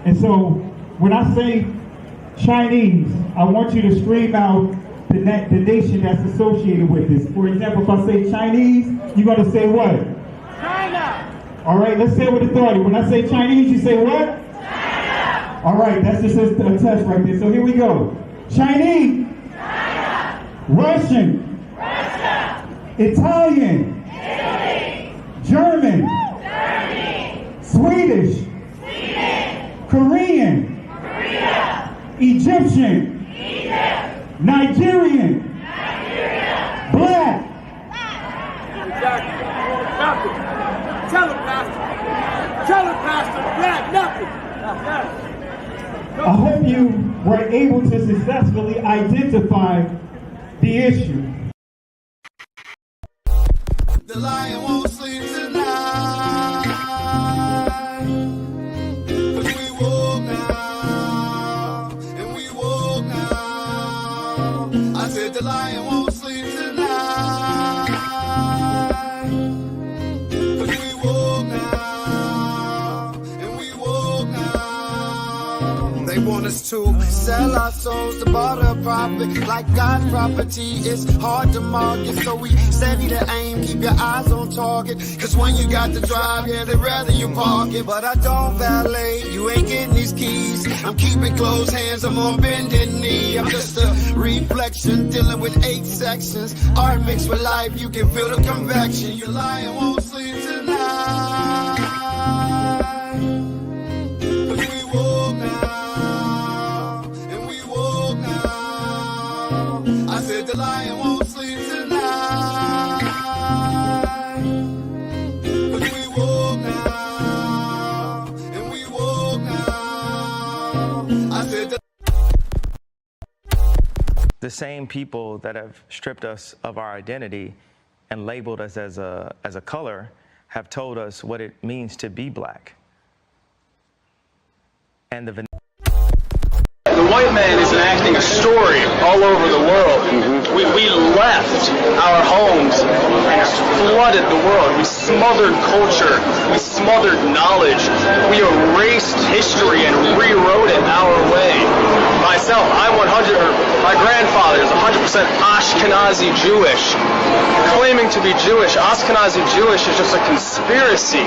And so when I say Chinese, I want you to scream out the nation that's associated with this. For example, if I say Chinese, you're going to say what? China! All right, let's say it with authority. When I say Chinese, you say what? China! All right, that's just a test right there. So here we go. Chinese. China! Russian. Russia! Italian. Italy! German. Germany! Swedish. Sweden! Korean. Korea! Egyptian. Egypt! Nigerian. Nigeria! Black. Exactly. Nothing. Tell him, Pastor. Tell him, Pastor. Black, nothing. Yes. I hope you were able to successfully identify the issue. The lion won't sleep tonight. 'Cause we woke now, and we woke now. I said the lion won't sleep tonight. 'Cause we woke now, and we woke now. They want us to sell our souls to barter profit. Like God's property, it's hard to market. So we steady to aim, keep your eyes on target. Cause when you got to drive, yeah, they'd rather you park it. But I don't valet, you ain't getting these keys. I'm keeping closed hands, I'm on bended knee. I'm just a reflection, dealing with 8 sections. Art mixed with life, you can feel the convection. Your lion won't sleep tonight. 'Cause we woke now, and we woke now. I said the lion won't sleep tonight. 'Cause we woke now, and we woke now. I said the same people that have stripped us of our identity and labeled us as a color have told us what it means to be black. And the white man is enacting a story all over the world. We left our homes and flooded the world. We smothered culture. We smothered knowledge. We erased history and rewrote it our way. Myself, my grandfather is 100% Ashkenazi Jewish. Claiming to be Jewish, Ashkenazi Jewish is just a conspiracy.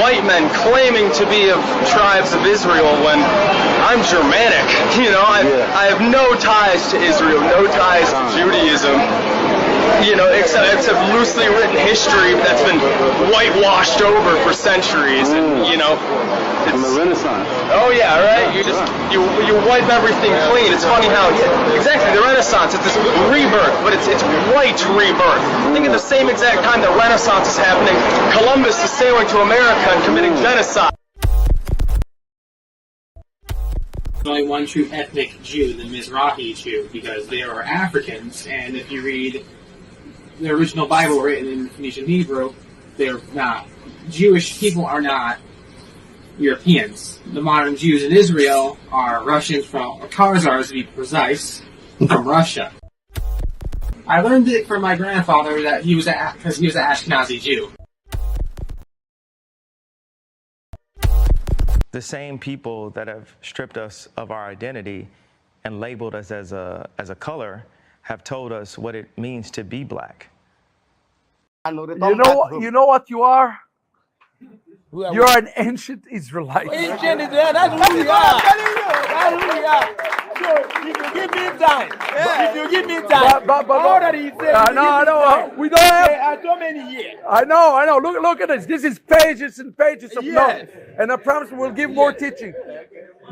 White men claiming to be of tribes of Israel when I'm Germanic. You know, I have no ties to Israel, no ties to Judaism. You know, except loosely written history that's been whitewashed over for centuries. And you know, from the Renaissance. Oh yeah, right. You wipe everything clean. It's funny how exactly the Renaissance. It's this rebirth, but it's white rebirth. I think at the same exact time the Renaissance is happening, Columbus is sailing to America and committing genocide. There's only one true ethnic Jew, the Mizrahi Jew, because they are Africans, and if you read the original Bible written in Phoenician Hebrew, they're not. Jewish people are not Europeans. The modern Jews in Israel are Russians or Khazars to be precise, from Russia. I learned it from my grandfather that he was because he was an Ashkenazi Jew. the same people that have stripped us of our identity and labeled us as a color have told us what it means to be black. You know what you are? You're an ancient Israelite. Ancient Israelite, that's who we are. That's who we are. So if you give me time, if you give me time, but all that he said, no, we don't have so many years. I know. Look at this. This is pages and pages of Yes. notes. And I promise we'll give more teaching.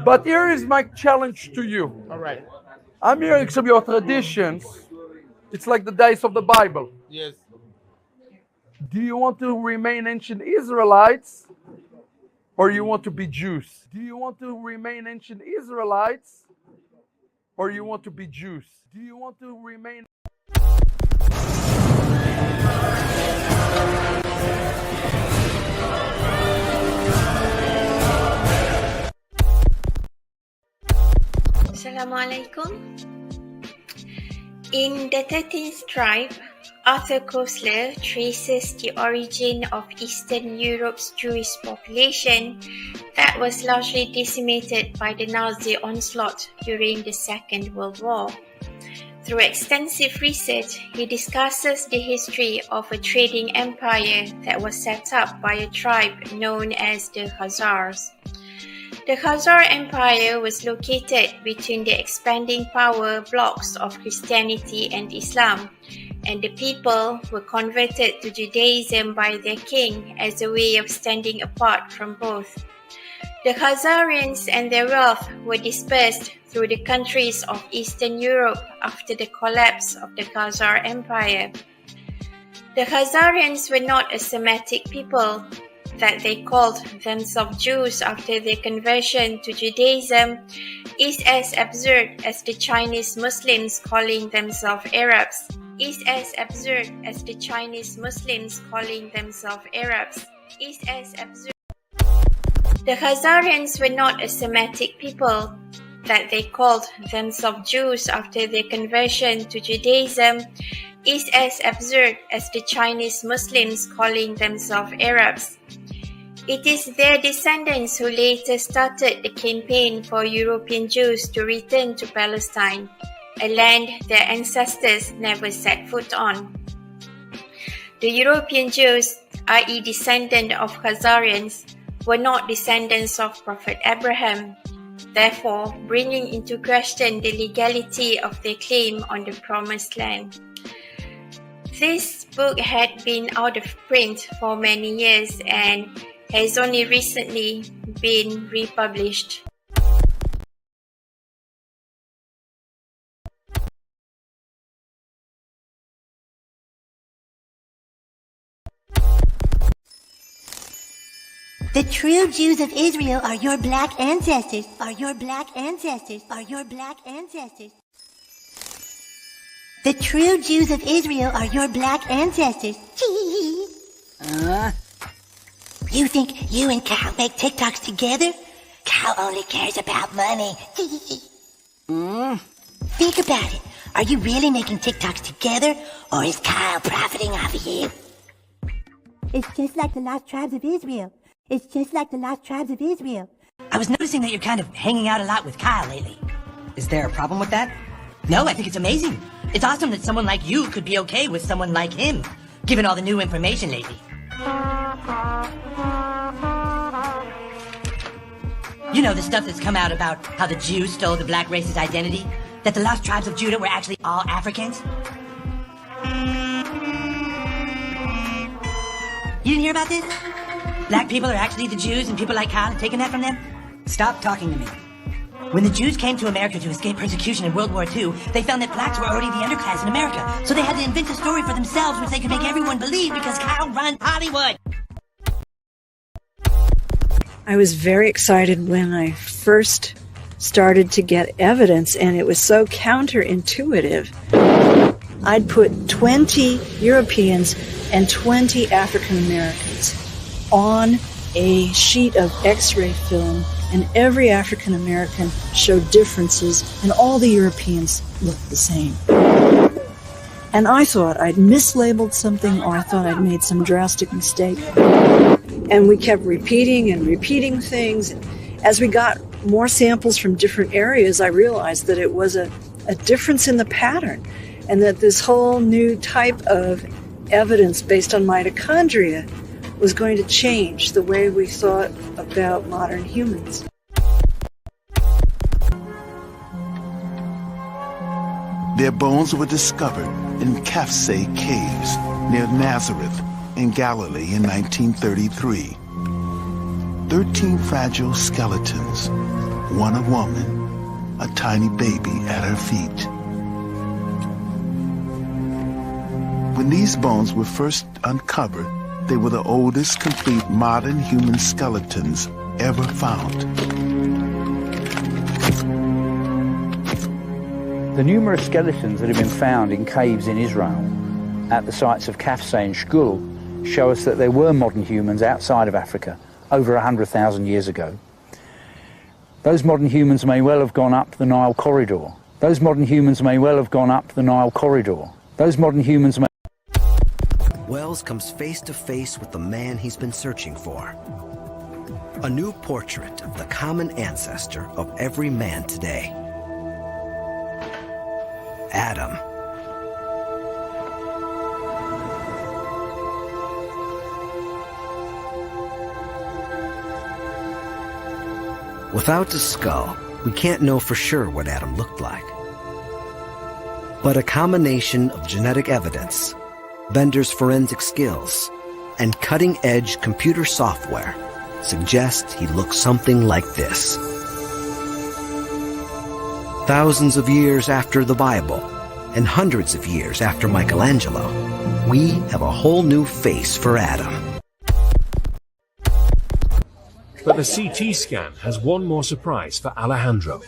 But here is my challenge to you. All right. I'm hearing some of your traditions. It's like the days of the Bible. Yes. Do you want to remain ancient Israelites or you want to be Jews? Do you want to remain ancient Israelites or you want to be Jews? Do you want to remain... Assalamu alaikum. In the 13th tribe Arthur Koestler traces the origin of Eastern Europe's Jewish population that was largely decimated by the Nazi onslaught during the Second World War. Through extensive research, he discusses the history of a trading empire that was set up by a tribe known as the Khazars. The Khazar Empire was located between the expanding power blocks of Christianity and Islam, and the people were converted to Judaism by their king as a way of standing apart from both. The Khazarians and their wealth were dispersed through the countries of Eastern Europe after the collapse of the Khazar Empire. The Khazarians were not a Semitic people that they called themselves Jews after their conversion to Judaism is as absurd as the Chinese Muslims calling themselves Arabs. The Khazarians were not a Semitic people that they called themselves Jews after their conversion to Judaism is as absurd as the Chinese Muslims calling themselves Arabs. It is their descendants who later started the campaign for European Jews to return to Palestine, a land their ancestors never set foot on. The European Jews, i.e. descendants of Khazarians, were not descendants of Prophet Abraham, therefore bringing into question the legality of their claim on the Promised Land. This book had been out of print for many years and has only recently been republished. The true Jews of Israel are your black ancestors. The true Jews of Israel are your black ancestors. You think you and Kyle make TikToks together? Kyle only cares about money. Think about it. Are you really making TikToks together, or is Kyle profiting off of you? It's just like the lost tribes of Israel. I was noticing that you're kind of hanging out a lot with Kyle lately. Is there a problem with that? No, I think it's amazing. It's awesome that someone like you could be okay with someone like him, given all the new information lately. You know, the stuff that's come out about how the Jews stole the black race's identity? That the lost tribes of Judah were actually all Africans? You didn't hear about this? Black people are actually the Jews and people like Kyle have taken that from them? Stop talking to me. When the Jews came to America to escape persecution in World War II, they found that blacks were already the underclass in America. So they had to invent a story for themselves which they could make everyone believe because Kyle runs Hollywood. I was very excited when I first started to get evidence, and it was so counterintuitive. I'd put 20 Europeans and 20 African Americans on a sheet of X-ray film, and every African American showed differences, and all the Europeans looked the same. And I thought I'd mislabeled something, or I thought I'd made some drastic mistake. And we kept repeating and repeating things. As we got more samples from different areas, I realized that it was a difference in the pattern, and that this whole new type of evidence based on mitochondria was going to change the way we thought about modern humans. Their bones were discovered in Kafse caves near Nazareth in Galilee in 1933. 13 fragile skeletons, one a woman, a tiny baby at her feet. When these bones were first uncovered, they were the oldest complete modern human skeletons ever found. The numerous skeletons that have been found in caves in Israel at the sites of Kafse and Shkul show us that there were modern humans outside of Africa over 100,000 years ago. Those modern humans may well have gone up the Nile corridor. Those modern humans may well have gone up the Nile corridor. Those modern humans may... Wells comes face to face with the man he's been searching for. A new portrait of the common ancestor of every man today. Adam. Without a skull, we can't know for sure what Adam looked like. But a combination of genetic evidence, Bender's forensic skills, and cutting-edge computer software suggests he looked something like this. Thousands of years after the Bible, and hundreds of years after Michelangelo, we have a whole new face for Adam. But the CT scan has one more surprise for Alejandro.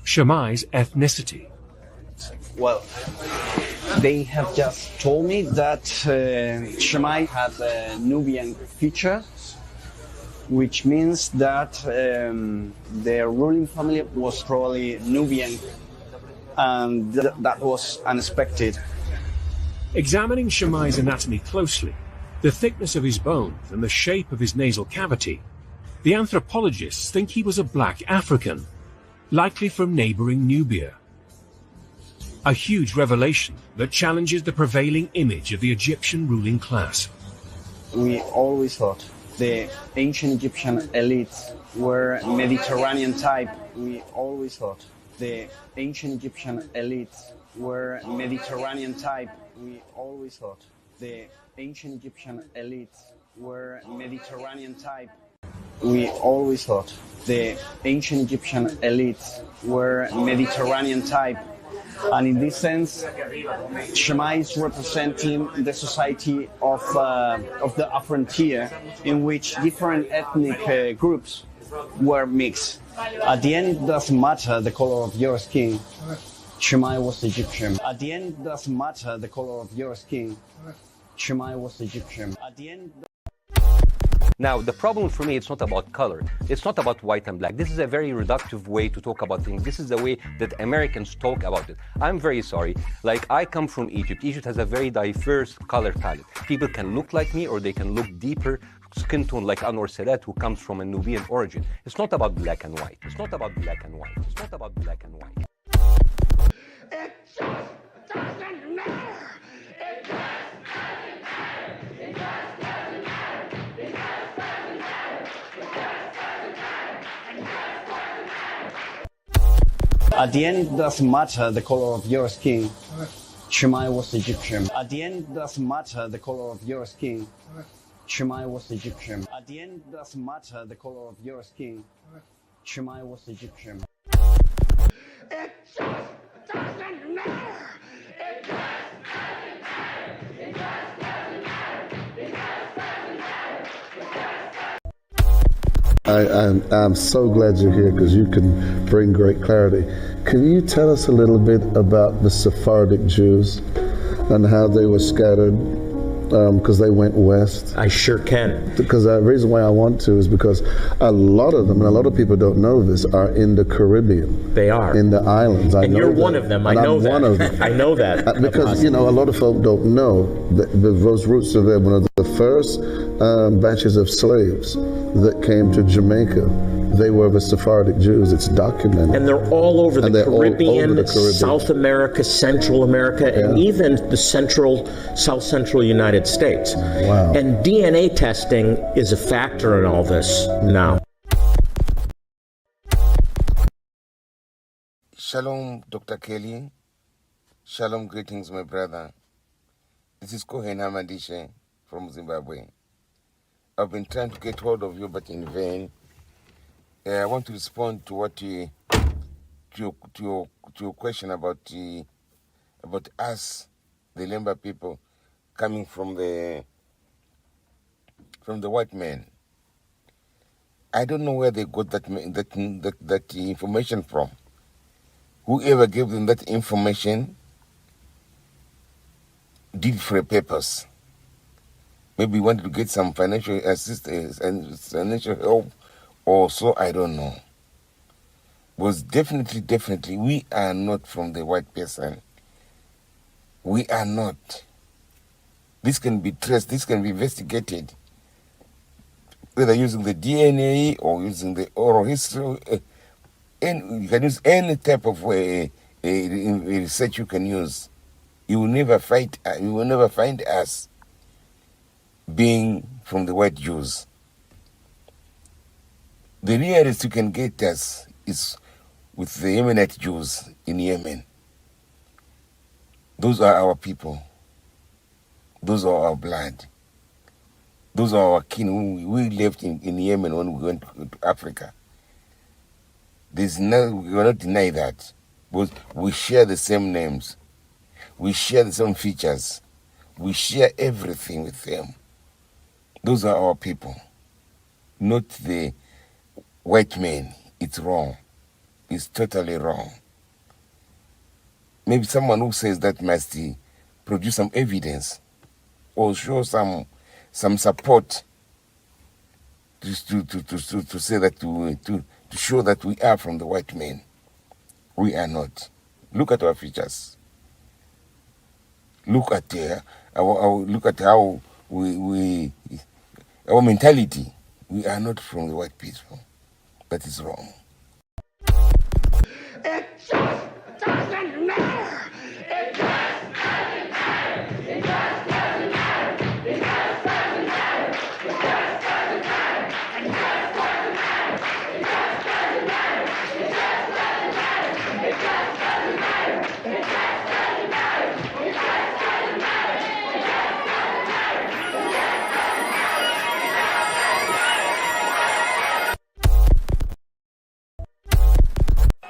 Shammai's ethnicity. Well, they have just told me that Shammai had a Nubian feature, which means that their ruling family was probably Nubian, and that was unexpected. Examining Shammai's anatomy closely, the thickness of his bones and the shape of his nasal cavity, the anthropologists think he was a black African, likely from neighboring Nubia. A huge revelation that challenges the prevailing image of the Egyptian ruling class. We always thought the ancient Egyptian elites were Mediterranean type. We always thought the ancient Egyptian elites were Mediterranean type. We always thought the ancient Egyptian elites were Mediterranean type. We always thought the ancient Egyptian elites were Mediterranean type. And in this sense, Shammai is representing the society of the frontier in which different ethnic groups were mixed. At the end, it doesn't matter the color of your skin. Shammai was Egyptian. At the end, it doesn't matter the color of your skin. Shammai was Egyptian. At the end. Now, the problem for me, it's not about color. It's not about white and black. This is a very reductive way to talk about things. This is the way that Americans talk about it. I'm very sorry. Like, I come from Egypt. Egypt has a very diverse color palette. People can look like me, or they can look deeper skin tone like Anwar Sadat, who comes from a Nubian origin. It's not about black and white. It's not about black and white. It's not about black and white. It just doesn't matter. It just doesn't matter. It just doesn't matter. It just doesn't matter. It just doesn't matter. It just doesn't matter. At the end, it doesn't matter the color of your skin. Shammai was Egyptian. At the end, it doesn't matter the color of your skin. Shammai was Egyptian. At the end, it doesn't matter the color of your skin. Shammai was Egyptian. It just doesn't matter. It just doesn't matter. It just doesn't matter. It just doesn't matter. It just doesn't I'm so glad you're here because you can bring great clarity. Can you tell us a little bit about the Sephardic Jews and how they were scattered because they went west? I sure can. Because the reason why I want to is because a lot of them, and a lot of people don't know this, are in the Caribbean. They are. In the islands. And you're one of them. I know that. I'm one of them. I know that. Because, you know, a lot of folk don't know that those roots are there. One of the first batches of slaves that came to Jamaica, they were the Sephardic Jews. It's documented. And they're all over the Caribbean, South America, Central America, and even the South Central United States. Wow. And DNA testing is a factor in all this now. Shalom, Dr. Kelly. Shalom, greetings, my brother. This is Kohen Hamadishe from Zimbabwe. I've been trying to get hold of you, but in vain. I want to respond to what to your question about us, the Lemba people, coming from the white man. I don't know where they got that information from. Whoever gave them that information did for a purpose. Maybe wanted to get some financial assistance and financial help, or so, I don't know. Was definitely, we are not from the white person. We are not. This can be traced, this can be investigated, whether using the DNA or using the oral history. You can use any type of research you can use. You will never find us being from the white Jews. The nearest you can get us is with the Yemenite Jews in Yemen. Those are our people. Those are our blood. Those are our kin. We left in Yemen when we went to Africa. We will not deny that. Because we share the same names. We share the same features. We share everything with them. Those are our people. Not the white men. It's wrong. It's totally wrong. Maybe someone who says that must produce some evidence or show some support to say that to show that we are from the white men. We are not. Look at our features. Look at how we our mentality. We are not from the white people. That is wrong. It just doesn't matter. It just doesn't matter. It just doesn't matter. It just doesn't matter. It just doesn't matter. It just doesn't matter. It just doesn't matter. It just doesn't matter. It just doesn't matter. It just doesn't matter. It just doesn't matter. It just doesn't matter.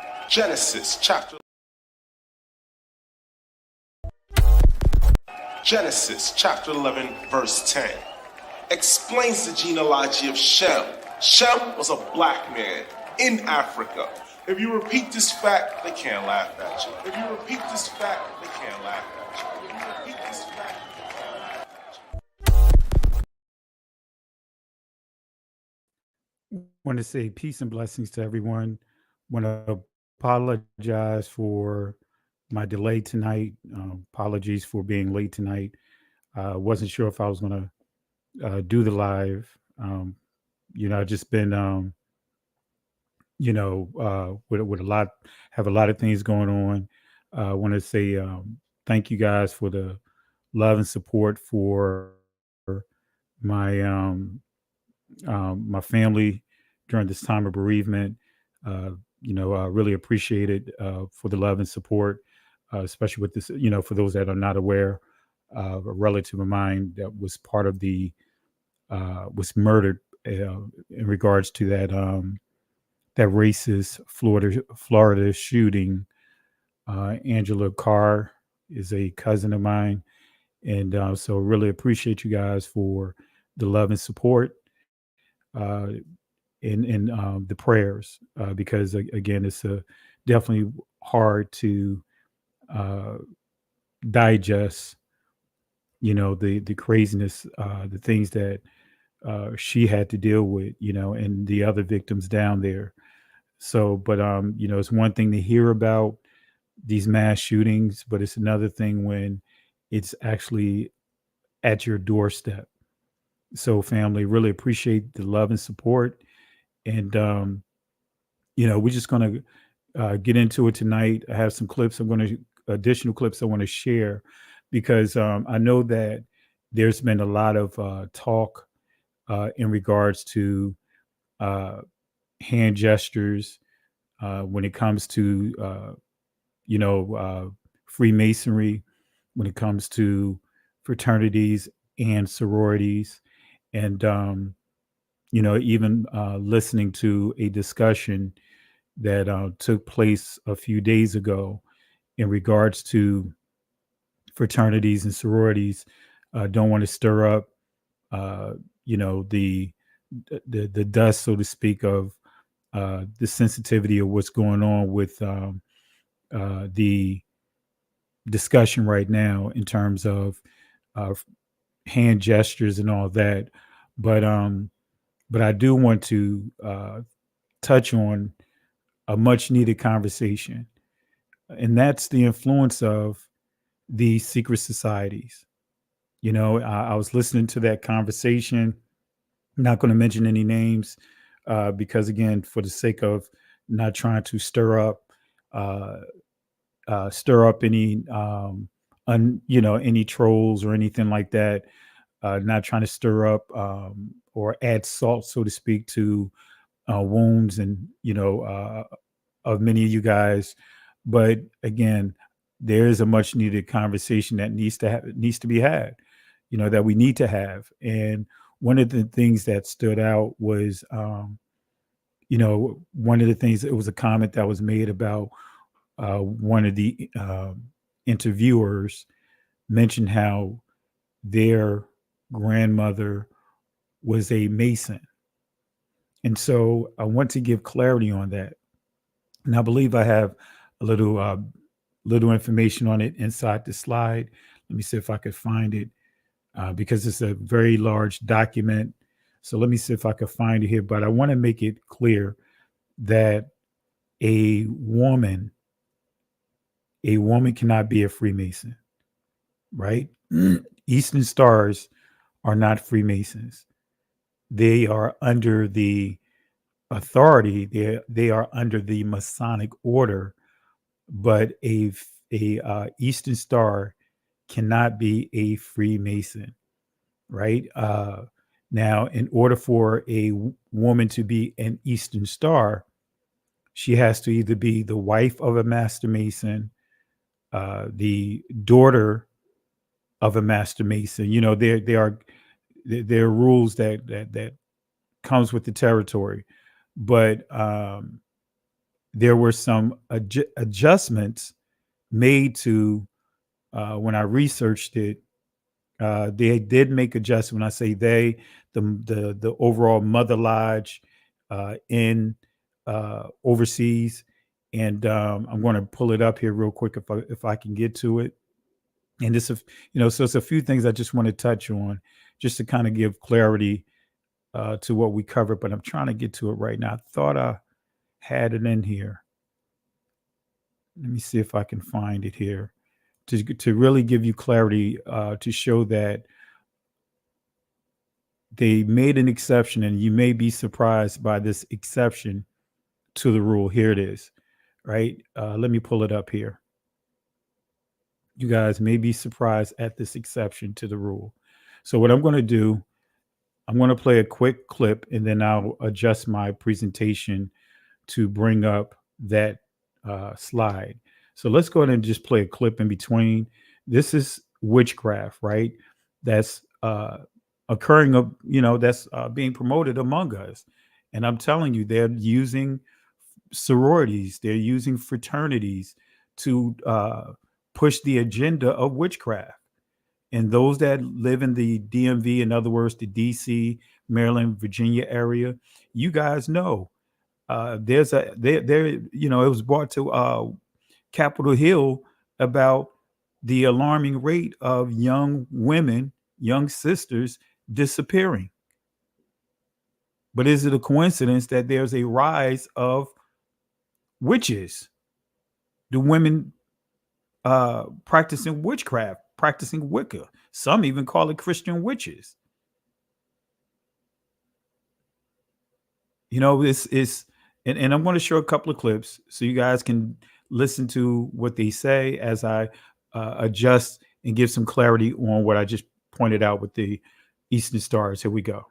Genesis chapter 11, verse 10 explains the genealogy of Shem. Shem was a black man in Africa. If you repeat this fact, they can't laugh at you. If you repeat this fact, they can't laugh at you. If you repeat this fact, they can't laugh at you. Want to say peace and blessings to everyone. Want to apologize for my delay tonight. Apologies for being late tonight. Wasn't sure if I was going to do the live. I've just been, with a lot of things going on. I want to say thank you guys for the love and support for my my family during this time of bereavement. I really appreciate it for the love and support, especially with this, for those that are not aware, a relative of mine that was part of was murdered in regards to that racist Florida shooting. Angela Carr is a cousin of mine. And so really appreciate you guys for the love and support. In the prayers, because again, it's definitely hard to digest, the craziness, the things that she had to deal with, and the other victims down there. So, but it's one thing to hear about these mass shootings, but it's another thing when it's actually at your doorstep. So, family, really appreciate the love and support. And, we're just going to get into it tonight. I have some clips. Additional clips I want to share because I know that there's been a lot of talk in regards to hand gestures when it comes to, Freemasonry, when it comes to fraternities and sororities. And, even listening to a discussion that took place a few days ago in regards to fraternities and sororities. Don't want to stir up, the dust, so to speak, of the sensitivity of what's going on with the discussion right now in terms of hand gestures and all that. But I do want to touch on a much needed conversation, and that's the influence of these secret societies. I was listening to that conversation. I'm not going to mention any names because, again, for the sake of not trying to stir up any any trolls or anything like that. Not trying to stir up or add salt, so to speak, to wounds and of many of you guys. But again, there is a much needed conversation that needs to be had, that we need to have. And one of the things that stood out was, one of the things, it was a comment that was made about one of the interviewers mentioned how their grandmother was a Mason. And so I want to give clarity on that. And I believe I have a little information on it inside the slide. Let me see if I could find it because it's a very large document. So let me see if I could find it here. But I want to make it clear that a woman cannot be a Freemason, right? Eastern Stars are not Freemasons. They are under the authority. They are under the Masonic order, but a Eastern Star cannot be a Freemason, right? Now, in order for a woman to be an Eastern Star, she has to either be the wife of a Master Mason, the daughter of a Master Mason. There are rules that comes with the territory, but there were some adjustments made to when I researched it. They did make adjustments. When I say they, the overall Mother Lodge in overseas, and I'm going to pull it up here real quick if I can get to it. And this, so it's a few things I just want to touch on, just to kind of give clarity to what we covered. But I'm trying to get to it right now. I thought I had it in here. Let me see if I can find it here to really give you clarity to show that they made an exception, and you may be surprised by this exception to the rule. Here it is, right? Let me pull it up here. You guys may be surprised at this exception to the rule. So what I'm going to do, I'm going to play a quick clip, and then I'll adjust my presentation to bring up that slide. So let's go ahead and just play a clip in between. This is witchcraft, right? That's occurring, that's being promoted among us. And I'm telling you, they're using sororities, they're using fraternities to push the agenda of witchcraft. And those that live in the DMV, in other words, the DC, Maryland, Virginia area, you guys know it was brought to Capitol Hill about the alarming rate of young women, young sisters disappearing. But is it a coincidence that there's a rise of witches? The women practicing witchcraft, practicing Wicca. Some even call it Christian witches. This is, and I'm going to show a couple of clips so you guys can listen to what they say as I adjust and give some clarity on what I just pointed out with the Eastern Stars. Here we go.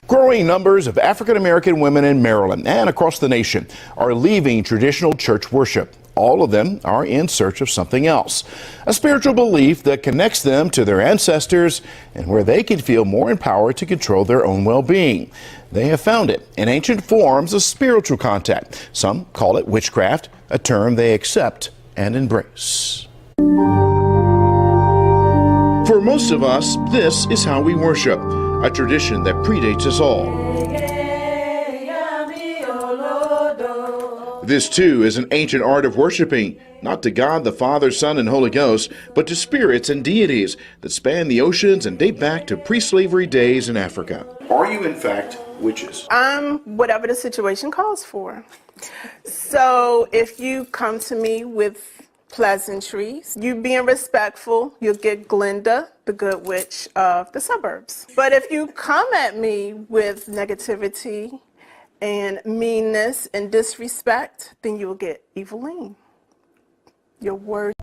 Growing numbers of African American women in Maryland and across the nation are leaving traditional church worship. All of them are in search of something else, a spiritual belief that connects them to their ancestors and where they can feel more empowered to control their own well-being. They have found it in ancient forms of spiritual contact. Some call it witchcraft, a term they accept and embrace. For most of us, this is how we worship, a tradition that predates us all. This, too, is an ancient art of worshiping, not to God the Father, Son, and Holy Ghost, but to spirits and deities that span the oceans and date back to pre-slavery days in Africa. Are you, in fact, witches? Whatever the situation calls for. So if you come to me with pleasantries. You being respectful, you'll get Glinda, the good witch of the suburbs. But if you come at me with negativity and meanness and disrespect, then you'll get Eveline. Your word.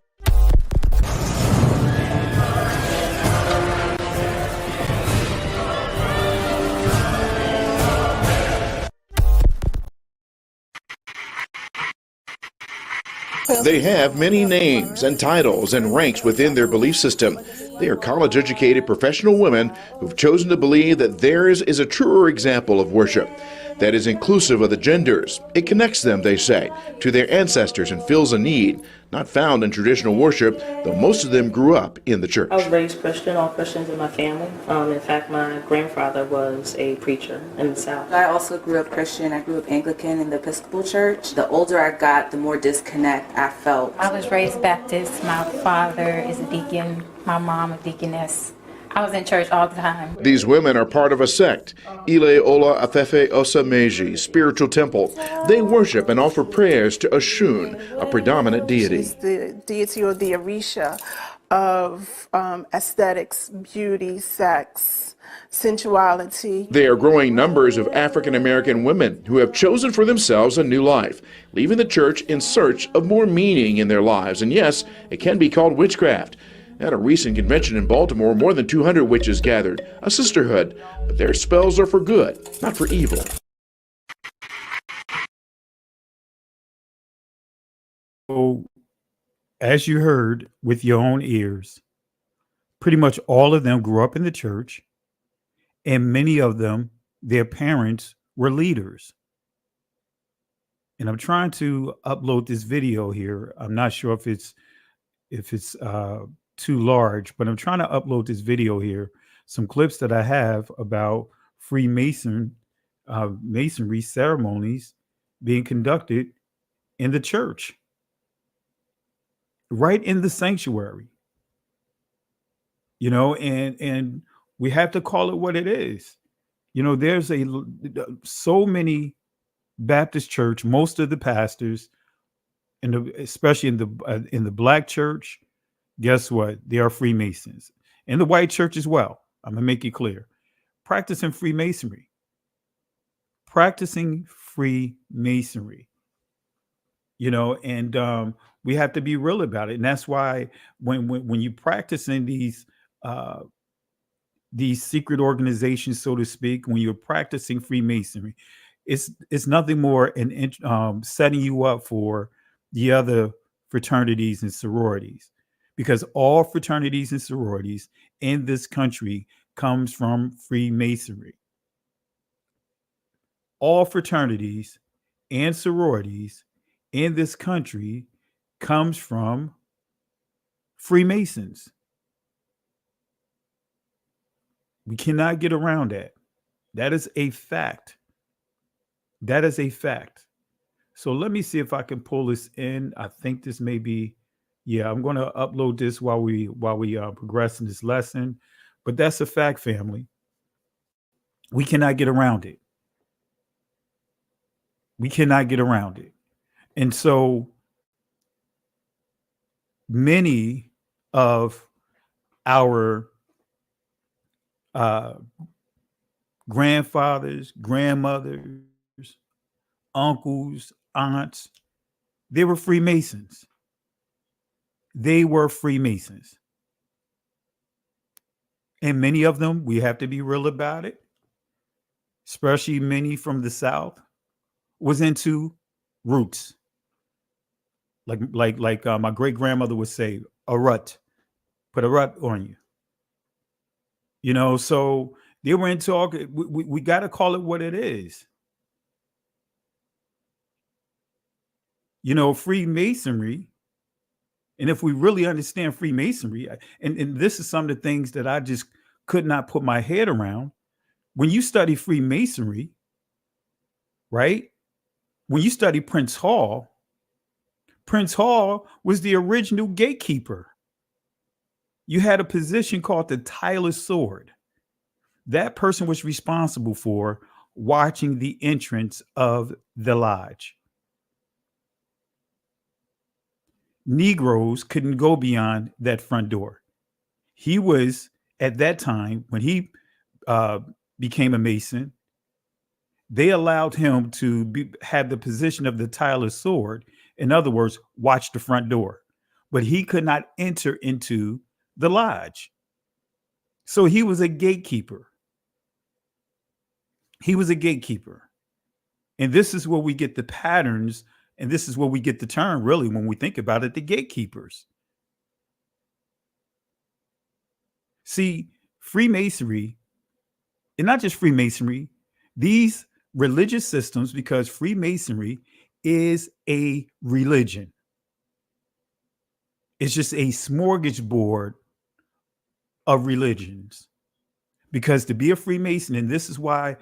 They have many names and titles and ranks within their belief system. They are college-educated professional women who've chosen to believe that theirs is a truer example of worship that is inclusive of the genders. It connects them, they say, to their ancestors and fills a need not found in traditional worship, though most of them grew up in the church. I was raised Christian, all Christians in my family. In fact, my grandfather was a preacher in the South. I also grew up Christian. I grew up Anglican in the Episcopal Church. The older I got, the more disconnect I felt. I was raised Baptist. My father is a deacon. My mom a deaconess. I was in church all the time. These women are part of a sect, Ile Ola Afefe Osa Meji, spiritual temple. They worship and offer prayers to Oshun, a predominant deity. She's the deity or the Orisha of aesthetics, beauty, sex, sensuality. They are growing numbers of African American women who have chosen for themselves a new life, leaving the church in search of more meaning in their lives. And yes, it can be called witchcraft. At a recent convention in Baltimore, more than 200 witches gathered, a sisterhood, but their spells are for good, not for evil. So, as you heard with your own ears, pretty much all of them grew up in the church, and many of them, their parents were leaders. And I'm trying to upload this video here. I'm not sure if it's too large, but I'm trying to upload this video here, some clips that I have about Freemason masonry ceremonies being conducted in the church, right in the sanctuary. You know, and we have to call it what it is. You know, there's so many Baptist church, most of the pastors, especially in the black church, guess what? They are Freemasons. In the white church as well. I'm going to make it clear. Practicing Freemasonry. You know, and we have to be real about it. And that's why when you practice in these secret organizations, so to speak, when you're practicing Freemasonry, it's nothing more than setting you up for the other fraternities and sororities. Because all fraternities and sororities in this country comes from Freemasonry. All fraternities and sororities in this country comes from Freemasons. We cannot get around that. That is a fact. That is a fact. So let me see if I can pull this in. I think this may be. Yeah, I'm going to upload this while we progress in this lesson. But that's a fact, family. We cannot get around it. We cannot get around it. And so many of our grandfathers, grandmothers, uncles, aunts, they were Freemasons. They were Freemasons. And many of them, we have to be real about it, especially many from the South, was into roots. Like my great grandmother would say, a rut. Put a rut on you. You know, so they were into all, we got to call it what it is. You know, Freemasonry. And if we really understand Freemasonry, and this is some of the things that I just could not put my head around. When you study Freemasonry, right? When you study Prince Hall was the original gatekeeper. You had a position called the tireless sword. That person was responsible for watching the entrance of the lodge. Negroes couldn't go beyond that front door. He was, at that time, when he became a Mason, they allowed him to have the position of the Tyler sword. In other words, watch the front door. But he could not enter into the lodge. So he was a gatekeeper. He was a gatekeeper. And this is where we get the patterns, and this is where we get the term, really, when we think about it, the gatekeepers. See, Freemasonry, and not just Freemasonry, these religious systems, because Freemasonry is a religion. It's just a smorgasbord of religions. Because to be a Freemason, and this is why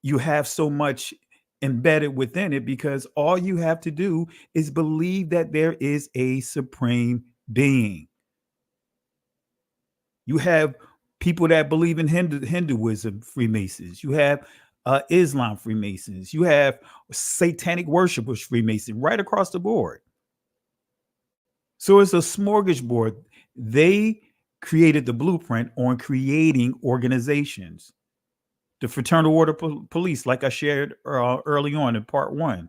you have so much embedded within it, because all you have to do is believe that there is a supreme being. You have people that believe in Hinduism, Freemasons. You have Islam, Freemasons. You have satanic worshipers, Freemason, right across the board. So it's a smorgasbord. They created the blueprint on creating organizations. The Fraternal Order Police, like I shared early on in part 1.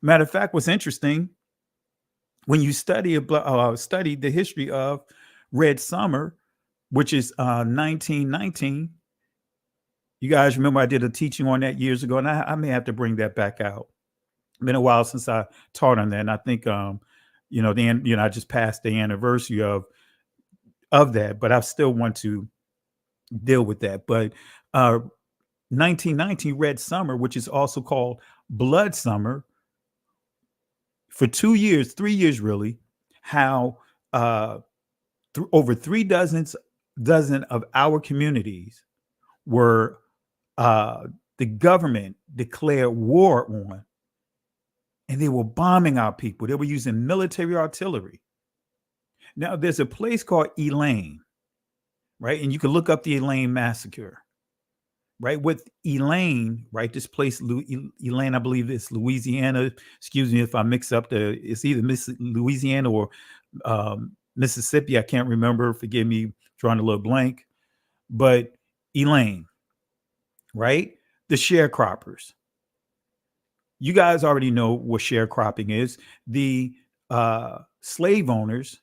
Matter of fact, what's interesting, when you study the history of Red Summer, which is 1919, you guys remember I did a teaching on that years ago, and I may have to bring that back out. It's been a while since I taught on that, and I think I just passed the anniversary of that, but I still want to deal with that. But 1919 Red Summer, which is also called Blood Summer, for 2 years, 3 years really, how over 3 dozen of our communities were the government declared war on, and they were bombing our people. They were using military artillery. Now, there's a place called Elaine, right? And you can look up the Elaine massacre, right? With Elaine, right? This place, Elaine, I believe it's Louisiana. Excuse me if I mix up it's either Louisiana or Mississippi. I can't remember. Forgive me, drawing a little blank. But Elaine, right? The sharecroppers. You guys already know what sharecropping is. The slave owners,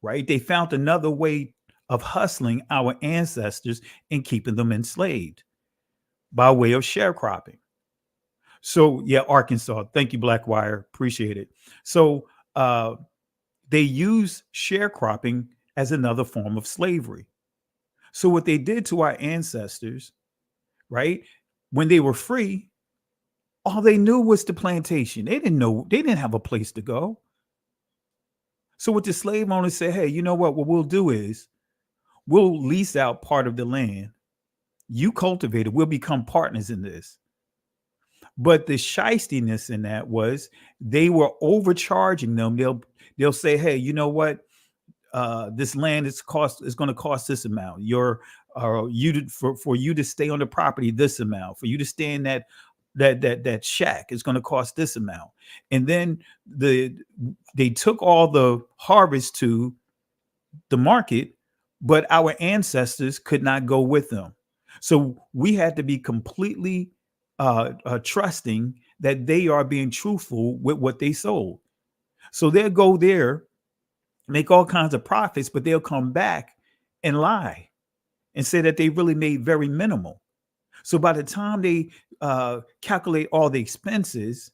right? They found another way of hustling our ancestors and keeping them enslaved by way of sharecropping. So yeah, Arkansas. Thank you, Blackwire. Appreciate it. So they use sharecropping as another form of slavery. So what they did to our ancestors, right? When they were free, all they knew was the plantation. They didn't have a place to go. So what the slave owners said, hey, you know what we'll do is we'll lease out part of the land. You cultivate it. We'll become partners in this. But the shystiness in that was they were overcharging them. They'll say, hey, you know what? This land is going to cost this amount. For you to stay on the property, this amount. For you to stay in that shack is going to cost this amount. And then they took all the harvest to the market, but our ancestors could not go with them. So we had to be completely trusting that they are being truthful with what they sold. So they'll go there, make all kinds of profits, but they'll come back and lie and say that they really made very minimal. So by the time they calculate all the expenses,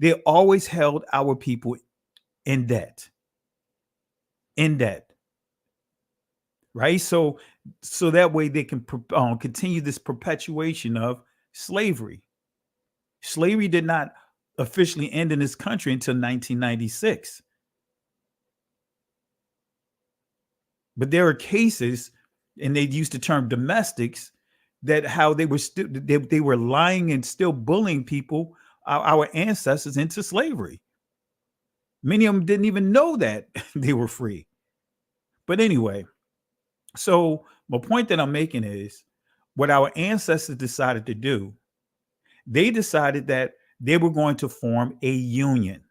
they always held our people in debt. Right? So that way they can continue this perpetuation of slavery. Slavery did not officially end in this country until 1996. But there are cases, and they used the term domestics, that how they were they were lying and still bullying people, our ancestors, into slavery. Many of them didn't even know that they were free. But anyway, so my point that I'm making is what our ancestors decided to do. They decided that they were going to form a union.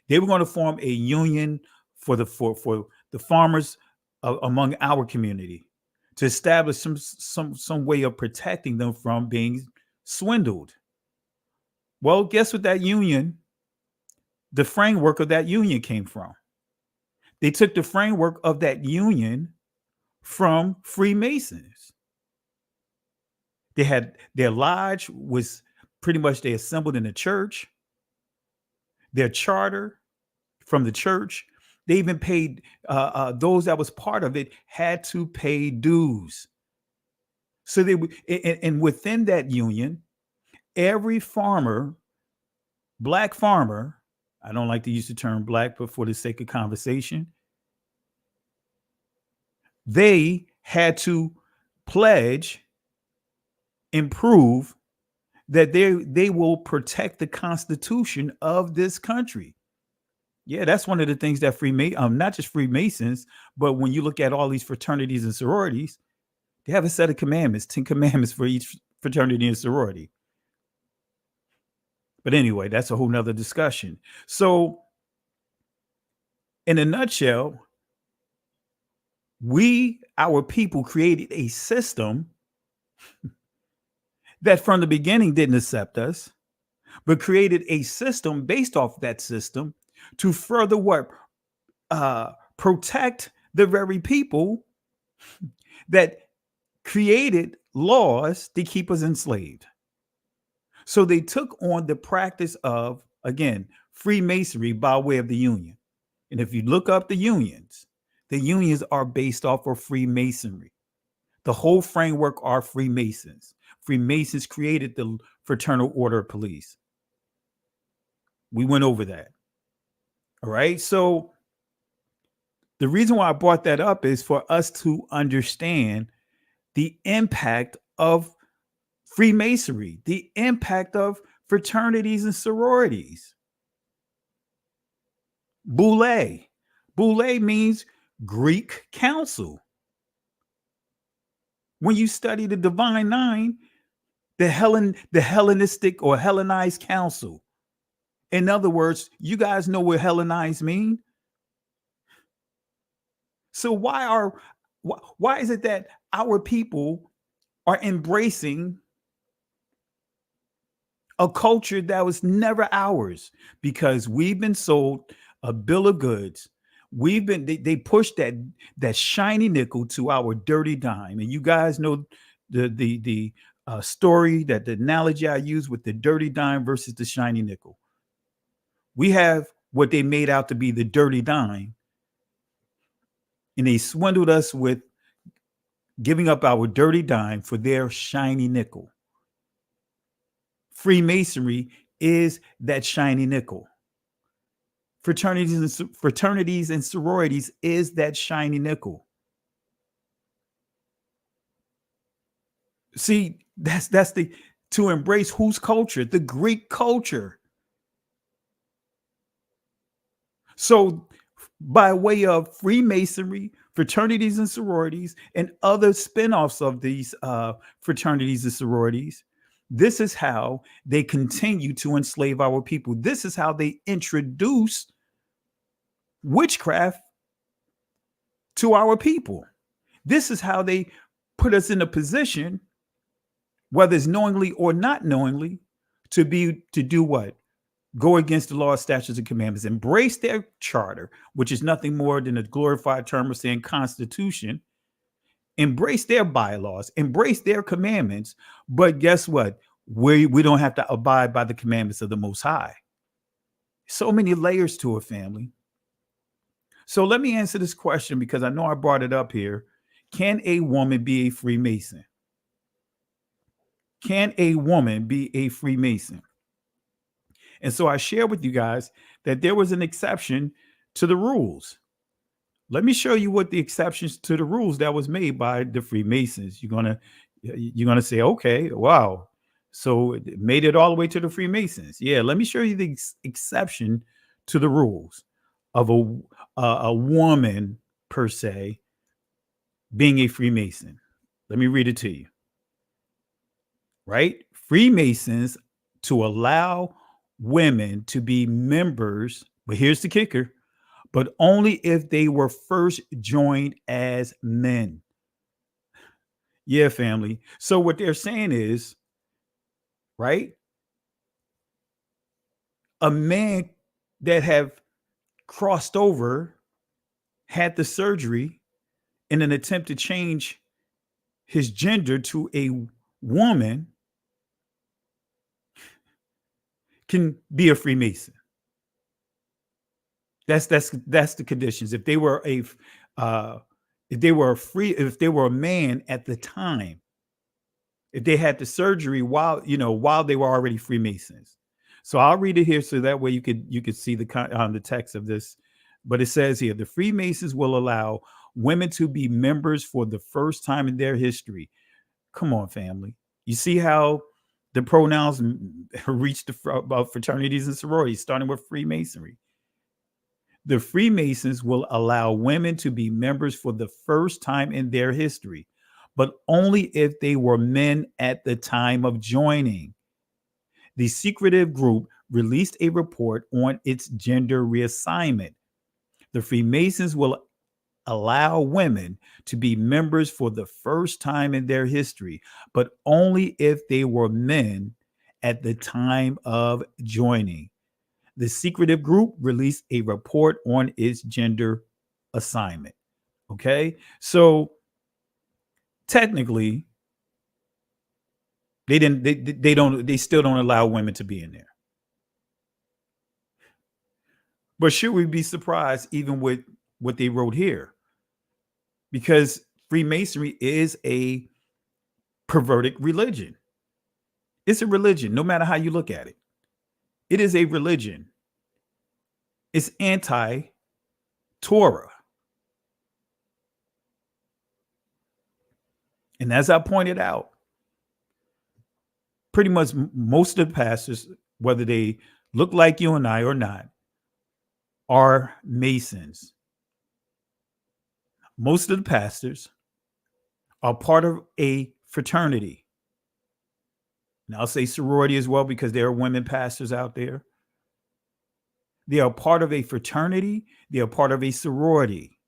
They were going to form a union for the farmers among our community to establish some way of protecting them from being swindled. Well, guess what that union, the framework of that union came from? They took the framework of that union from Freemasons. They had their lodge was pretty much they assembled in the church. Their charter from the church. They even paid those that was part of it had to pay dues. So they and within that union, every farmer, black farmer, I don't like to use the term black, but for the sake of conversation, they had to pledge and prove that they will protect the Constitution of this country. Yeah, that's one of the things that not just Freemasons, but when you look at all these fraternities and sororities, they have a set of commandments, 10 commandments for each fraternity and sorority. But anyway, that's a whole nother discussion. So in a nutshell, our people created a system that from the beginning didn't accept us, but created a system based off that system to further protect the very people that created laws to keep us enslaved. So they took on the practice of, again, Freemasonry by way of the union. And if you look up the unions are based off of Freemasonry. The whole framework are Freemasons. Freemasons created the Fraternal Order of Police. We went over that. All right. So the reason why I brought that up is for us to understand the impact of Freemasonry, the impact of fraternities and sororities. Boule. Boule means Greek council. When you study the Divine Nine, the Hellenistic or Hellenized council. In other words, you guys know what Hellenized mean? So why is it that our people are embracing a culture that was never ours? Because we've been sold a bill of goods. They pushed that shiny nickel to our dirty dime. And you guys know the story, that the analogy I use with the dirty dime versus the shiny nickel. We have what they made out to be the dirty dime, and they swindled us with giving up our dirty dime for their shiny nickel. Freemasonry is that shiny nickel. Fraternities and sororities is that shiny nickel. See, that's to embrace whose culture? The Greek culture. So by way of Freemasonry, fraternities and sororities, and other spinoffs of these fraternities and sororities, this is how they continue to enslave our people. This is how they introduce witchcraft to our people. This is how they put us in a position, whether it's knowingly or not knowingly, to do what? Go against the law, statutes, and commandments, embrace their charter, which is nothing more than a glorified term of saying Constitution, embrace their bylaws, embrace their commandments. But guess what? We don't have to abide by the commandments of the Most High. So many layers to it, family. So let me answer this question, because I know I brought it up here. Can a woman be a Freemason? Can a woman be a Freemason? And so I share with you guys that there was an exception to the rules. Let me show you what the exceptions to the rules that was made by the Freemasons. You're gonna say, okay, wow. So it made it all the way to the Freemasons. Yeah, let me show you the exception to the rules of a woman per se being a Freemason. Let me read it to you. Right? Freemasons, to allow women to be members, But here's the kicker, but only if they were first joined as men. Yeah, family. So what they're saying is, right? A man that have crossed over, had the surgery in an attempt to change his gender to a woman can be a Freemason. That's the conditions. If they were if they were a man at the time, if they had the surgery while they were already Freemasons. So I'll read it here so that way you could see the text of this. But it says here, the Freemasons will allow women to be members for the first time in their history. Come on, family. You see how the pronouns reach about fraternities and sororities, starting with Freemasonry. The Freemasons will allow women to be members for the first time in their history, but only if they were men at the time of joining. The secretive group released a report on its gender reassignment. The Freemasons will allow women to be members for the first time in their history, but only if they were men at the time of joining. The secretive group released a report on its gender assignment. Okay, so technically, they still don't allow women to be in there. But should we be surprised even with what they wrote here? Because Freemasonry is a perverted religion. It's a religion, no matter how you look at it. It is a religion. It's anti-Torah. And as I pointed out, pretty much most of the pastors, whether they look like you and I or not, are Masons. Most of the pastors are part of a fraternity. And I'll say sorority as well because there are women pastors out there. They are part of a fraternity. They are part of a sorority.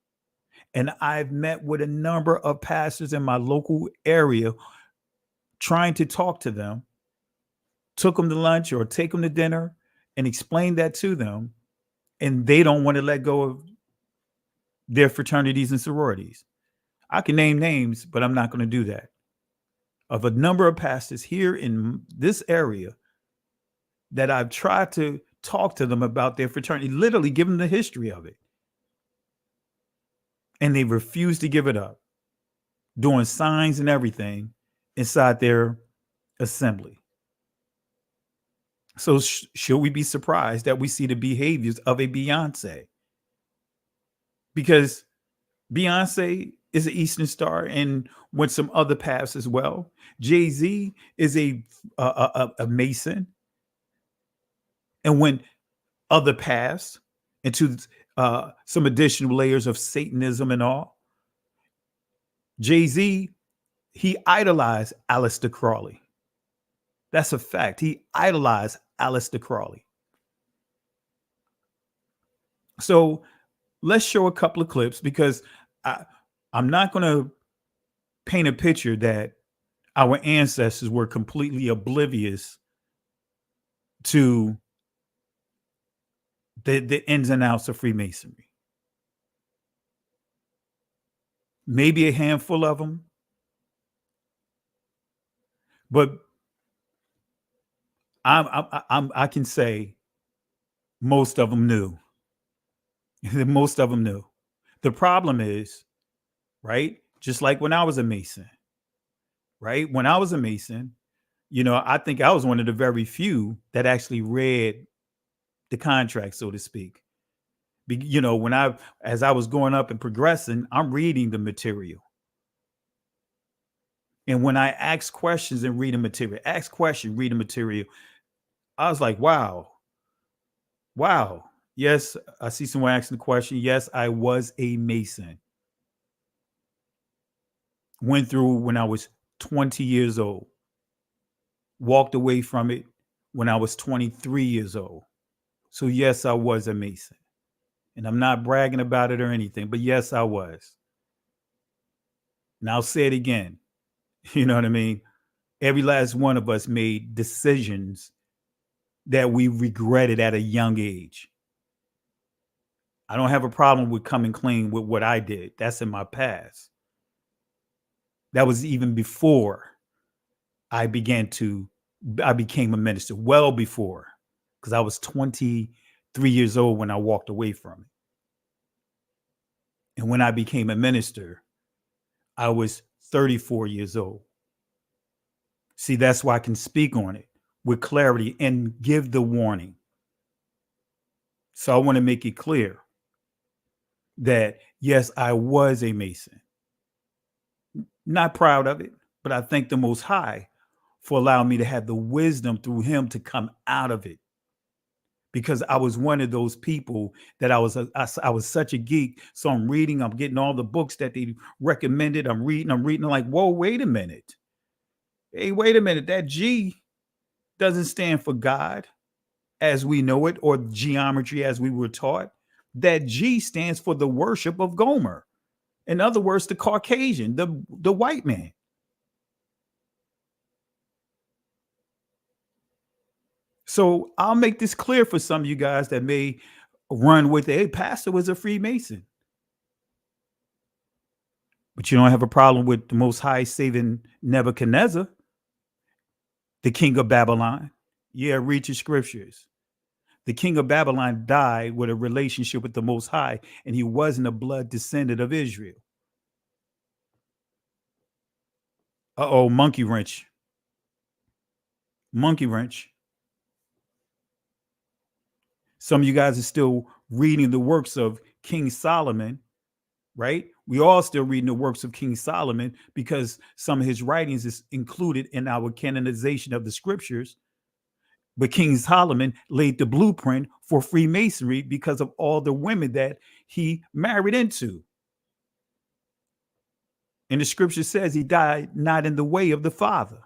And I've met with a number of pastors in my local area trying to talk to them, took them to lunch or take them to dinner and explain that to them. And they don't want to let go of their fraternities and sororities. I can name names, but I'm not going to do that. Of a number of pastors here in this area that I've tried to talk to them about their fraternity, literally give them the history of it. And they refuse to give it up, doing signs and everything inside their assembly. So should we be surprised that we see the behaviors of a Beyonce? Because Beyonce is an Eastern Star and went some other paths as well. Jay-Z is a Mason and went other paths into some additional layers of Satanism and all. Jay-Z, he idolized Aleister Crowley. That's a fact. He idolized Aleister Crowley. So let's show a couple of clips because I'm not going to paint a picture that our ancestors were completely oblivious to the ins and outs of Freemasonry. Maybe a handful of them, but I can say most of them knew. Most of them knew. The problem is, right? Just like when I was a Mason, right? When I was a Mason, I think I was one of the very few that actually read the contract, so to speak. As I was going up and progressing, I'm reading the material. And when I ask questions and read the material, I was like, wow. Yes, I see someone asking the question. Yes, I was a Mason. Went through when I was 20 years old. Walked away from it when I was 23 years old. So yes, I was a Mason. And I'm not bragging about it or anything, but yes, I was. And I'll say it again. You know what I mean? Every last one of us made decisions that we regretted at a young age. I don't have a problem with coming clean with what I did. That's in my past. That was even before I became a minister, well before, because I was 23 years old when I walked away from it. And when I became a minister, I was 34 years old. See, that's why I can speak on it with clarity and give the warning. So I want to make it clear that, yes, I was a Mason. Not proud of it, but I thank the Most High for allowing me to have the wisdom through him to come out of it. Because I was one of those people that I was such a geek. So I'm getting all the books that they recommended. I'm reading. I'm like, whoa, wait a minute. Hey, wait a minute. That G doesn't stand for God as we know it, or geometry as we were taught. That G stands for the worship of Gomer. In other words, the Caucasian, the white man. So I'll make this clear for some of you guys that may run with, hey, pastor was a Freemason. But you don't have a problem with the Most High saving Nebuchadnezzar, the king of Babylon. Yeah, read your scriptures. The king of Babylon died with a relationship with the Most High, and he wasn't a blood descendant of Israel. Uh-oh, monkey wrench. Monkey wrench. Some of you guys are still reading the works of King Solomon, right? We all still reading the works of King Solomon because some of his writings is included in our canonization of the scriptures. But King Solomon laid the blueprint for Freemasonry because of all the women that he married into. And the scripture says he died not in the way of the Father.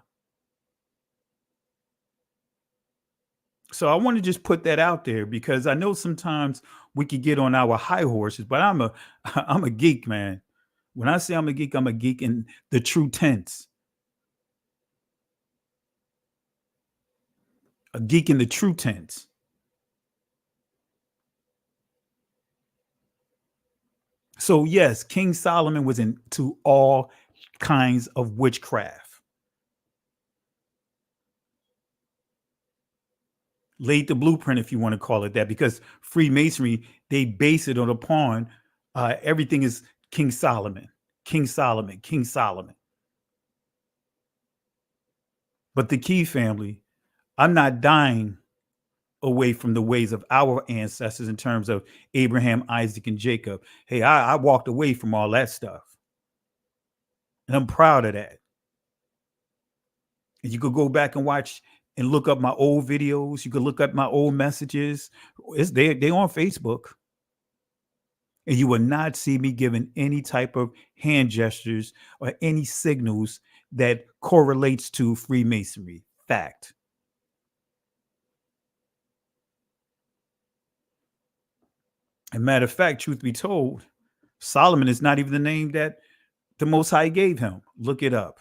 So I want to just put that out there because I know sometimes we could get on our high horses, but I'm a geek, man. When I say I'm a geek in the true tense. A geek in the true tense. So yes, King Solomon was into all kinds of witchcraft. Laid the blueprint, if you want to call it that, because Freemasonry, they base it upon everything is King Solomon, King Solomon, King Solomon. But the key, family, I'm not dying away from the ways of our ancestors in terms of Abraham, Isaac, and Jacob. Hey, I walked away from all that stuff. And I'm proud of that. And you could go back and watch and look up my old videos. You could look up my old messages. They on Facebook. And you will not see me giving any type of hand gestures or any signals that correlates to Freemasonry. Fact. And matter of fact, truth be told, Solomon is not even the name that the Most High gave him. Look it up.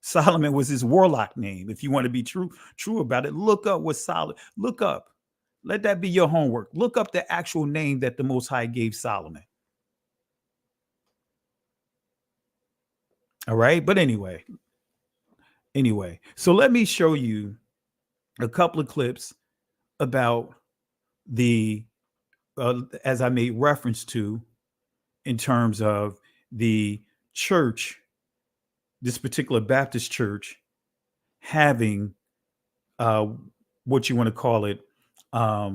Solomon was his warlock name. If you want to be true about it, look up what Solomon. Look up. Let that be your homework. Look up the actual name that the Most High gave Solomon. All right. But anyway. So let me show you a couple of clips about the, as I made reference to, in terms of the church, this particular Baptist church having what you want to call it, a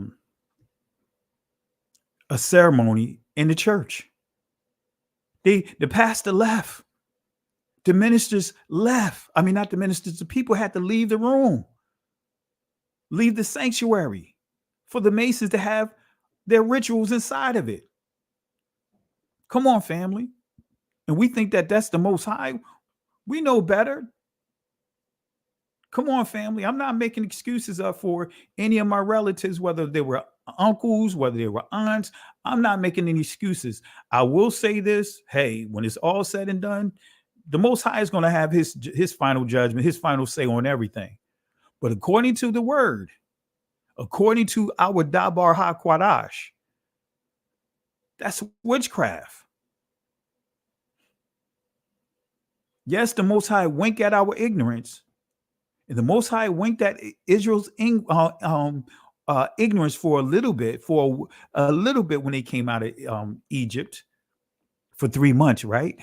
ceremony in the church. The pastor left. The ministers left. I mean, not the ministers, the people had to leave the room, leave the sanctuary for the Masons to have their rituals inside of it. Come on, family. And we think that that's the Most High. We know better. Come on, family. I'm not making excuses up for any of my relatives, whether they were uncles, whether they were aunts. I'm not making any excuses. I will say this. Hey, when it's all said and done, the Most High is going to have his final judgment, his final say on everything. But according to the word, according to our Dabar HaQuadash, that's witchcraft. Yes, the Most High wink at our ignorance. And the Most High winked at Israel's ignorance for a little bit, when they came out of Egypt for 3 months, right?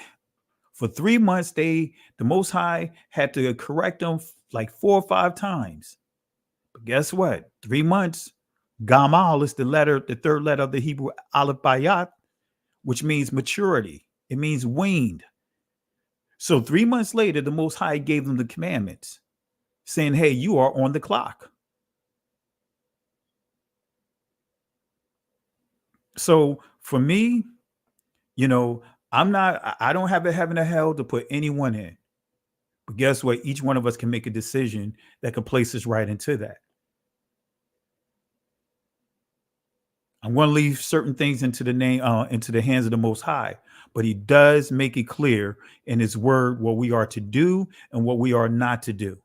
For 3 months, the Most High had to correct them like 4 or 5 times. But guess what? 3 months, Gamal is the third letter of the Hebrew Aleph Bayat, which means maturity. It means weaned. So 3 months later, the Most High gave them the commandments, saying, hey, you are on the clock. So for me, I don't have a heaven or hell to put anyone in. But guess what? Each one of us can make a decision that can place us right into that. I'm going to leave certain things into the hands of the Most High, but he does make it clear in his word what we are to do and what we are not to do.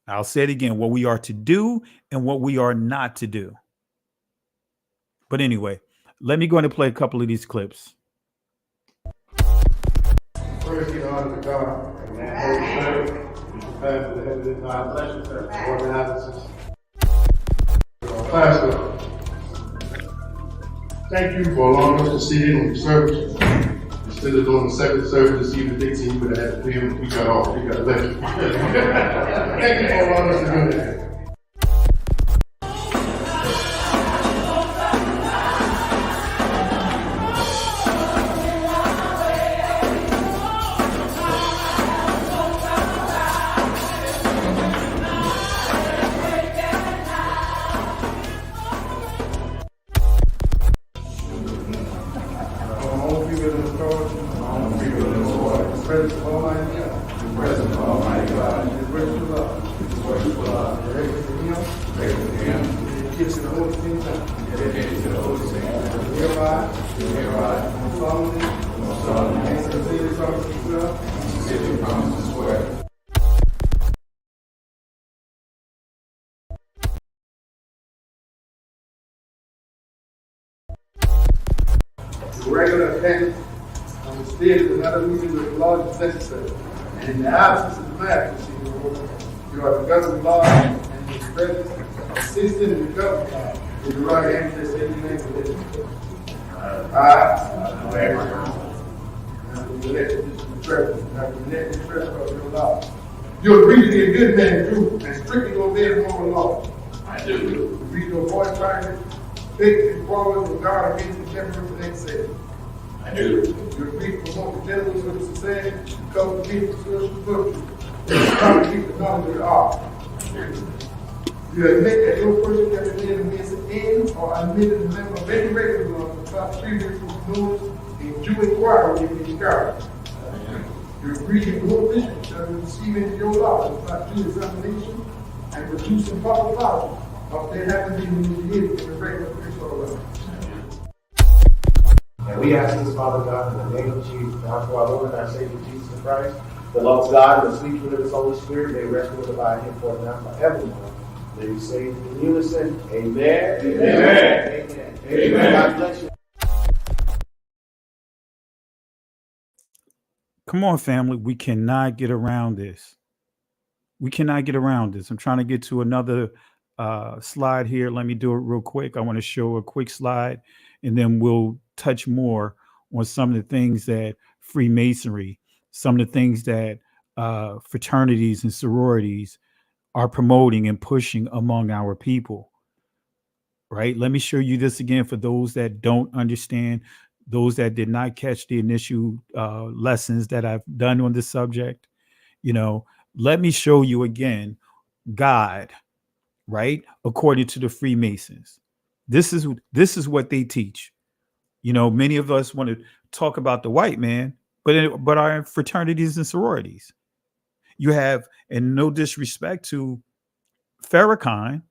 I'll say it again, what we are to do and what we are not to do. But anyway, let me go and play a couple of these clips. First, give honor to God and that Holy Spirit, who's the pastor of the head of this non-blessed organizers. Pastor, thank you for allowing us to sit in on your service. Instead of doing the second service this evening, Dixie, you would have had to pay him. We got off. We got left. Thank you for allowing us to do that. Regular attendance on the stage is another reason that the law is necessary. And in the absence of the majesty, you are the governing law and the presence, assistant in the governing law. Is the right answer to say anything for this? You agree to be a good man too, and strictly obey the moral law. I do. You agree to avoid private, fake and quarrels with God against the temperance and excess. I do. You agree to promote the gentleness of the society, cover the people's spiritual virtue, and try to keep the knowledge of the art. You admit that your person can be in or admitted a member of any regular law to stop previous notice in due inquiry in the character. You agree that no bishop shall receive into your law without due examination and producing proper knowledge of their having been initiated in the regular priesthood law. And we ask this, Father God, in the name of Jesus, now for our Lord and our Savior Jesus Christ, the love of God and the sweet fruit of His Holy Spirit may rest with abide Him for now forevermore. May we say in unison, Amen. Amen. Amen. Amen. God bless you. Come on, family. We cannot get around this. We cannot get around this. I'm trying to get to another slide here. Let me do it real quick. I want to show a quick slide, and then we'll touch more on some of the things that Freemasonry, some of the things that fraternities and sororities are promoting and pushing among our people. Right? Let me show you this again for those that don't understand, those that did not catch the initial lessons that I've done on this subject. Let me show you again God, right? According to the Freemasons. This is what they teach. Many of us want to talk about the white man, but our fraternities and sororities. You have, and no disrespect to Farrakhan,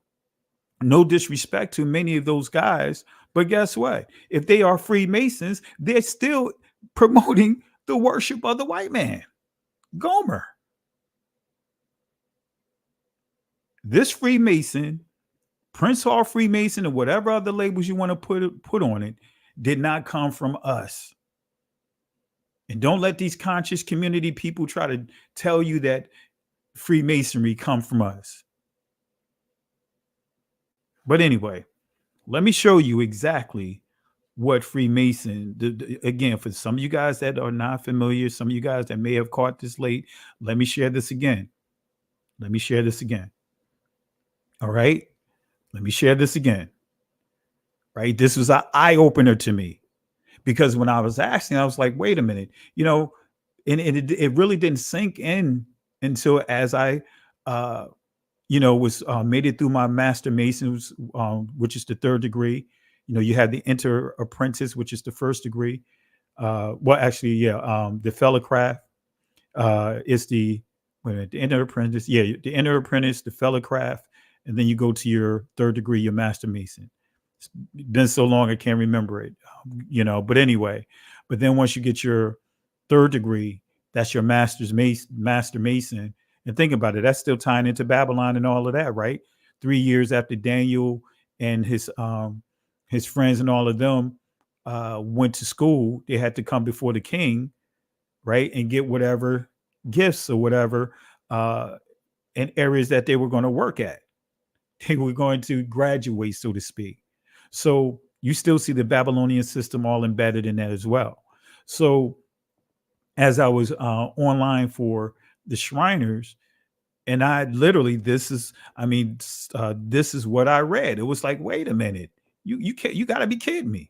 no disrespect to many of those guys, but guess what? If they are Freemasons, they're still promoting the worship of the white man, Gomer. This Freemason, Prince Hall Freemason, or whatever other labels you want to put on it, did not come from us. And don't let these conscious community people try to tell you that Freemasonry come from us. But anyway, let me show you exactly what Freemason, again, for some of you guys that are not familiar, some of you guys that may have caught this late, let me share this again. Let me share this again. All right. Let me share this again. Right. This was an eye opener to me, because when I was asking, I was like, wait a minute, and it really didn't sink in until as I, was made it through my Master Masons, which is the 3rd degree. You have the Inter Apprentice, which is the 1st degree. The Fellowcraft is the Inter Apprentice. Yeah, the Inter Apprentice, the Fellowcraft, and then you go to your 3rd degree, your Master Mason. It's been so long I can't remember it, But anyway, but then once you get your 3rd degree, that's your Master Mason. And think about it, that's still tying into Babylon and all of that, right? 3 years after Daniel and his friends and all of them went to school, they had to come before the king, right, and get whatever gifts or whatever in areas that they were going to work at. They were going to graduate, so to speak. So you still see the Babylonian system all embedded in that as well. So as I was online for the Shriners, and I literally, this is what I read. It was like, wait a minute, you got to be kidding me.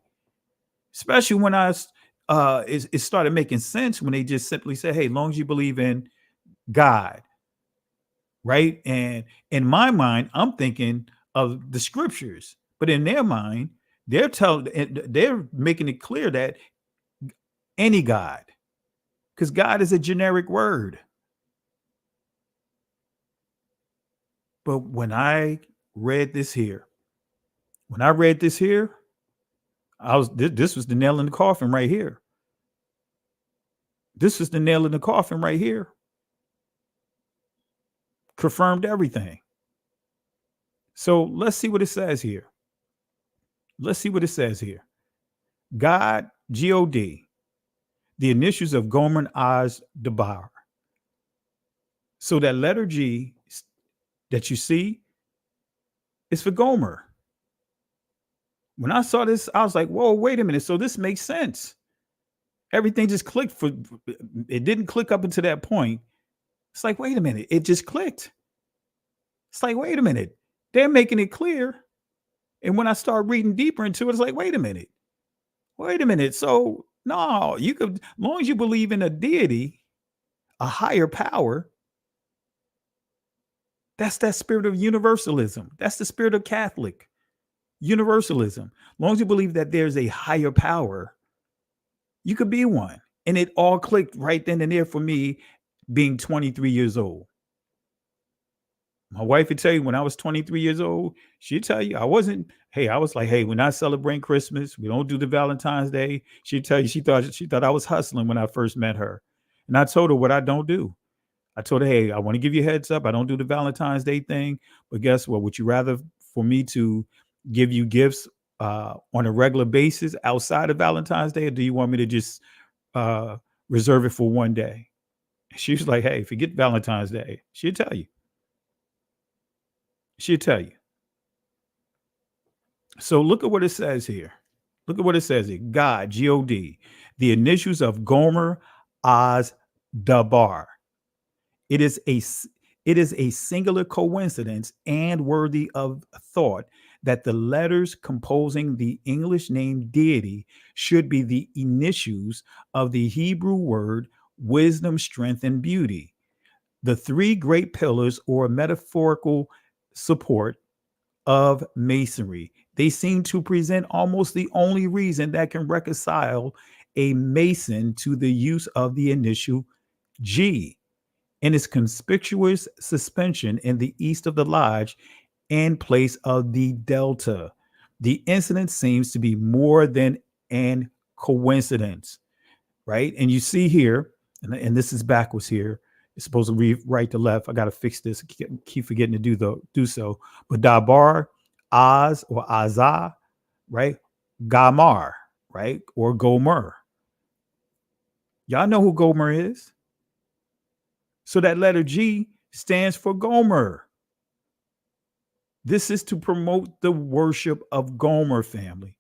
Especially when it started making sense when they just simply said, hey, as long as you believe in God, right? And in my mind, I'm thinking of the scriptures, but in their mind, they're making it clear that any God, because God is a generic word. But when I read this here, this was the nail in the coffin right here. This was the nail in the coffin right here. Confirmed everything. So let's see what it says here. God, G-O-D, the initials of Gomer Oz Dabar. So that letter G that you see is for Gomer. When I saw this, I was like, whoa, wait a minute. So this makes sense. Everything just clicked. It didn't click up until that point. It's like, wait a minute. It just clicked. It's like, wait a minute. They're making it clear. And when I start reading deeper into it, it's like, wait a minute. So no, you could, as long as you believe in a deity, a higher power, that's that spirit of universalism. That's the spirit of Catholic universalism. As long as you believe that there's a higher power, you could be one. And it all clicked right then and there for me, being 23 years old. My wife would tell you when I was 23 years old, she'd tell you I was like, hey, we're not celebrating Christmas. We don't do the Valentine's Day. She'd tell you she thought I was hustling when I first met her. And I told her what I don't do. I told her, hey, I want to give you a heads up. I don't do the Valentine's Day thing. But guess what? Would you rather for me to give you gifts on a regular basis outside of Valentine's Day, or do you want me to just reserve it for one day? She was like, hey, forget Valentine's Day. She'll tell you. So look at what it says here. God, G-O-D, the initials of Gomer Oz Dabar. It is a singular coincidence and worthy of thought that the letters composing the English name deity should be the initials of the Hebrew word wisdom, strength, and beauty. The three great pillars or metaphorical support of Masonry. They seem to present almost the only reason that can reconcile a Mason to the use of the initial G in its conspicuous suspension in the east of the lodge in place of the delta. The incident seems to be more than an coincidence, right? And you see here, and this is backwards here. It's supposed to read right to left. I got to fix this. Keep forgetting to do so. But Dabar, Oz, or Azah, right? Gamar, right? Or Gomer. Y'all know who Gomer is. So that letter G stands for Gomer. This is to promote the worship of Gomer, family.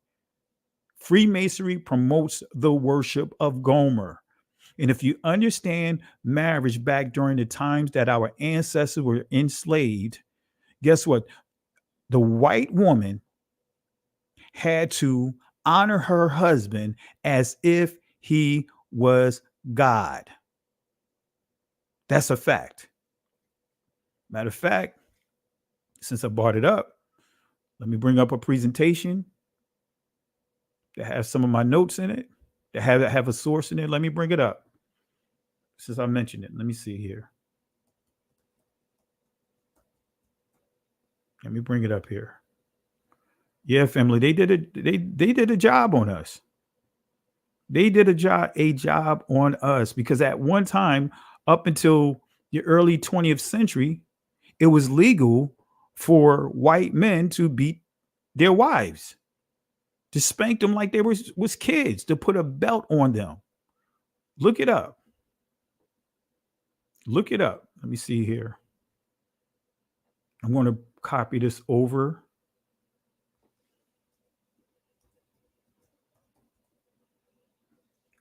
Freemasonry promotes the worship of Gomer. And if you understand marriage back during the times that our ancestors were enslaved, guess what? The white woman had to honor her husband as if he was God. That's a fact. Matter of fact, since I brought it up, let me bring up a presentation that has some of my notes in it, that have a source in it. Let me bring it up. Since I mentioned it, let me see here. Let me bring it up here. Yeah, family, they did a job on us. They did a job on us because at one time, up until the early 20th century, it was legal for white men to beat their wives, to spank them like they was kids, to put a belt on them. Look it up. Look it up. Let me see here. I'm going to copy this over.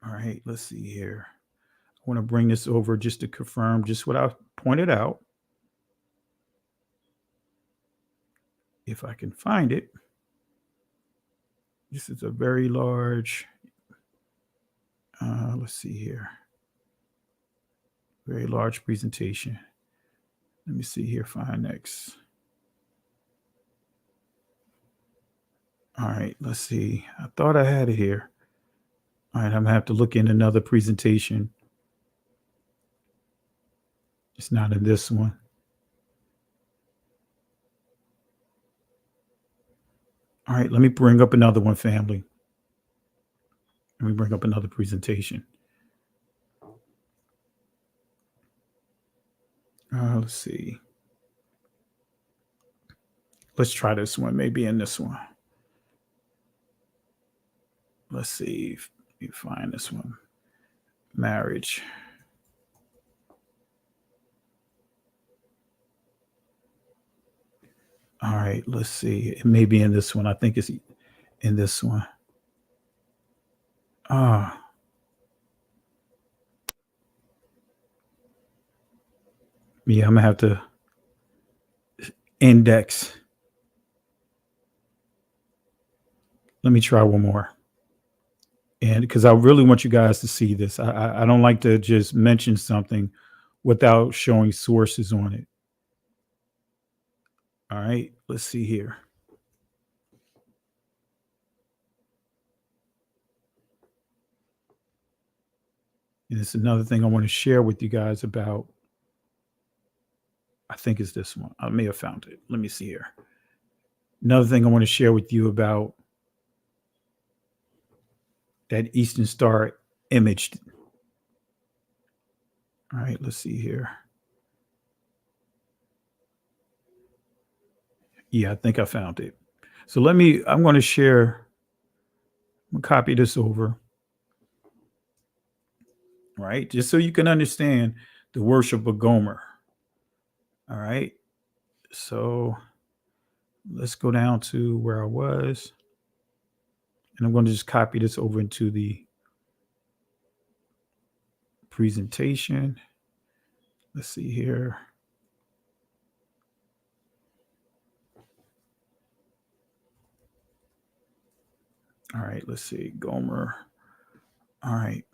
All right, let's see here. I want to bring this over just to confirm just what I pointed out. If I can find it. This is a very large, let's see here. Very large presentation. Let me see here, find next. All right, let's see. I thought I had it here. All right, I'm gonna have to look in another presentation. It's not in this one. All right, let me bring up another one, family. Let me bring up another presentation. Let's see. Let's try this one, maybe in this one. Let's see if you find this one. Marriage. All right, let's see. It may be in this one. I think it's in this one. Yeah, I'm gonna have to index. Let me try one more. And because I really want you guys to see this. I don't like to just mention something without showing sources on it. All right, let's see here. And it's another thing I want to share with you guys about. I think it's this one. I may have found it. Let me see here. Another thing I want to share with you about that Eastern Star image. All right, let's see here. Yeah, I think I found it. So I'm going to share, I'm going to copy this over. Right, just so you can understand the worship of Gomer. All right, so let's go down to where I was. And I'm going to just copy this over into the presentation. Let's see here. All right, let's see, Gomer. All right.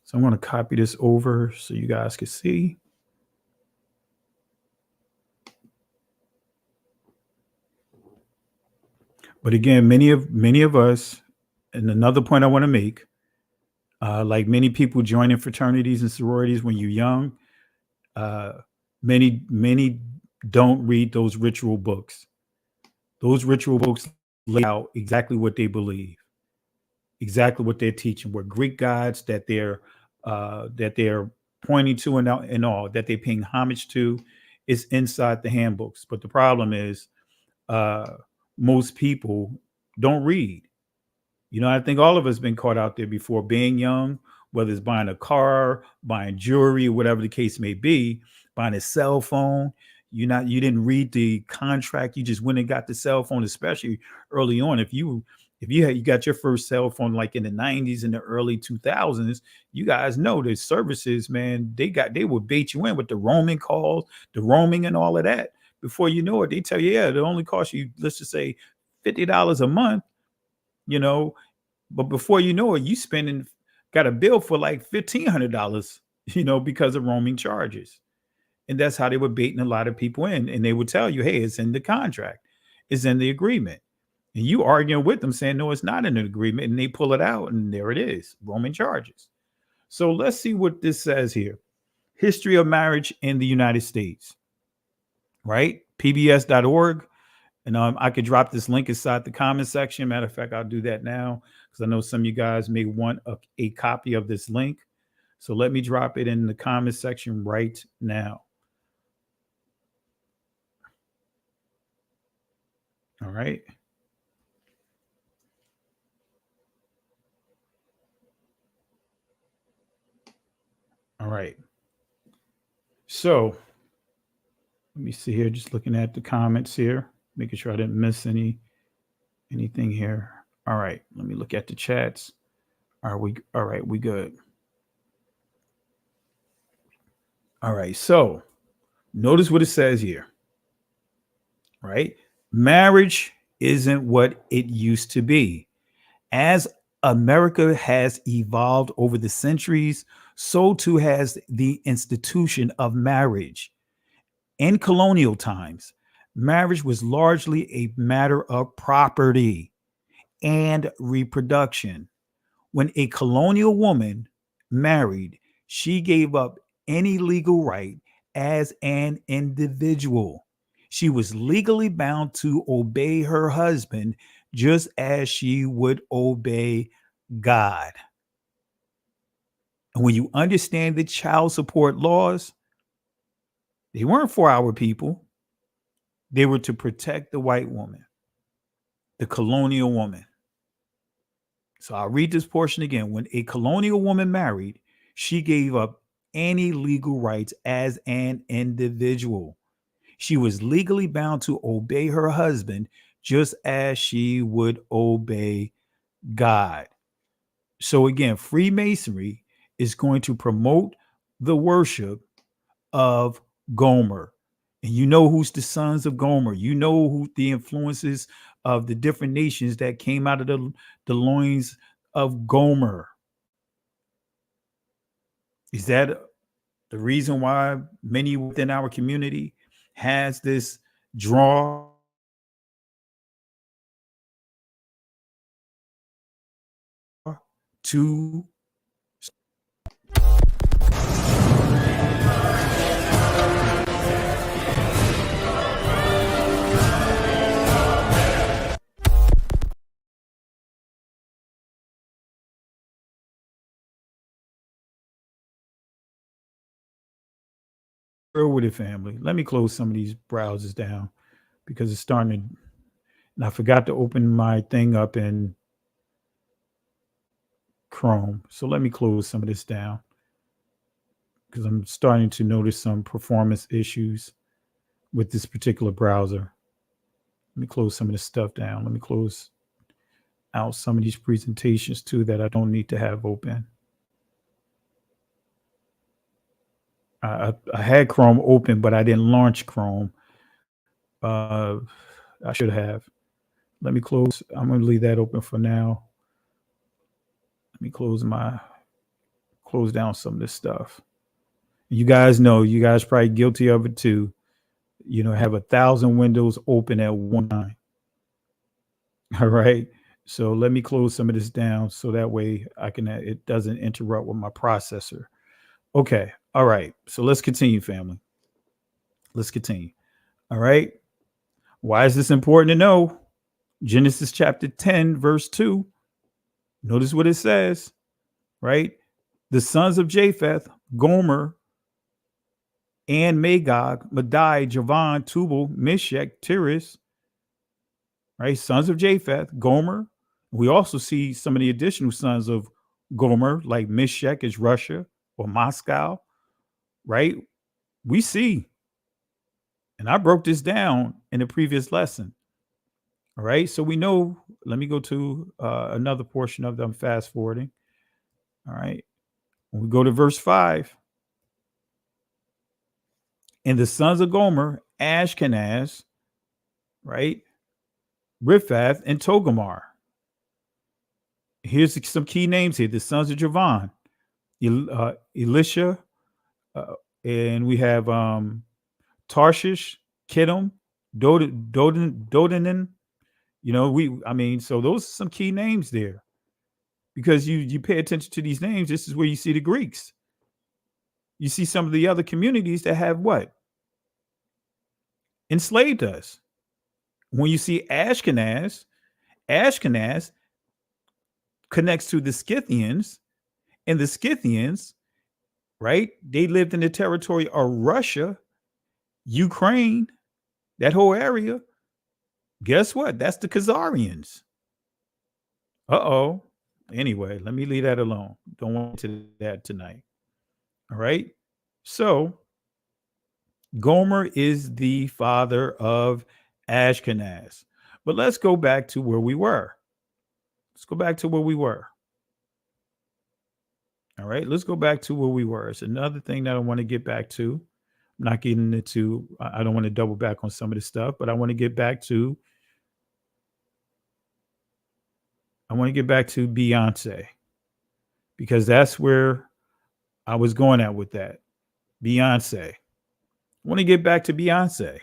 So I'm going to copy this over so you guys can see. But again, many of us, and another point I want to make, Like many people joining fraternities and sororities when you're young, many don't read those ritual books. Those ritual books lay out exactly what they believe, exactly what they're teaching, what Greek gods that they're pointing to and all that they're paying homage to is inside the handbooks. But the problem is, most people don't read. I think all of us been caught out there before being young, whether it's buying a car, buying jewelry, whatever the case may be, buying a cell phone. You didn't read the contract. You just went and got the cell phone, especially early on. If you got your first cell phone like in the 90s and the early 2000s, you guys know the services, man, they would bait you in with the roaming calls, the roaming and all of that. Before you know it, they tell you, yeah, it only costs you, let's just say, $50 a month. But before you know it, got a bill for like $1,500, because of roaming charges. And that's how they were baiting a lot of people in. And they would tell you, hey, it's in the contract, it's in the agreement. And you arguing with them saying, no, it's not in an agreement. And they pull it out and there it is, roaming charges. So let's see what this says here. History of marriage in the United States, right? PBS.org. And I could drop this link inside the comment section. Matter of fact, I'll do that now because I know some of you guys may want a copy of this link. So let me drop it in the comment section right now. All right. All right. So let me see here, just looking at the comments here, making sure I didn't miss anything here. All right, let me look at the chats. All right, we good. All right, so notice what it says here, right? Marriage isn't what it used to be. As America has evolved over the centuries, so too has the institution of marriage. In colonial times, marriage was largely a matter of property and reproduction. When a colonial woman married, she gave up any legal right as an individual. She was legally bound to obey her husband just as she would obey God. And when you understand the child support laws, they weren't for our people. They were to protect the white woman, the colonial woman. So I'll read this portion again. When a colonial woman married, she gave up any legal rights as an individual. She was legally bound to obey her husband just as she would obey God. So again, Freemasonry is going to promote the worship of Gomer. And you know who's the sons of Gomer. You know who the influences of the different nations that came out of the loins of Gomer. Is that the reason why many within our community has this draw to with it, family? Let me close some of these browsers down because it's starting to, and I forgot to open my thing up in Chrome. So let me close some of this down because I'm starting to notice some performance issues with this particular browser. Let me close some of this stuff down. Let me close out some of these presentations too that I don't need to have open. I had Chrome open, but I didn't launch Chrome. I should have. Let me close. I'm going to leave that open for now. Let me close down some of this stuff. You guys know, you guys probably guilty of it too. Have 1,000 windows open at one time. All right. So let me close some of this down so that way it doesn't interrupt with my processor. Okay. All right. So let's continue, family. Let's continue. All right. Why is this important to know? Genesis chapter 10, verse 2. Notice what it says, right? The sons of Japheth, Gomer, and Magog, Madai, Javan, Tubal, Meshech, Tiras, right? Sons of Japheth, Gomer. We also see some of the additional sons of Gomer, like Meshech is Russia or Moscow, right? We see, and I broke this down in the previous lesson. All right, so we know, let me go to another portion of them, fast forwarding. All right, when we go to verse 5. And the sons of Gomer, Ashkenaz, right? Riphath and Togarmah. Here's some key names here. The sons of Javan, Elisha, and we have Tarshish, Kittim, Dodanin. So those are some key names there. Because you pay attention to these names, this is where you see the Greeks. You see some of the other communities that have what? Enslaved us. When you see Ashkenaz connects to the Scythians, and the Scythians, right? They lived in the territory of Russia, Ukraine, that whole area. Guess what? That's the Khazarians. Anyway, let me leave that alone. Don't want to that tonight. All right. So Gomer is the father of Ashkenaz. But let's go back to where we were. All right, let's go back to where we were. It's another thing that I want to get back to. I'm not getting into, I don't want to double back on some of this stuff, but I want to get back to Beyonce, because that's where I was going at with that. Beyonce. I want to get back to Beyonce.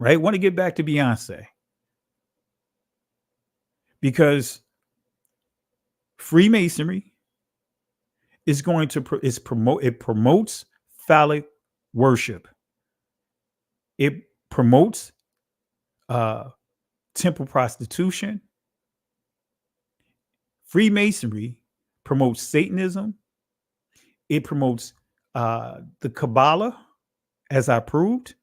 Right? Want to get back to Beyonce. Because Freemasonry promotes phallic worship. It promotes temple prostitution. Freemasonry promotes Satanism. It promotes the Kabbalah, as I proved.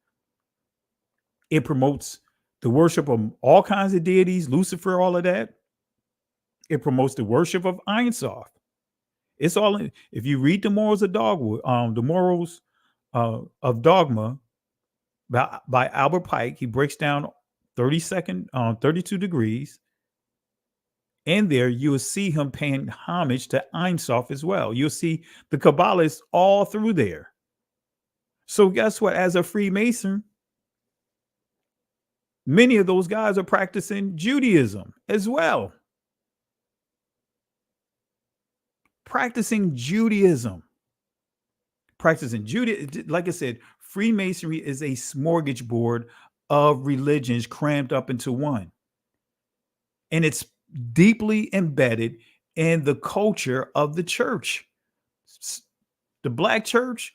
It promotes the worship of all kinds of deities, Lucifer, all of that. It promotes the worship of Ein Sof. It's all in. If you read the Morals of Dogma, by Albert Pike, he breaks down 32 degrees. In there, you will see him paying homage to Ein Sof as well. You'll see the Kabbalists all through there. So guess what? As a Freemason, many of those guys are practicing Judaism as well. Practicing Judaism. Like I said, Freemasonry is a smorgasbord of religions crammed up into one. And it's deeply embedded in the culture of the church. The Black church,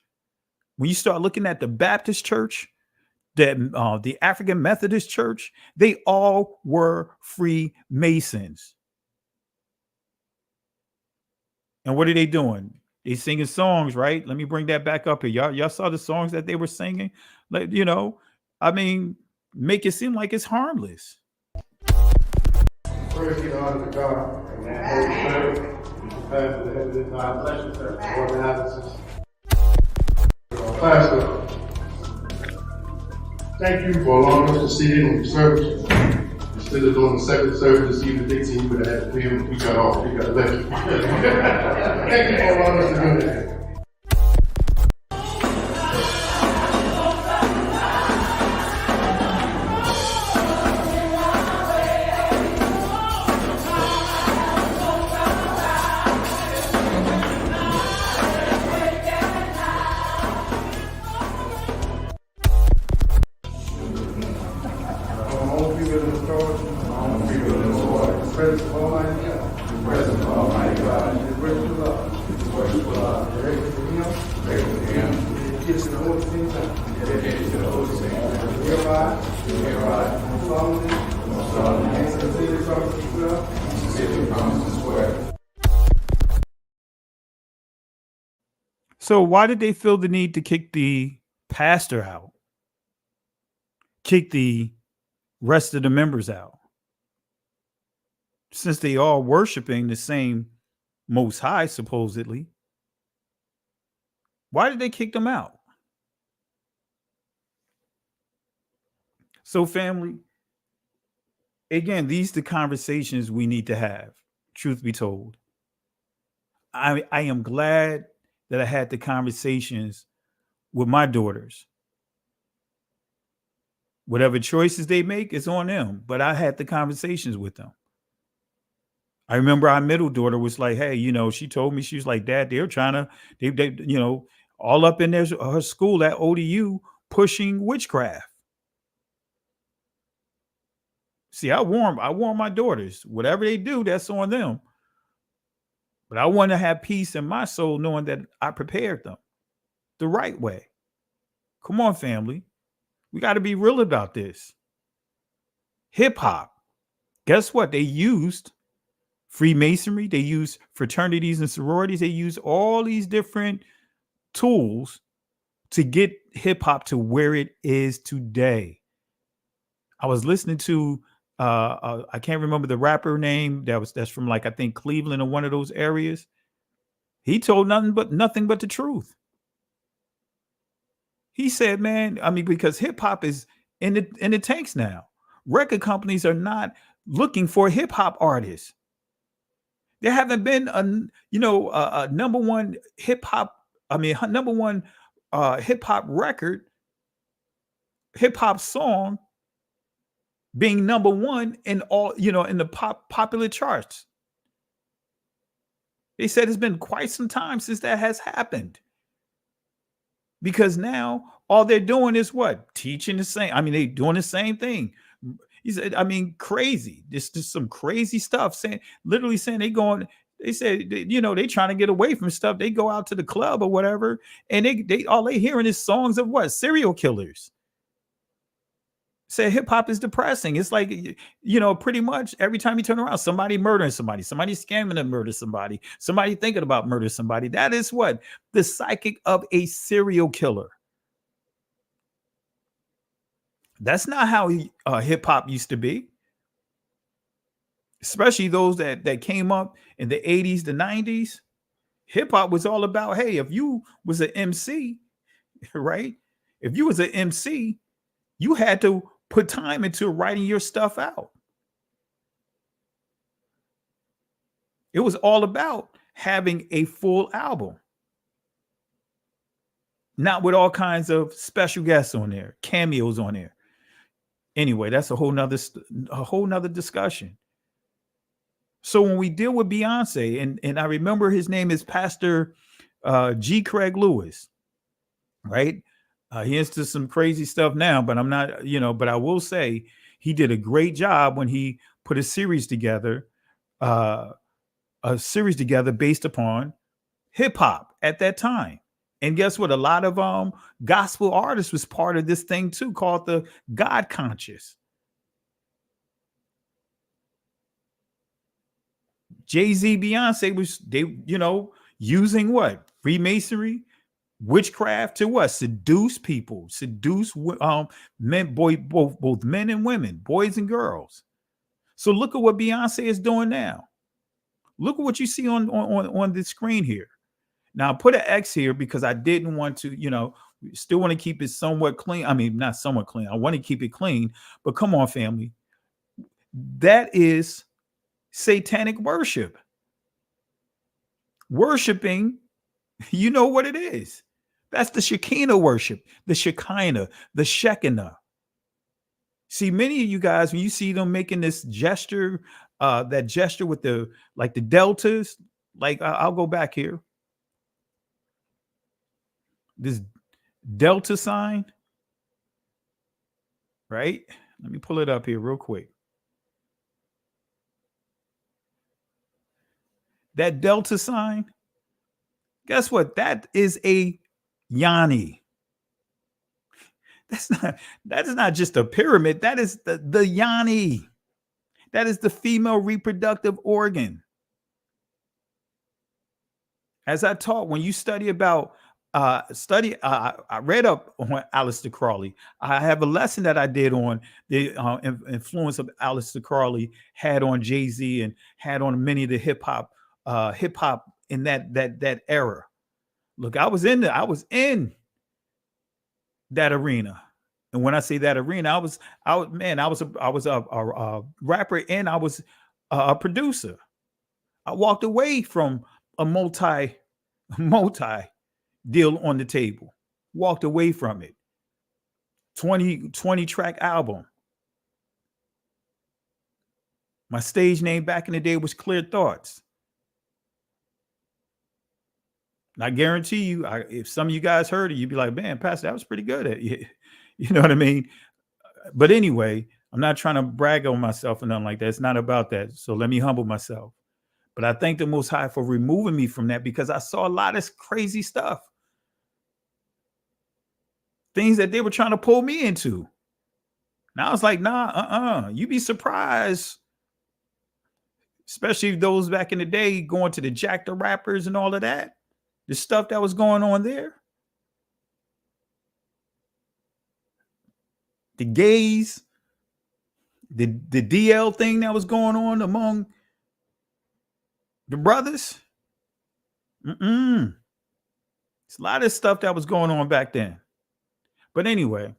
when you start looking at the Baptist church, the African Methodist church, they all were Freemasons. And what are they doing? They singing songs, right? Let me bring that back up here. Y'all saw the songs that they were singing? Like, make it seem like it's harmless. Praise be to honor to God. Amen. Pastor, the head of this time, bless you, sir. Organizers. Pastor, thank you for allowing us to sit in on the service. Instead of doing the second service this evening, Dixie, you would have had to film. We got off. We got left. Thank you for allowing us to do that. So why did they feel the need to kick the pastor out? Kick the rest of the members out? Since they all worshiping the same Most High, supposedly. Why did they kick them out? So, family, again, these are the conversations we need to have, truth be told. I am glad that I had the conversations with my daughters. Whatever choices they make, it's on them. But I had the conversations with them. I remember our middle daughter was like, hey, she told me, she was like, Dad, they're trying to, they all up in her school at ODU pushing witchcraft. See, I warn my daughters, whatever they do, that's on them. But I want to have peace in my soul knowing that I prepared them the right way. Come on, family. We got to be real about this. Hip hop. Guess what? They used Freemasonry. They used fraternities and sororities. They used all these different tools to get hip hop to where it is today. I was listening to I can't remember the rapper name that's from I think Cleveland or one of those areas. He told nothing but the truth. He said, man, because hip hop is in the tanks now. Record companies are not looking for hip hop artists. There haven't been a number one hip hop. Number one hip hop record, hip hop song being number one in all, in the popular charts. They said it's been quite some time since that has happened. Because now all they're doing is what? Teaching the same. They're doing the same thing. He said, crazy. This is some crazy stuff. Literally saying they said, they trying to get away from stuff. They go out to the club or whatever, and they all they hearing is songs of what? Serial killers. Say hip hop is depressing. It's like, pretty much every time you turn around, somebody murdering somebody scamming to murder somebody thinking about murder somebody. That is what? The psychic of a serial killer. That's not how hip hop used to be. Especially those that came up in the 80s, the 90s. Hip hop was all about, hey, if you was an MC, right? If you was an MC, you had to put time into writing your stuff out. It was all about having a full album. Not with all kinds of special guests on there, cameos on there. Anyway, that's a whole nother discussion. So when we deal with Beyonce, and I remember his name is Pastor G. Craig Lewis, right? He into some crazy stuff now, but I'm not, but I will say he did a great job when he put a series together based upon hip hop at that time. And guess what? A lot of gospel artists was part of this thing too, called the God Conscious. Jay-Z, Beyonce using what? Freemasonry, witchcraft to what? Seduce people, men, both men and women, boys and girls. So look at what Beyonce is doing now. Look at what you see on the screen here. Now I put an X here because I didn't want to, still want to keep it somewhat clean. Not somewhat clean. I want to keep it clean, but come on, family. That is satanic worship. Worshiping, you know what it is. That's the Shekinah worship, the Shekinah, the Shekinah. See, many of you guys, when you see them making this gesture, that gesture with the deltas, I'll go back here. This delta sign, right? Let me pull it up here real quick. That delta sign, guess what? That is a yoni. That is not just a pyramid. That is the yoni. That is the female reproductive organ. As I taught, when you study about I read up on Aleister Crowley. I have a lesson that I did on the influence of Aleister Crowley had on Jay-Z and had on many of the hip hop in that era. Look, I was in that arena. And when I say that arena, I was a rapper and I was a producer. I walked away from a multi deal on the table. Walked away from it. 20 track album. My stage name back in the day was Clear Thoughts. And I guarantee you, if some of you guys heard it, you'd be like, man, Pastor, that was pretty good at you. You know what I mean? But anyway, I'm not trying to brag on myself or nothing like that. It's not about that. So let me humble myself. But I thank the Most High for removing me from that because I saw a lot of crazy stuff. Things that they were trying to pull me into. Now I was like, nah, you'd be surprised. Especially those back in the day going to the Jack the Rappers and all of that. The stuff that was going on there. The gays. The DL thing that was going on among the brothers. It's a lot of stuff that was going on back then. But anyway,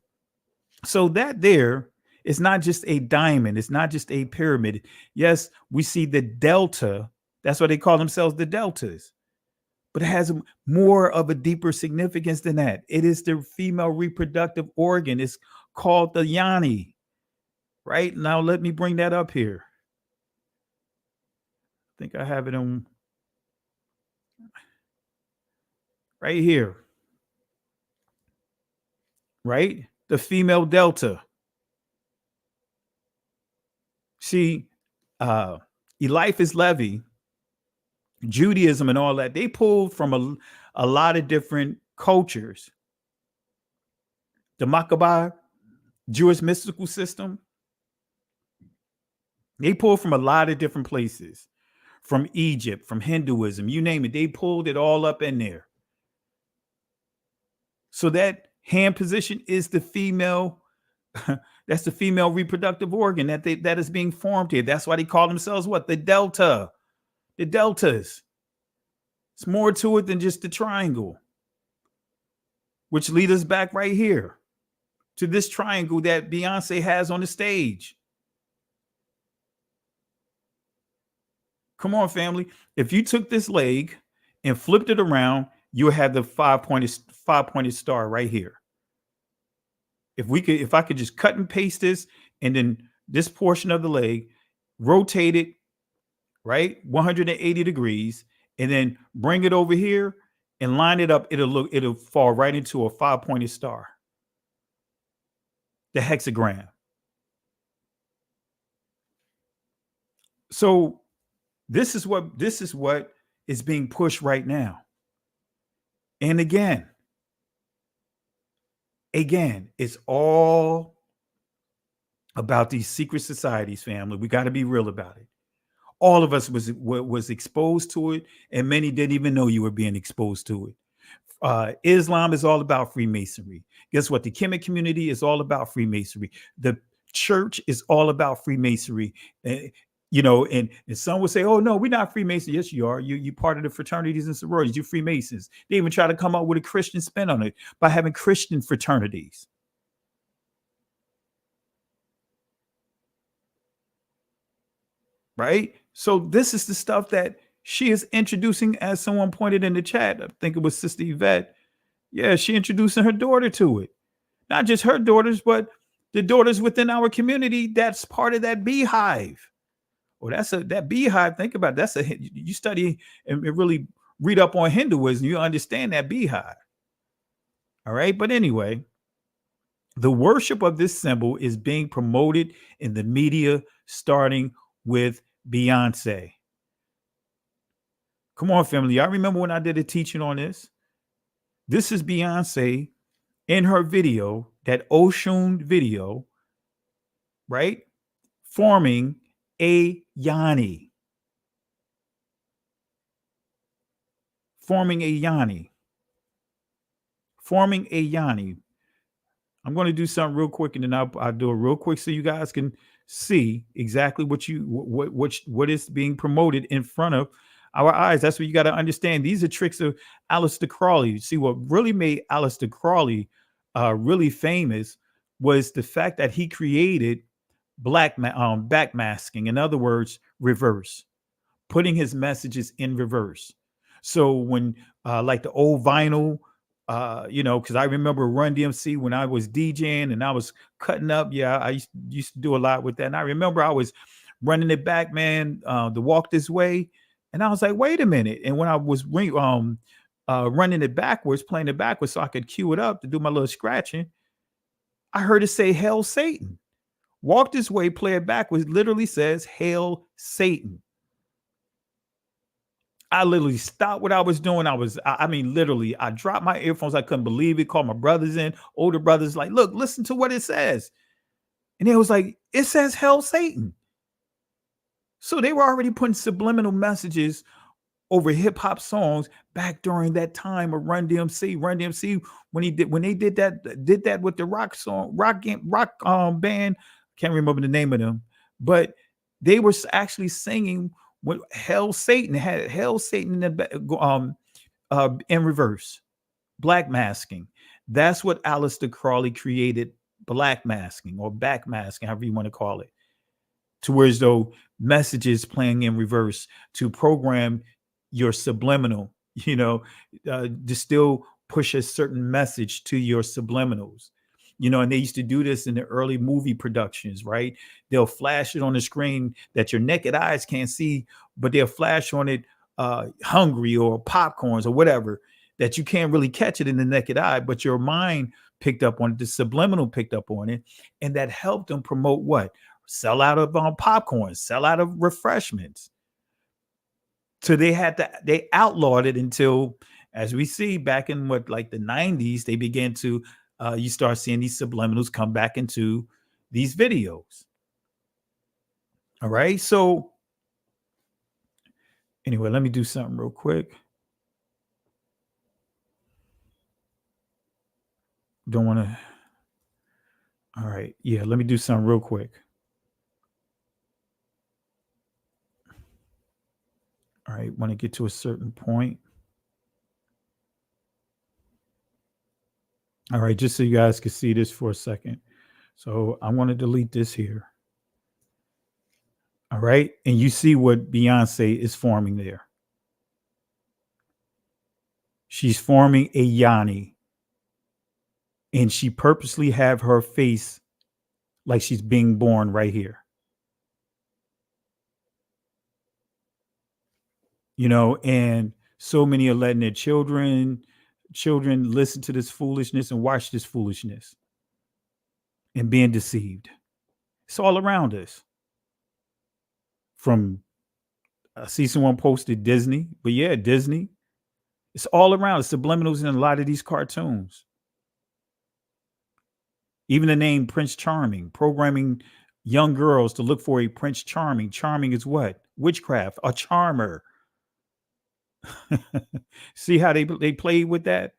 so that there is not just a diamond. It's not just a pyramid. Yes, we see the delta. That's why they call themselves the deltas. But it has more of a deeper significance than that. It is the female reproductive organ. It's called the yoni. Right? Now let me bring that up here. I think I have it on right here. Right? The female delta. See, Eliphas Levi, Judaism and all that, they pulled from a lot of different cultures. The Maccabee Jewish mystical system, they pulled from a lot of different places. From Egypt, from Hinduism, you name it. They pulled it all up in there. So that hand position is the female, that's the female reproductive organ that is being formed here. That's why they call themselves what? The delta. The deltas. It's more to it than just the triangle. Which leads us back right here to this triangle that Beyonce has on the stage. Come on, family. If you took this leg and flipped it around, you would have the five-pointed star right here. If I could just cut and paste this, and then this portion of the leg, rotate it, right, 180 degrees, and then bring it over here and line it up, it'll fall right into a five-pointed star. The hexagram. So this is what is being pushed right now. And again, it's all about these secret societies, family. We got to be real about it. All of us was exposed to it, and many didn't even know you were being exposed to it. Islam is all about Freemasonry. Guess what? The Kemet community is all about Freemasonry. The church is all about Freemasonry. You know, and some would say, oh, no, we're not Freemasons. Yes, you are. You part of the fraternities and sororities. You're Freemasons. They even try to come up with a Christian spin on it by having Christian fraternities. Right? So this is the stuff that she is introducing, as someone pointed in the chat. I think it was Sister Yvette. Yeah, she introducing her daughter to it. Not just her daughters, but the daughters within our community that's part of that beehive. Well, that beehive. Think about it. You study and really read up on Hinduism, you understand that beehive. All right. But anyway, the worship of this symbol is being promoted in the media, starting with Beyonce. Come on, family. I remember when I did a teaching on this. This is Beyonce in her video, that Oshun video, right? Forming a yoni. Forming a yoni. forming a yani. I'm going to do something real quick, and then I'll do it real quick so you guys can see exactly what is being promoted in front of our eyes. That's what you got to understand. These are tricks of Aleister Crowley. See, what really made Aleister Crowley really famous was the fact that he created backmasking. In other words, reverse, putting his messages in reverse. So when like the old vinyl, because I remember Run DMC when I was DJing and I was cutting up. Yeah, I used to do a lot with that. And I remember I was running it back, man, to Walk This Way. And I was like, wait a minute. And when I was running it backwards, playing it backwards so I could cue it up to do my little scratching, I heard it say, "Hail Satan." Walk This Way, play it backwards, literally says, "Hail Satan." I literally stopped what I was doing. I mean, literally, I dropped my earphones. I couldn't believe it. Called my brothers in, older brothers, like, look, listen to what it says. And it was like, it says "Hell Satan." So they were already putting subliminal messages over hip hop songs back during that time of Run DMC. Run DMC, when they did that with the rock band. Can't remember the name of them, but they were actually singing with "Hell Satan." Had "Hell Satan" in reverse, black masking. That's what Aleister Crowley created, black masking or back masking, however you want to call it, to where as though messages playing in reverse to program your subliminal, to still push a certain message to your subliminals. And they used to do this in the early movie productions, right? They'll flash it on the screen that your naked eyes can't see, but they'll flash on it hungry or popcorns or whatever, that you can't really catch it in the naked eye, but your mind picked up on it, the subliminal picked up on it, and that helped them promote what? Sell out of popcorn, sell out of refreshments. So they outlawed it until, as we see back in the 90s, they began to, you start seeing these subliminals come back into these videos. All right. So anyway, let me do something real quick. Don't want to. All right. Yeah. Let me do something real quick. All right. Want to get to a certain point. All right. Just so you guys can see this for a second. So I want to delete this here. All right. And you see what Beyonce is forming there. She's forming a yani. And she purposely have her face like she's being born right here. And so many are letting their children listen to this foolishness and watch this foolishness and being deceived. It's all around us. From I see someone posted Disney, but yeah, Disney. It's all around. It's subliminals in a lot of these cartoons. Even the name Prince Charming, programming young girls to look for a Prince Charming. Charming is what? Witchcraft, a charmer. See how they play with that?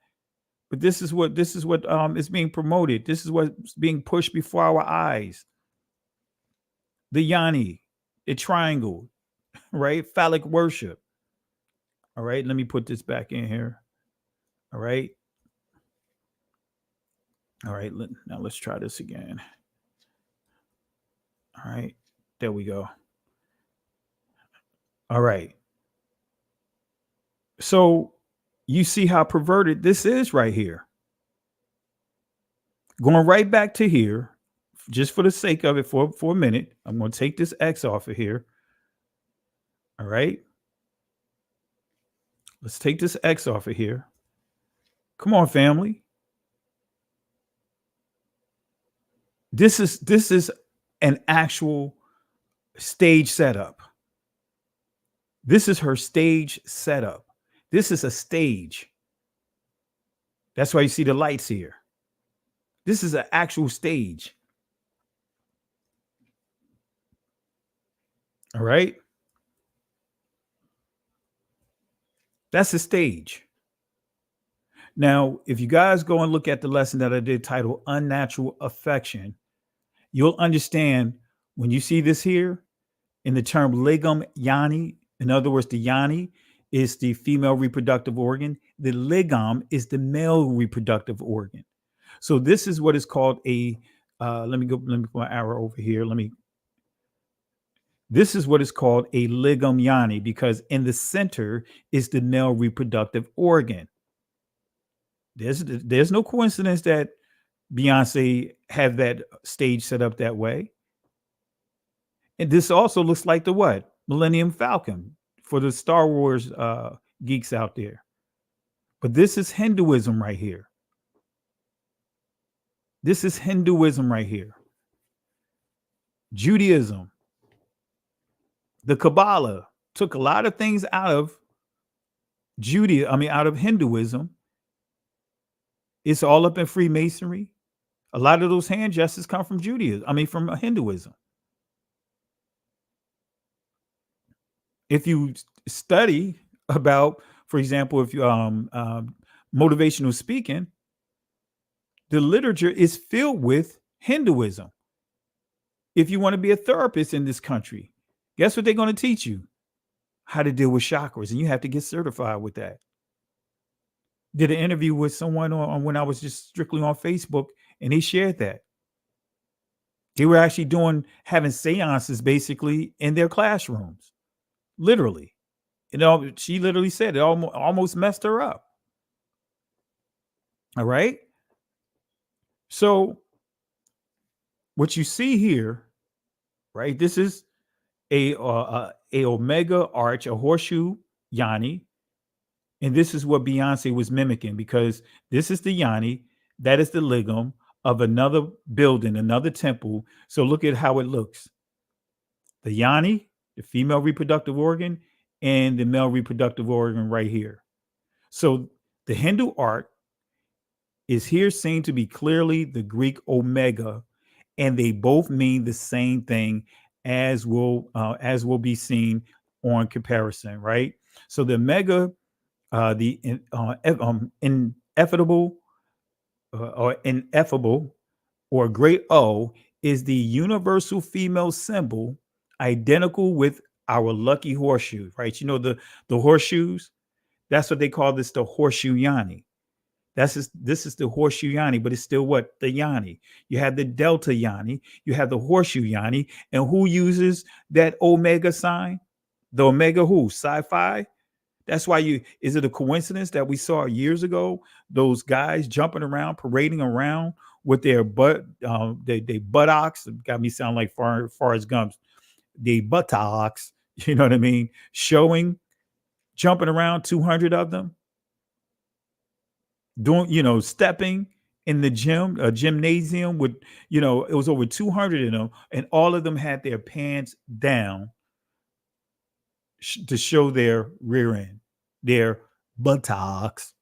But this is what is being promoted. This is what's being pushed before our eyes. The yani, the triangle, right? Phallic worship. All right, let me put this back in here. All right. All right, now let's try this again. All right, there we go. All right. So you see how perverted this is right here. Going right back to here, just for the sake of it for a minute, I'm going to take this X off of here. All right. Let's take this X off of here. Come on, family. This is an actual stage setup. This is her stage setup. This is a stage. That's why you see the lights here. This is an actual stage. All right. That's a stage. Now, if you guys go and look at the lesson that I did titled Unnatural Affection, you'll understand when you see this here in the term ligam yani. In other words, the yani is the female reproductive organ. The ligam is the male reproductive organ. So this is what is called a, let me put my arrow over here. This is what is called a ligam yani, because in the center is the male reproductive organ. There's no coincidence that Beyonce have that stage set up that way. And this also looks like the what? Millennium Falcon for the Star Wars geeks out there. But this is Hinduism right here. This is Hinduism right here. Judaism. The Kabbalah took a lot of things out of out of Hinduism. It's all up in Freemasonry. A lot of those hand gestures come from Judaism. From Hinduism. If you study about, for example, if you motivational speaking, the literature is filled with Hinduism. If you want to be a therapist in this country, guess what they're going to teach you? How to deal with chakras, and you have to get certified with that. Did an interview with someone on when I was just strictly on Facebook, and he shared that. They were actually having seances basically in their classrooms. Literally. She literally said it almost messed her up. All right. So what you see here, right? This is a omega arch, a horseshoe yani. And this is what Beyonce was mimicking, because this is the yani, that is the ligam of another building, another temple. So look at how it looks. The yani, the female reproductive organ, and the male reproductive organ right here. So the Hindu art is here seen to be clearly the Greek omega, and they both mean the same thing, as will be seen on comparison, right? So the omega, ineffable or great O is the universal female symbol, identical with our lucky horseshoe, right? You know, the horseshoes, that's what they call this, the horseshoe yani. This is the horseshoe yani, but it's still what? The yani. You have the delta yani, you have the horseshoe yani, and who uses that omega sign? The omega who? Sci-fi? That's why is it a coincidence that we saw years ago those guys jumping around, parading around with their they buttocks? It got me sound like Forrest Gump. The buttocks, you know what I mean? Jumping around, 200 of them. Doing, stepping in the gymnasium with, it was over 200 of them, and all of them had their pants down to show their rear end, their buttocks.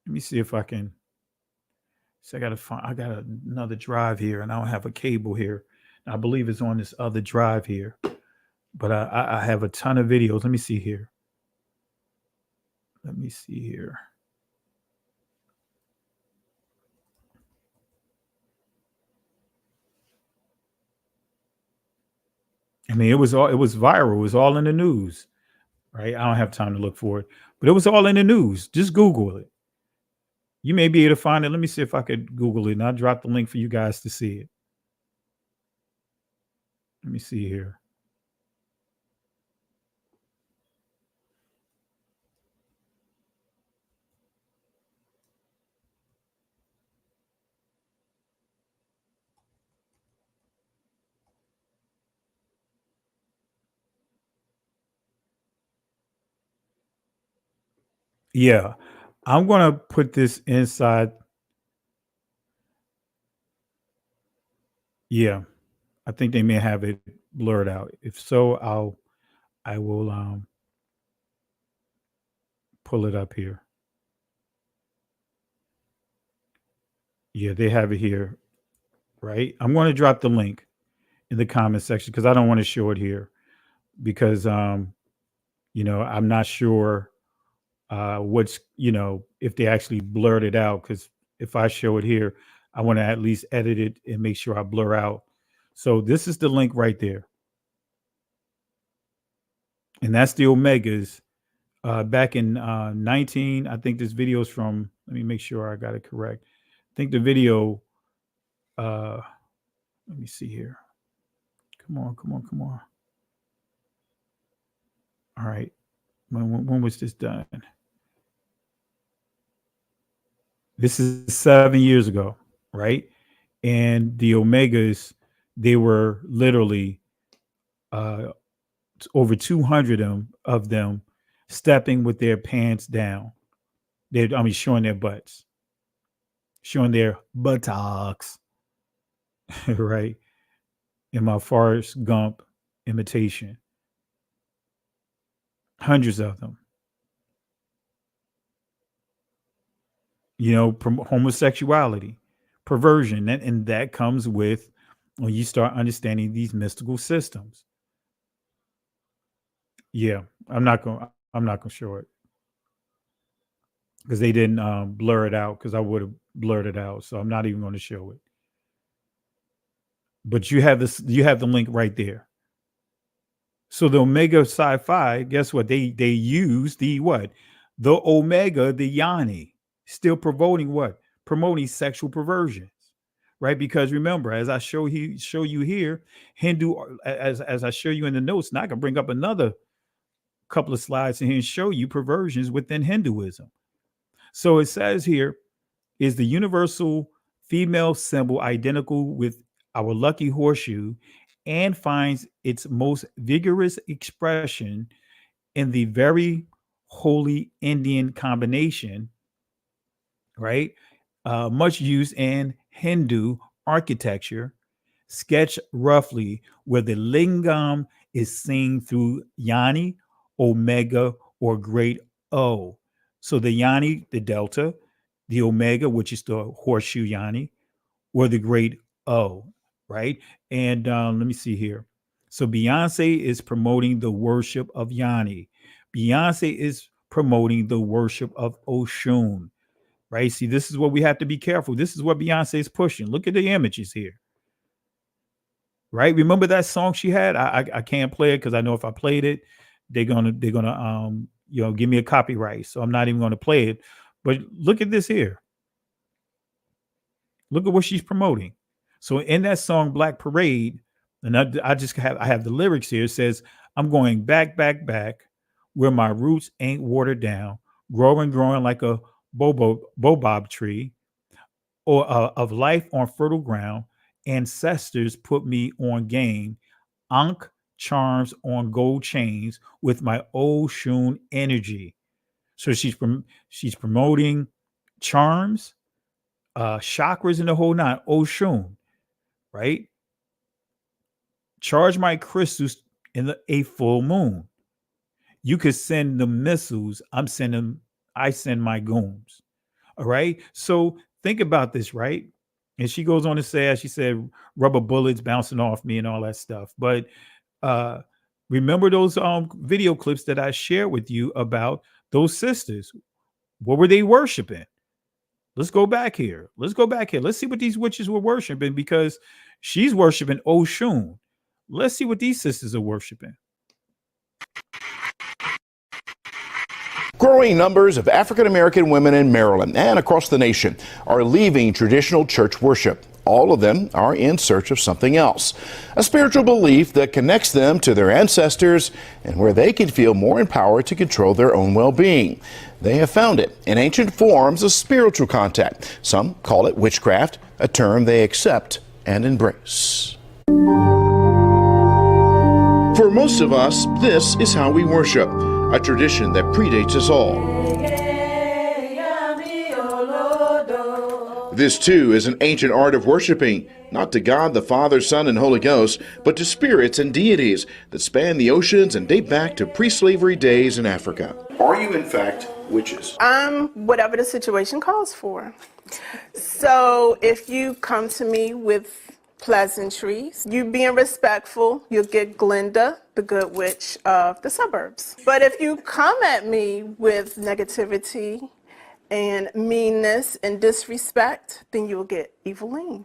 Let me see if I can. So I got another drive here, and I don't have a cable here. I believe it's on this other drive here, but I have a ton of videos. Let me see here. It was viral. It was all in the news, right? I don't have time to look for it, but it was all in the news. Just Google it. You may be able to find it. Let me see if I could Google it, and I'll drop the link for you guys to see it. Let me see here. Yeah, I'm going to put this inside. Yeah, I think they may have it blurred out. If so, I will pull it up here. Yeah, they have it here, right? I'm going to drop the link in the comment section because I don't want to show it here, because I'm not sure what's, if they actually blurred it out, because if I show it here, I want to at least edit it and make sure I blur out. So this is the link right there. And that's the Omegas back in 19. I think this video is from, let me make sure I got it correct. I think the video, let me see here. Come on. All right. When was this done? This is 7 years ago, right? And the Omegas, they were literally over 200 of them stepping with their pants down. Showing their butts, showing their buttocks, right? In my Forrest Gump imitation. Hundreds of them. Homosexuality, perversion, and that comes with when you start understanding these mystical systems. Yeah, I'm not gonna show it because they didn't blur it out, because I would have blurred it out. So I'm not even going to show it. But you have the link right there. So the Omega Psi-Phi, guess what? They use the what? The Omega, the Yanni, still promoting sexual perversions, right? Because remember, as I show you here, Hindu, as I show you in the notes, and I can bring up another couple of slides in here and show you perversions within Hinduism. So it says here, is the universal female symbol identical with our lucky horseshoe and finds its most vigorous expression in the very holy Indian combination, right? Much used in Hindu architecture, sketch roughly where the lingam is seen through Yanni, Omega, or Great O. So the Yanni, the Delta, the Omega, which is the horseshoe Yanni, or the Great O, right? And let me see here. So Beyonce is promoting the worship of Yanni. Beyonce is promoting the worship of Oshun, right? See, this is what we have to be careful. This is what Beyonce is pushing. Look at the images here, right? Remember that song she had? I can't play it because I know if I played it, they're gonna give me a copyright. So I'm not even going to play it. But look at this here. Look at what she's promoting. So in that song Black Parade, and I have the lyrics here. It says, I'm going back, where my roots ain't watered down, growing like a bobob tree, or of life on fertile ground. Ancestors put me on game, Ankh charms on gold chains with my Oshun energy. So she's promoting charms, chakras, and the whole nine. Oshun, right? Charge my crystals in a full moon. You could send the missiles. I send my goons. All right. So think about this, right? And she goes on to say, as she said, rubber bullets bouncing off me and all that stuff. But remember those video clips that I shared with you about those sisters? What were they worshiping? Let's go back here. Let's see what these witches were worshiping, because she's worshiping Oshun. Let's see what these sisters are worshiping. Growing numbers of African American women in Maryland and across the nation are leaving traditional church worship. All of them are in search of something else, a spiritual belief that connects them to their ancestors and where they can feel more empowered to control their own well-being. They have found it in ancient forms of spiritual contact. Some call it witchcraft, a term they accept and embrace. For most of us, this is how we worship, a tradition that predates us all. This, too, is an ancient art of worshiping, not to God the Father, Son, and Holy Ghost, but to spirits and deities that span the oceans and date back to pre-slavery days in Africa. Are you, in fact, witches? Whatever the situation calls for. So if you come to me with pleasantries. You being respectful, you'll get Glinda, the good witch of the suburbs. But if you come at me with negativity and meanness and disrespect, then you'll get Eveline.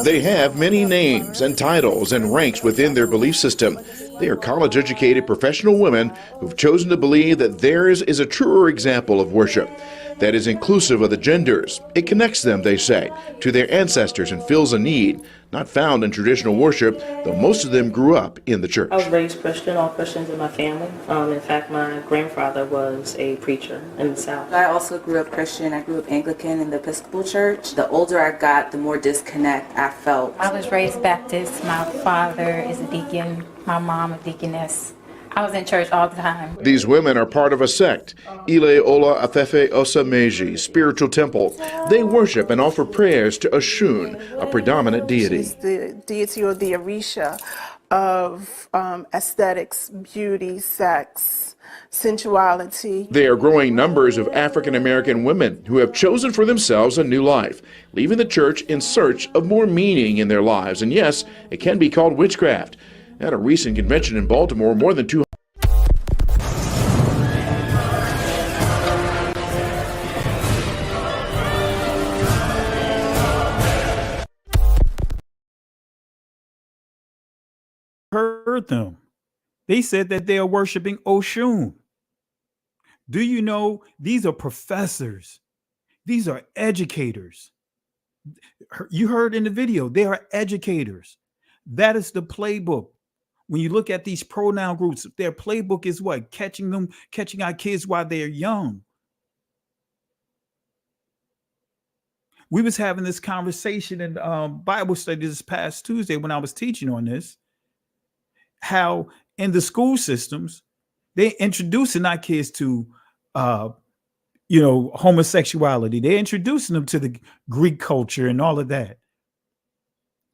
They have many names and titles and ranks within their belief system. They are college-educated professional women who've chosen to believe that theirs is a truer example of worship that is inclusive of the genders. It connects them, they say, to their ancestors and fills a need not found in traditional worship, though most of them grew up in the church. I was raised Christian, all Christians in my family. In fact, my grandfather was a preacher in the South. I also grew up Christian. I grew up Anglican in the Episcopal Church. The older I got, the more disconnect I felt. I was raised Baptist. My father is a deacon. My mom a deaconess. I was in church all the time. These women are part of a sect, Ile Ola Afefe Osa Meji, spiritual temple. They worship and offer prayers to Oshun, a predominant deity. She's the deity or the Orisha of aesthetics, beauty, sex, sensuality. There are growing numbers of African American women who have chosen for themselves a new life, leaving the church in search of more meaning in their lives. And yes, it can be called witchcraft. At a recent convention in Baltimore, more than 200 heard them. They said that they are worshiping Oshun. Do you know these are professors? These are educators. You heard in the video, they are educators. That is the playbook. When you look at these pronoun groups, their playbook is what? Catching our kids while they're young. We was having this conversation in Bible study this past Tuesday when I was teaching on this, how in the school systems, they introducing our kids to, homosexuality. They're introducing them to the Greek culture and all of that.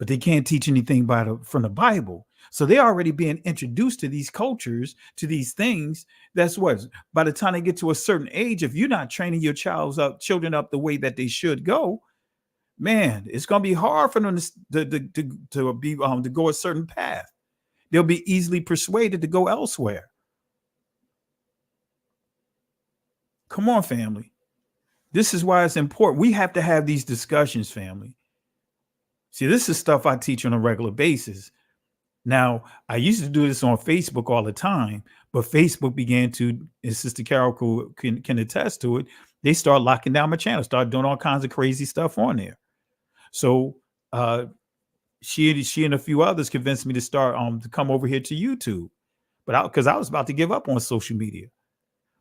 But they can't teach anything from the Bible. So they're already being introduced to these cultures, to these things. That's what, by the time they get to a certain age, if you're not training your children up the way that they should go, man, it's going to be hard for them to go a certain path. They'll be easily persuaded to go elsewhere. Come on, family. This is why it's important. We have to have these discussions, family. See, this is stuff I teach on a regular basis. Now, I used to do this on Facebook all the time, but Facebook began to, and Sister Carol can attest to it, they start locking down my channel, start doing all kinds of crazy stuff on there. So she and a few others convinced me to start to come over here to YouTube, but because I was about to give up on social media.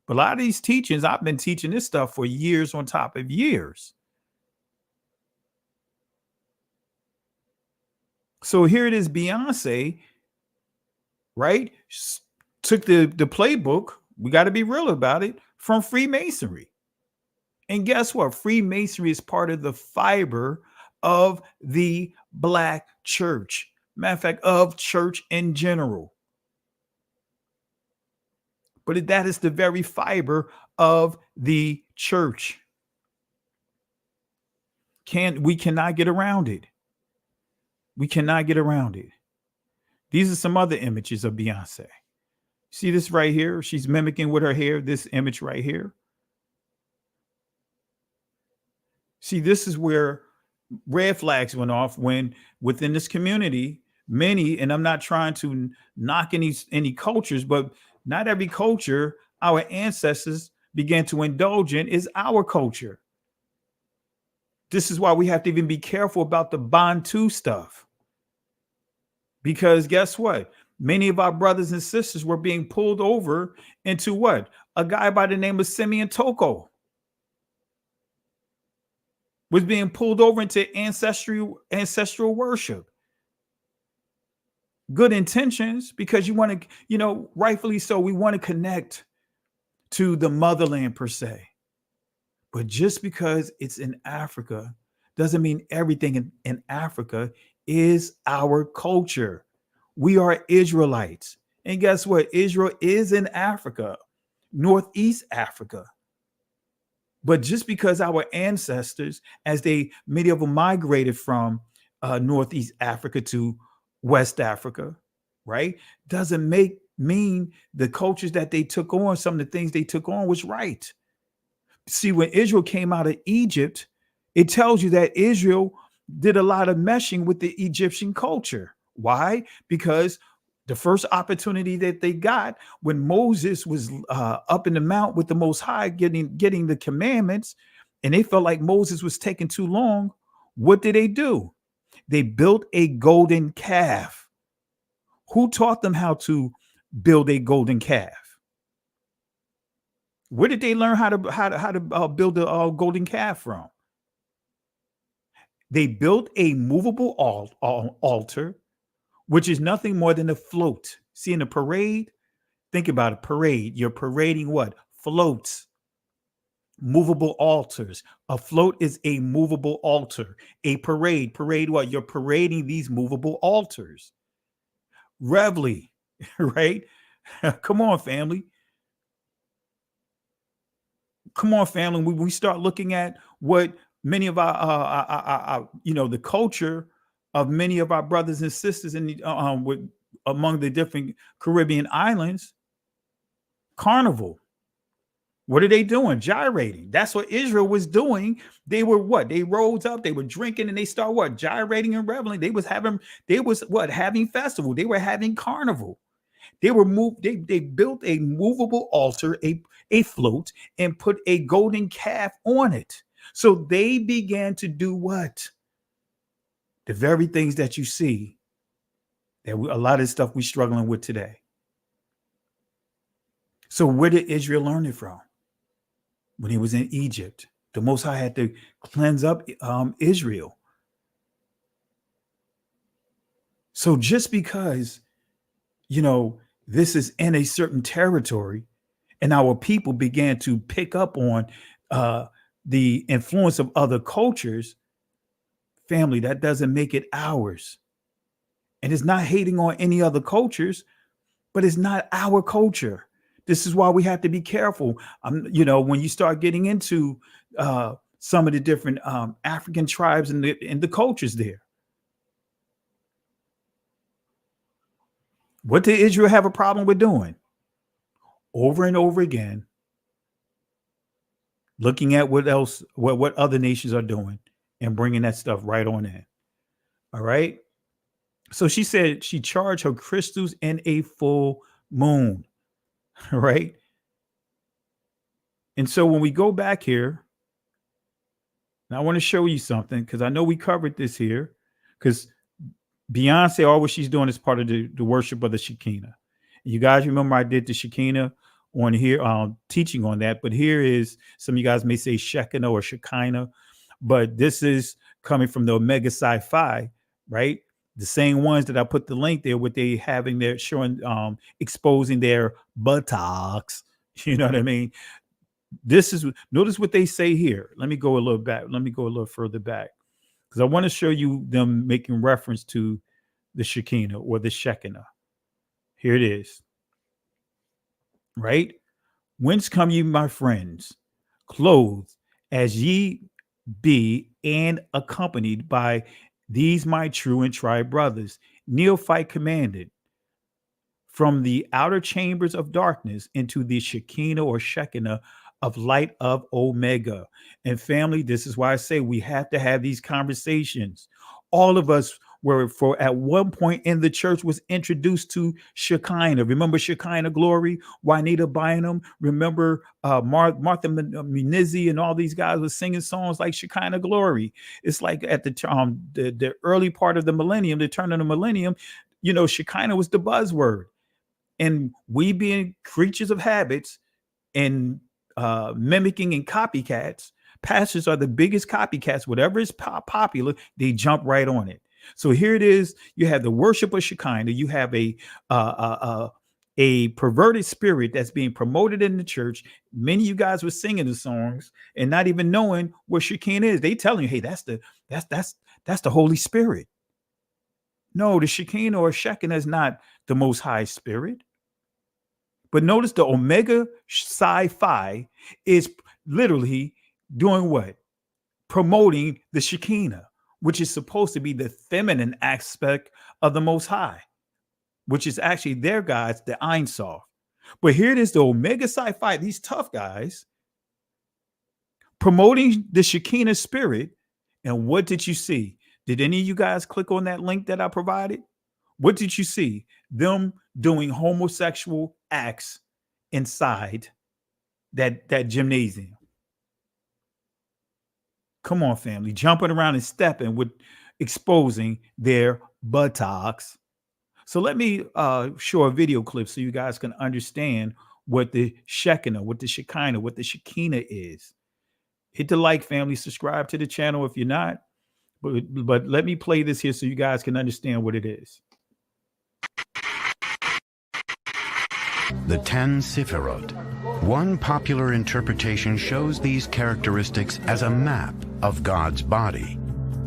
But a lot of these teachings, I've been teaching this stuff for years on top of years. So here it is, Beyonce, right? Took the playbook, we got to be real about it, from Freemasonry. And guess what? Freemasonry is part of the fiber of the Black church. Matter of fact, of church in general. But that is the very fiber of the church. We cannot get around it. We cannot get around it. These are some other images of Beyonce. See this right here? She's mimicking with her hair, this image right here. See, this is where red flags went off when within this community, many, and I'm not trying to knock any cultures, but not every culture our ancestors began to indulge in is our culture. This is why we have to even be careful about the Bantu stuff. Because guess what? Many of our brothers and sisters were being pulled over into what? A guy by the name of Simeon Toko was being pulled over into ancestral worship. Good intentions, because you want to, rightfully so, we want to connect to the motherland per se. But just because it's in Africa doesn't mean everything in Africa is our culture. We are Israelites. And guess what? Israel is in Africa, Northeast Africa. But just because our ancestors, many of them migrated from Northeast Africa to West Africa, right, doesn't mean the cultures that they took on, some of the things they took on was right. See, when Israel came out of Egypt, it tells you that Israel did a lot of meshing with the Egyptian culture. Why? Because the first opportunity that they got when Moses was up in the mount with the Most High getting the commandments, and they felt like Moses was taking too long, what did they do? They built a golden calf. Who taught them how to build a golden calf? Where did they learn how to build a golden calf from? They built a movable altar, which is nothing more than a float. See, in a parade, think about a parade. You're parading what? Floats. Movable altars. A float is a movable altar. A parade. Parade what? You're parading these movable altars. Reveille, right? Come on, family. Come on, family. We start looking at what many of our the culture of many of our brothers and sisters in among the different Caribbean islands. Carnival. What are they doing? Gyrating. That's what Israel was doing. They were what? They rose up, they were drinking, and they start what? Gyrating and reveling. They was having festival. They were having carnival. They built a movable altar, a float, and put a golden calf on it. So they began to do what? The very things that you see that a lot of stuff we're struggling with today. So where did Israel learn it from? When he was in Egypt, the Most High had to cleanse up Israel. So just because, this is in a certain territory and our people began to pick up on the influence of other cultures, family, that doesn't make it ours. And it's not hating on any other cultures, but it's not our culture. This is why we have to be careful. When you start getting into some of the different African tribes and the cultures there. What did Israel have a problem with doing? Over and over again, looking at what other nations are doing and bringing that stuff right on in. All right. So she said she charged her crystals in a full moon. Right. And so when we go back here, and I want to show you something because I know we covered this here, because Beyonce, all what she's doing is part of the worship of the Shekinah. You guys remember I did the Shekinah on here, teaching on that. But here is, some of you guys may say Shekinah or Shekinah, but this is coming from the Omega Psi Phi, right? The same ones that I put the link there with they having their showing, exposing their buttocks. You know what I mean? Notice what they say here. Let me go a little back. Let me go a little further back because I want to show you them making reference to the Shekinah or the Shekinah. Here it is. Right? Whence come ye, my friends, clothed as ye be, and accompanied by these my true and tried brothers, neophyte commanded, from the outer chambers of darkness into the Shekinah or Shekinah of light of Omega. And family, this is why I say we have to have these conversations. All of us were, for at one point in the church, was introduced to Shekinah. Remember Shekinah Glory, Juanita Bynum. Remember Martha Munizzi and all these guys were singing songs like Shekinah Glory. It's like at the early part of the millennium, the turn of the millennium, Shekinah was the buzzword. And we being creatures of habits and mimicking and copycats, pastors are the biggest copycats. Whatever is popular, they jump right on it. So here it is. You have the worship of Shekinah. You have a perverted spirit that's being promoted in the church. Many of you guys were singing the songs and not even knowing what Shekinah is. They telling you, hey, that's the Holy Spirit. No, the Shekinah or Shekinah is not the Most High Spirit. But notice the Omega Psi Phi is literally doing what? Promoting the Shekinah, which is supposed to be the feminine aspect of the Most High, which is actually their guys, the Ein Sof. But here it is, the Omega Psi Phi, these tough guys promoting the Shekinah spirit. And what did you see? Did any of you guys click on that link that I provided? What did you see? Them doing homosexual acts inside that gymnasium. Come on, family, jumping around and stepping with exposing their buttocks. So let me show a video clip so you guys can understand what the Shekinah, what the Shekinah, what the Shekinah is. Hit the like, family, subscribe to the channel if you're not. But let me play this here so you guys can understand what it is. The 10 Sefirot. One popular interpretation shows these characteristics as a map of God's body.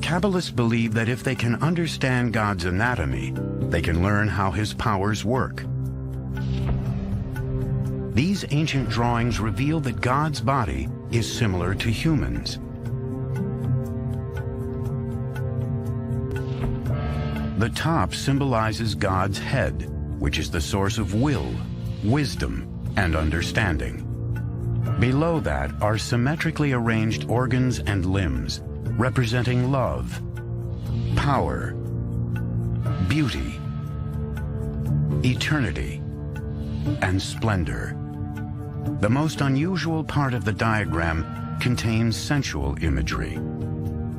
Kabbalists believe that if they can understand God's anatomy, they can learn how his powers work. These ancient drawings reveal that God's body is similar to humans. The top symbolizes God's head, which is the source of will, wisdom, and understanding. Below that are symmetrically arranged organs and limbs, representing love, power, beauty, eternity, and splendor. The most unusual part of the diagram contains sensual imagery.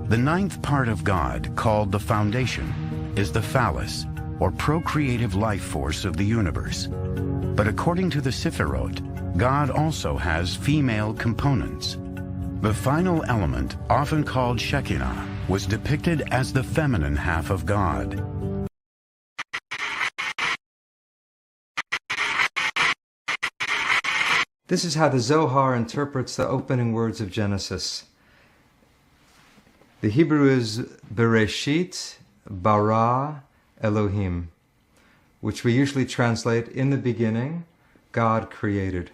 The ninth part of God, called the foundation, is the phallus, or procreative life force of the universe. But according to the Sefirot, God also has female components. The final element, often called Shekinah, was depicted as the feminine half of God. This is how the Zohar interprets the opening words of Genesis. The Hebrew is Bereshit bara Elohim, which we usually translate, in the beginning, God created.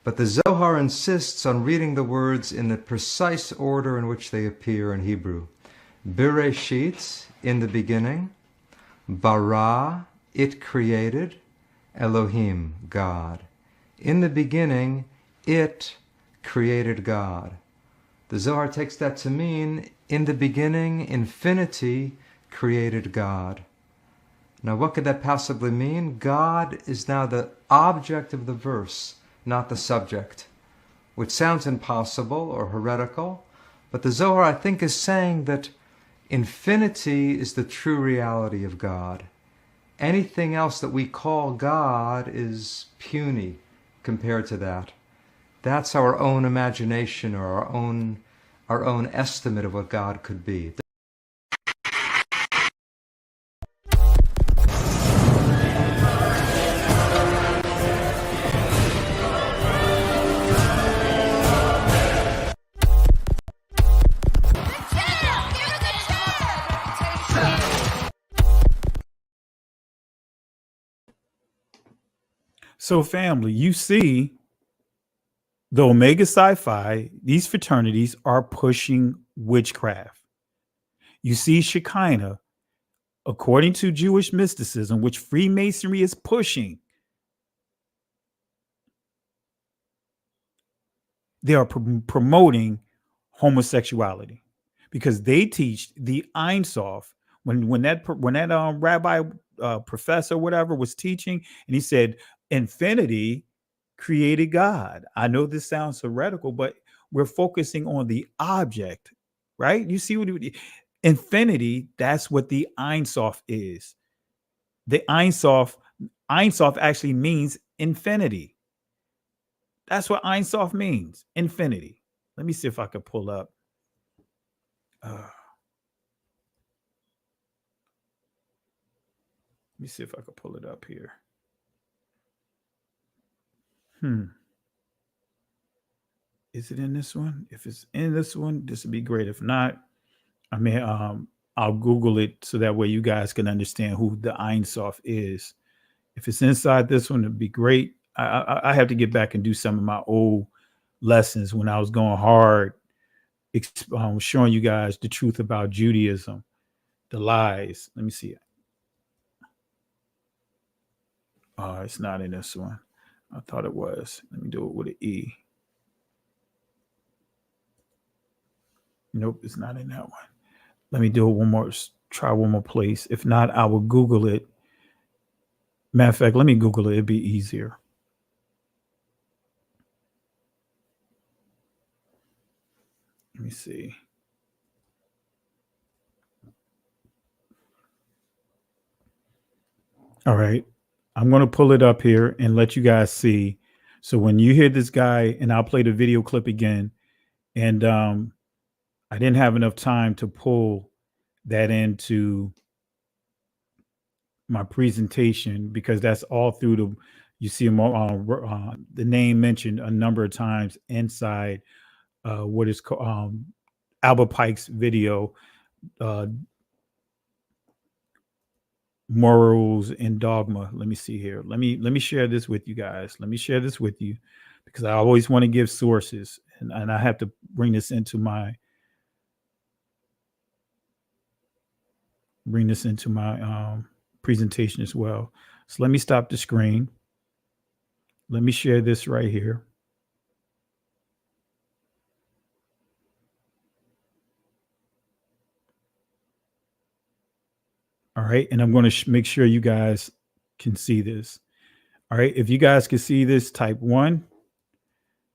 But the Zohar insists on reading the words in the precise order in which they appear in Hebrew. Bereshit, in the beginning, bara, it created, Elohim, God. In the beginning, it created God. The Zohar takes that to mean, in the beginning, infinity created God. Now, what could that possibly mean? God is now the object of the verse, not the subject, which sounds impossible or heretical, but the Zohar, I think, is saying that infinity is the true reality of God. Anything else that we call God is puny compared to that. That's our own imagination or our own estimate of what God could be. So family, you see the Omega Psi Phi, these fraternities are pushing witchcraft. You see Shekinah, according to Jewish mysticism, which Freemasonry is pushing. They are promoting homosexuality because they teach the Ein Sof. When that rabbi, professor, whatever, was teaching, and he said infinity created God. I know this sounds heretical, but we're focusing on the object, right? You see what infinity, that's what the Ein Sof is. The Ein Sof actually means infinity. That's what Ein Sof means, infinity. Let me see if I can pull up. Let me see if I can pull it up here. Is it in this one? If it's in this one, this would be great. If not, I mean, I'll Google it so that way you guys can understand who the Ein Sof is. If it's inside this one, it'd be great. I have to get back and do some of my old lessons when I was going hard showing you guys the truth about Judaism, the lies. Let me see it. It's not in this one. I thought it was. Let me do it with an E. Nope, it's not in that one. Let me do it one more. Try one more place. If not, I will Google it. Matter of fact, let me Google it. It'd be easier. Let me see. All right. I'm going to pull it up here and let you guys see. So when you hear this guy, and I'll play the video clip again, and I didn't have enough time to pull that into my presentation because that's all through the, you see the name mentioned a number of times inside what is called Albert Pike's video, Morals and Dogma. Let me see here. Let me share this with you guys. Let me share this with you because I always want to give sources, and I have to bring this into my presentation as well. So let me stop the screen. Let me share this right here. All right. And I'm going to make sure you guys can see this. All right. If you guys can see this, type 1.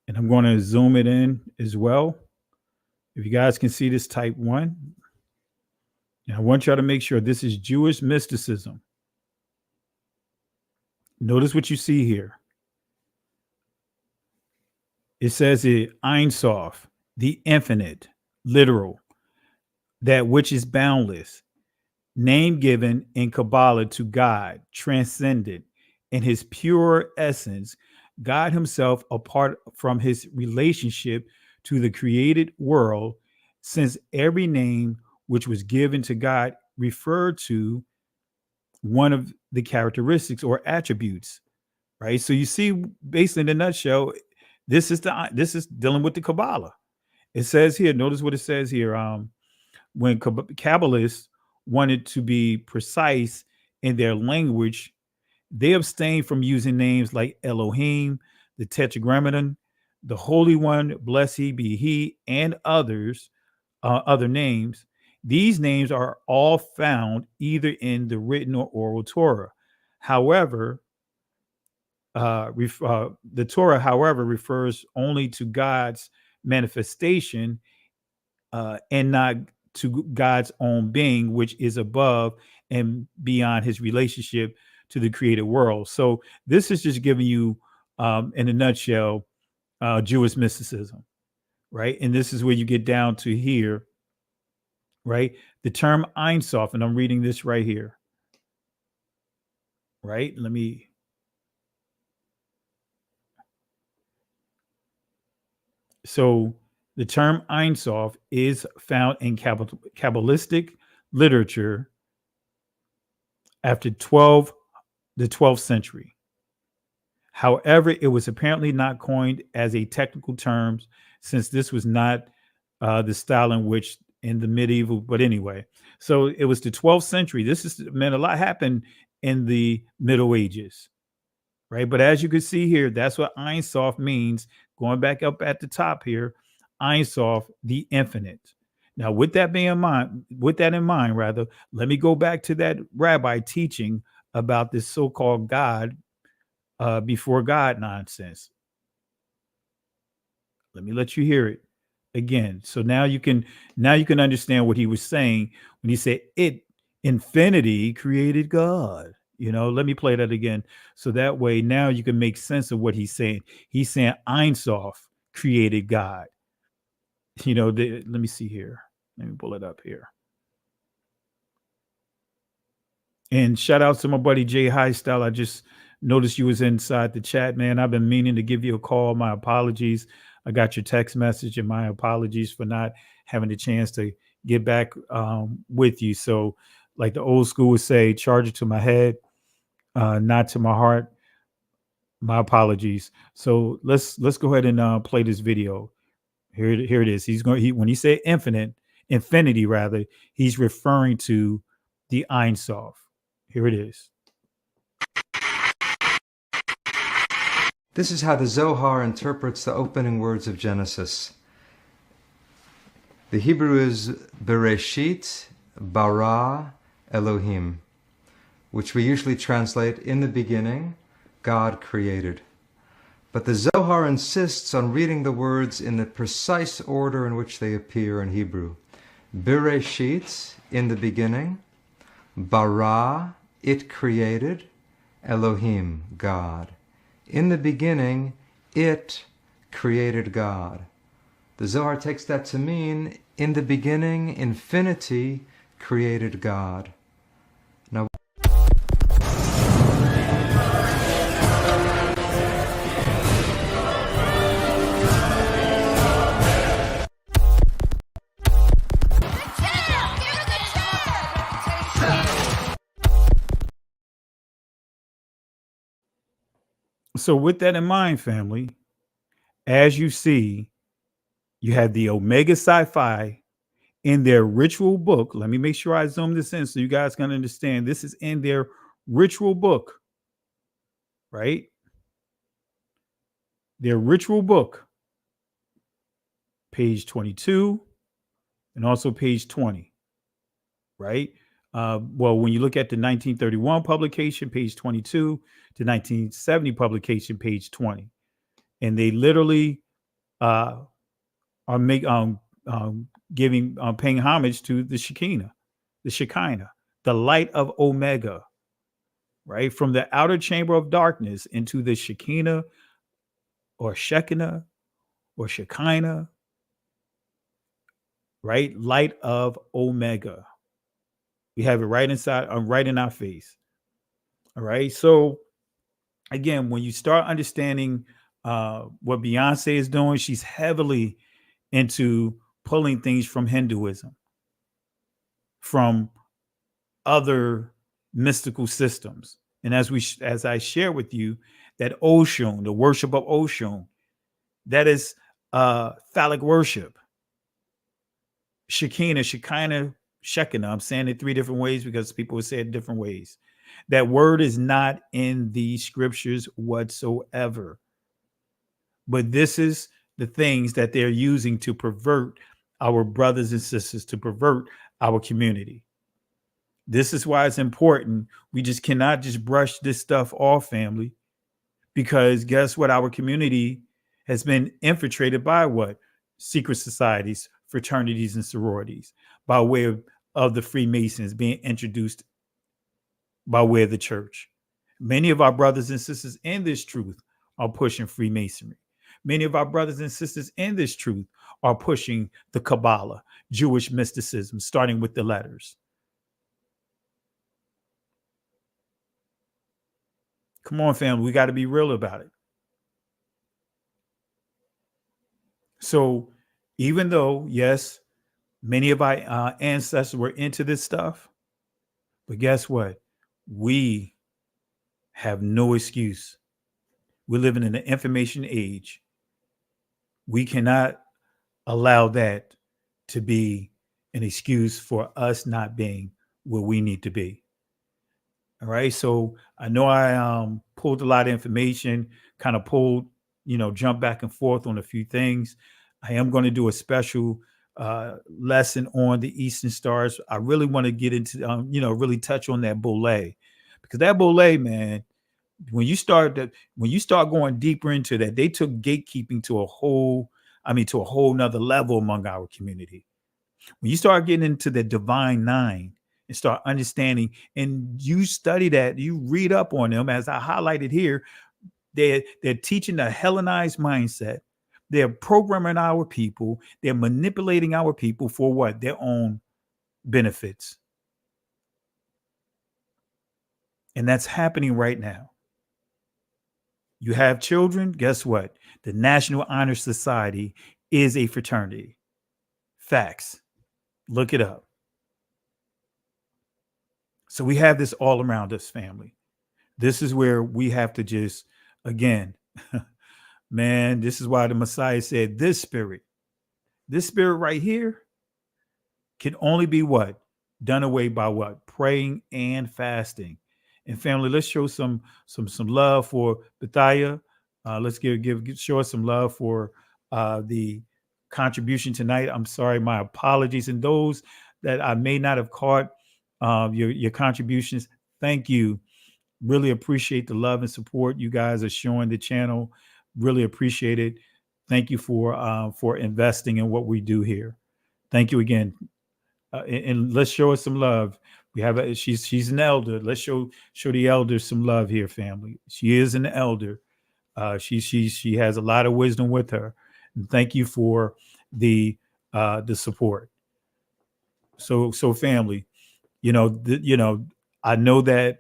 And I'm going to zoom it in as well. If you guys can see this, type 1. And I want y'all to make sure this is Jewish mysticism. Notice what you see here. It says it, Ein Sof, the infinite, literal, that which is boundless, name given in Kabbalah to God, transcendent in his pure essence, God himself apart from his relationship to the created world, since every name which was given to God referred to one of the characteristics or attributes, right? So you see, basically in a nutshell, this is dealing with the Kabbalah. It says here, notice what it says here. When Kabbalists wanted to be precise in their language, they abstained from using names like Elohim, the Tetragrammaton, the Holy One, blessed be He, and others, other names. These names are all found either in the written or oral Torah. However, the Torah, however, refers only to God's manifestation and not to God's own being, which is above and beyond his relationship to the created world. So this is just giving you, in a nutshell, Jewish mysticism, right? And this is where you get down to here, right? The term Ein Sof, and I'm reading this right here, right? So the term Ein Sof is found in Kabbalistic literature after the 12th century. However, it was apparently not coined as a technical term, since this was not the style in which in the medieval, but anyway, so it was the 12th century. A lot happened in the Middle Ages, right? But as you can see here, that's what Ein Sof means. Going back up at the top here, Ein Sof, the infinite. Now, with that in mind, let me go back to that rabbi teaching about this so-called God before God nonsense. Let me let you hear it again. So now you can understand what he was saying when he said infinity created God. Let me play that again. So that way now you can make sense of what he's saying. He's saying Ein Sof created God. Let me see here. Let me pull it up here. And shout out to my buddy Jay Highstyle. I just noticed you was inside the chat, man. I've been meaning to give you a call. My apologies. I got your text message, and my apologies for not having the chance to get back with you. So like the old school would say, charge it to my head, not to my heart. My apologies. So let's go ahead and play this video. Here it is. When he say infinity rather, he's referring to the Ein Sof. Here it is. This is how the Zohar interprets the opening words of Genesis. The Hebrew is Bereshit bara Elohim, which we usually translate in the beginning, God created. But the Zohar insists on reading the words in the precise order in which they appear in Hebrew. Bereshit, in the beginning, bara, it created, Elohim, God. In the beginning, it created God. The Zohar takes that to mean, in the beginning, infinity created God. Now, so with that in mind, family, as you see, you have the Omega Sci-Fi in their ritual book. Let me make sure I zoom this in so you guys can understand. This is in their ritual book, right? Their ritual book, page 22 and also page 20, right? Well, when you look at the 1931 publication, page 22, to 1970 publication, page 20, and they literally are paying homage to the Shekinah, the light of Omega, right? From the outer chamber of darkness into the Shekinah or Shekinah or Shekinah, right? Light of Omega. We have it right inside, right in our face. All right. So again, when you start understanding what Beyonce is doing, she's heavily into pulling things from Hinduism, from other mystical systems. And as I share with you, that Oshun, the worship of Oshun, that is phallic worship. Shekinah, I'm saying it three different ways because people would say it different ways. That word is not in the scriptures whatsoever. But this is the things that they're using to pervert our brothers and sisters, to pervert our community. This is why it's important. We just cannot just brush this stuff off, family, because guess what? Our community has been infiltrated by what? Secret societies, fraternities, and sororities, by way of the Freemasons being introduced by way of the church. Many of our brothers and sisters in this truth are pushing Freemasonry. Many of our brothers and sisters in this truth are pushing the Kabbalah, Jewish mysticism, starting with the letters. Come on, family, we got to be real about it. So even though, yes, many of our ancestors were into this stuff, but guess what? We have no excuse. We're living in an information age. We cannot allow that to be an excuse for us not being where we need to be. All right. So I know I pulled a lot of information, kind of jumped back and forth on a few things. I am going to do a special lesson on the Eastern Stars. I really want to get into, really touch on that Bolet, because that Bolet, man, when you start going deeper into that, they took gatekeeping to a whole nother level among our community. When you start getting into the divine nine and start understanding, and you study that, you read up on them, as I highlighted here, they're teaching the Hellenized mindset. They're programming our people. They're manipulating our people for what? Their own benefits. And that's happening right now. You have children, guess what? The National Honor Society is a fraternity. Facts. Look it up. So we have this all around us, family. This is where we have to just, again, man, this is why the Messiah said, this spirit This spirit right here can only be what? Done away by what? Praying and fasting. And family, let's show some love for Bethia. Let's show us some love for the contribution tonight. I'm sorry, my apologies. And those that I may not have caught your contributions, thank you. Really appreciate the love and support you guys are showing the channel. Really appreciate it. Thank you for investing in what we do here. Thank you again. And let's show her some love. We have she's an elder. Let's show the elders some love here, family. She is an elder. She has a lot of wisdom with her. And thank you for the support. So family, I know that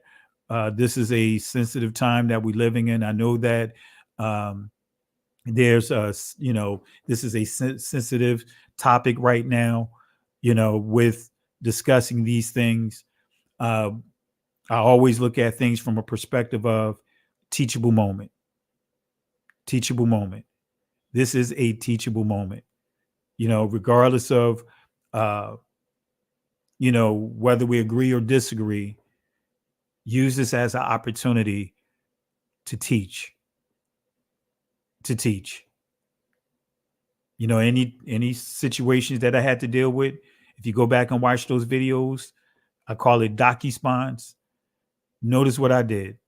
this is a sensitive time that we're living in. I know that there's this is a sensitive topic right now, with discussing these things. I always look at things from a perspective of teachable moment. Teachable moment. This is a teachable moment, regardless of whether we agree or disagree. Use this as an opportunity to teach. Any situations that I had to deal with, if you go back and watch those videos, I call it docu-spawns. Notice what I did.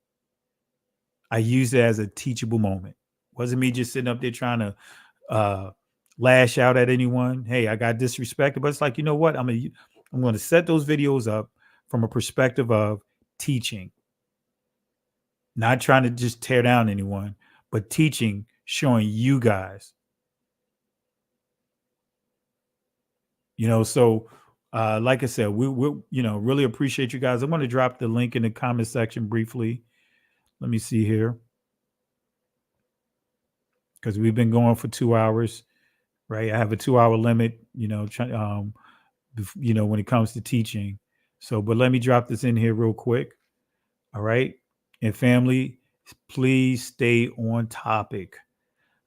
I used it as a teachable moment. Wasn't me just sitting up there trying to lash out at anyone. Hey, I got disrespected, but it's like, you know what? I'm going to set those videos up from a perspective of teaching, not trying to just tear down anyone, but teaching, showing you guys. So like I said, we really appreciate you guys. I'm going to drop the link in the comment section briefly. Let me see here, because we've been going for 2 hours, right? I have a 2-hour limit, when it comes to teaching. So, but let me drop this in here real quick. All right. And family, please stay on topic.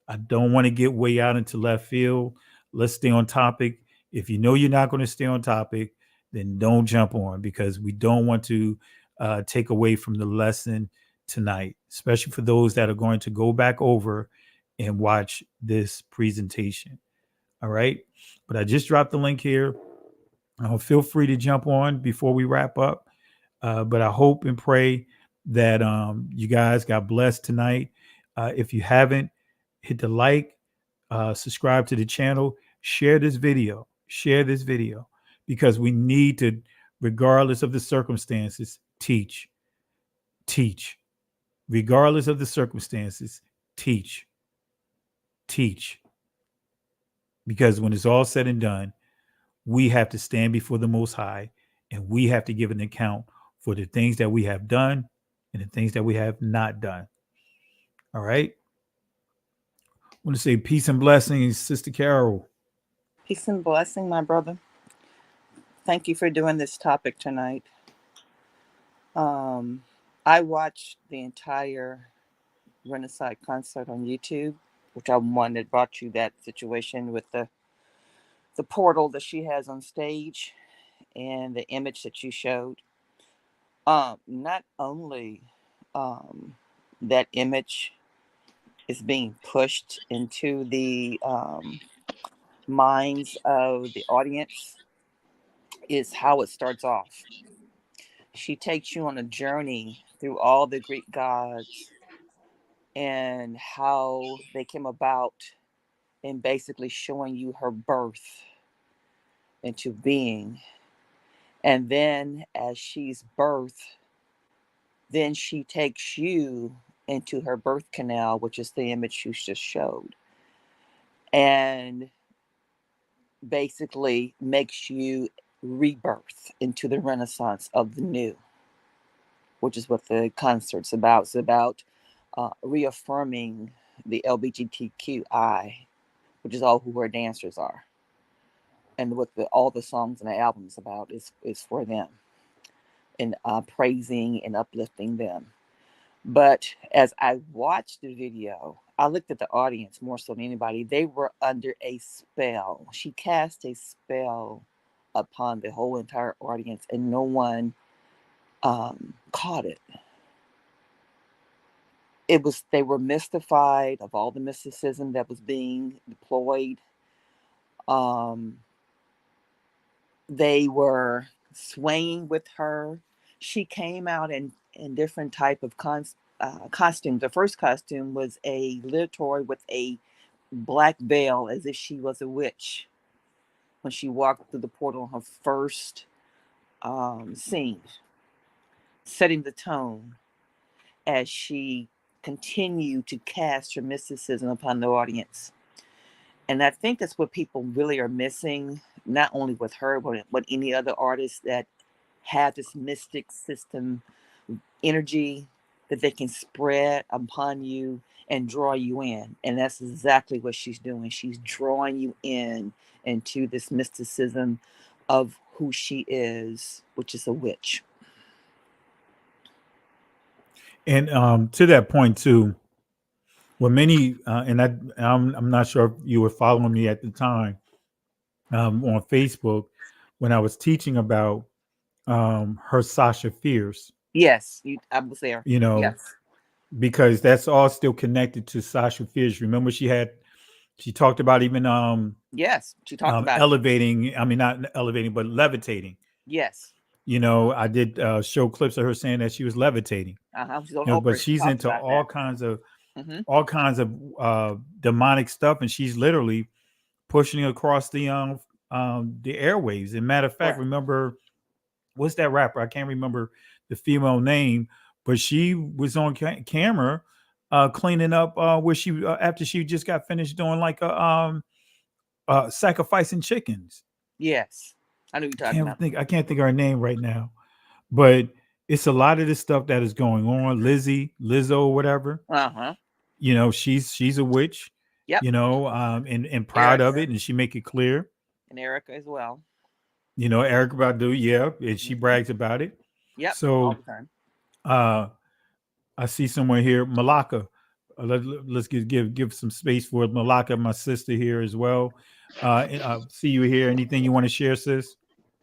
I don't want to get way out into left field. Let's stay on topic. If you know you're not going to stay on topic, then don't jump on, because we don't want to take away from the lesson tonight, especially for those that are going to go back over and watch this presentation. All right. But I just dropped the link here. Feel free to jump on before we wrap up. But I hope and pray that you guys got blessed tonight. If you haven't, hit the like, subscribe to the channel, share this video, because we need to, regardless of the circumstances, teach, regardless of the circumstances, teach, because when it's all said and done, we have to stand before the Most High, and we have to give an account for the things that we have done and the things that we have not done. All right. I want to say peace and blessings, Sister Carol. Peace and blessing, my brother. Thank you for doing this topic tonight. I watched the entire Renaissance concert on YouTube, which I'm one that brought you that situation with the portal that she has on stage and the image that you showed. Not only that image is being pushed into the minds of the audience, is how it starts off. She takes you on a journey through all the Greek gods and how they came about, and basically showing you her birth into being. And then as she's birthed, then she takes you into her birth canal, which is the image you just showed, and basically makes you rebirth into the Renaissance of the new, which is what the concert's about. It's about reaffirming the LGBTQI, which is all who her dancers are. And what all the songs and the albums about is for them, and praising and uplifting them. But as I watched the video, I looked at the audience more so than anybody. They were under a spell. She cast a spell upon the whole entire audience, and no one caught it. They were mystified of all the mysticism that was being deployed. They were swaying with her. She came out in different type of costumes. The first costume was a literary with a black veil, as if she was a witch, when she walked through the portal on her first scene, setting the tone as she continued to cast her mysticism upon the audience. And I think that's what people really are missing, not only with her, but any other artists that have this mystic system energy that they can spread upon you and draw you in. And that's exactly what she's doing. She's drawing you in into this mysticism of who she is, which is a witch. And to that point too, well, many I'm not sure if you were following me at the time on Facebook when I was teaching about her Sasha Fierce. Yes, I was there. You know, yes. Because that's all still connected to Sasha Fierce. Remember, she talked about even yes, she talked about elevating. I mean, not elevating, but levitating. Yes. You know, I did show clips of her saying that she was levitating. But she's into all kinds of demonic stuff, and she's literally pushing across the airwaves. And matter of fact, remember, what's that rapper? I can't remember the female name, but she was on camera cleaning up where she after she just got finished doing like sacrificing chickens. Yes, I know you're talking about. I can't think of her name right now, but it's a lot of this stuff that is going on. Lizzo, whatever. You know, she's a witch. Yep. You know, and proud of it, and she make it clear. And Erica as well. You know, Erica Badu, yeah, and she brags about it. Yep. So, all the time. I see someone here, Malaka. Let's give some space for Malaka, my sister here as well. I see you here. Anything you want to share, sis?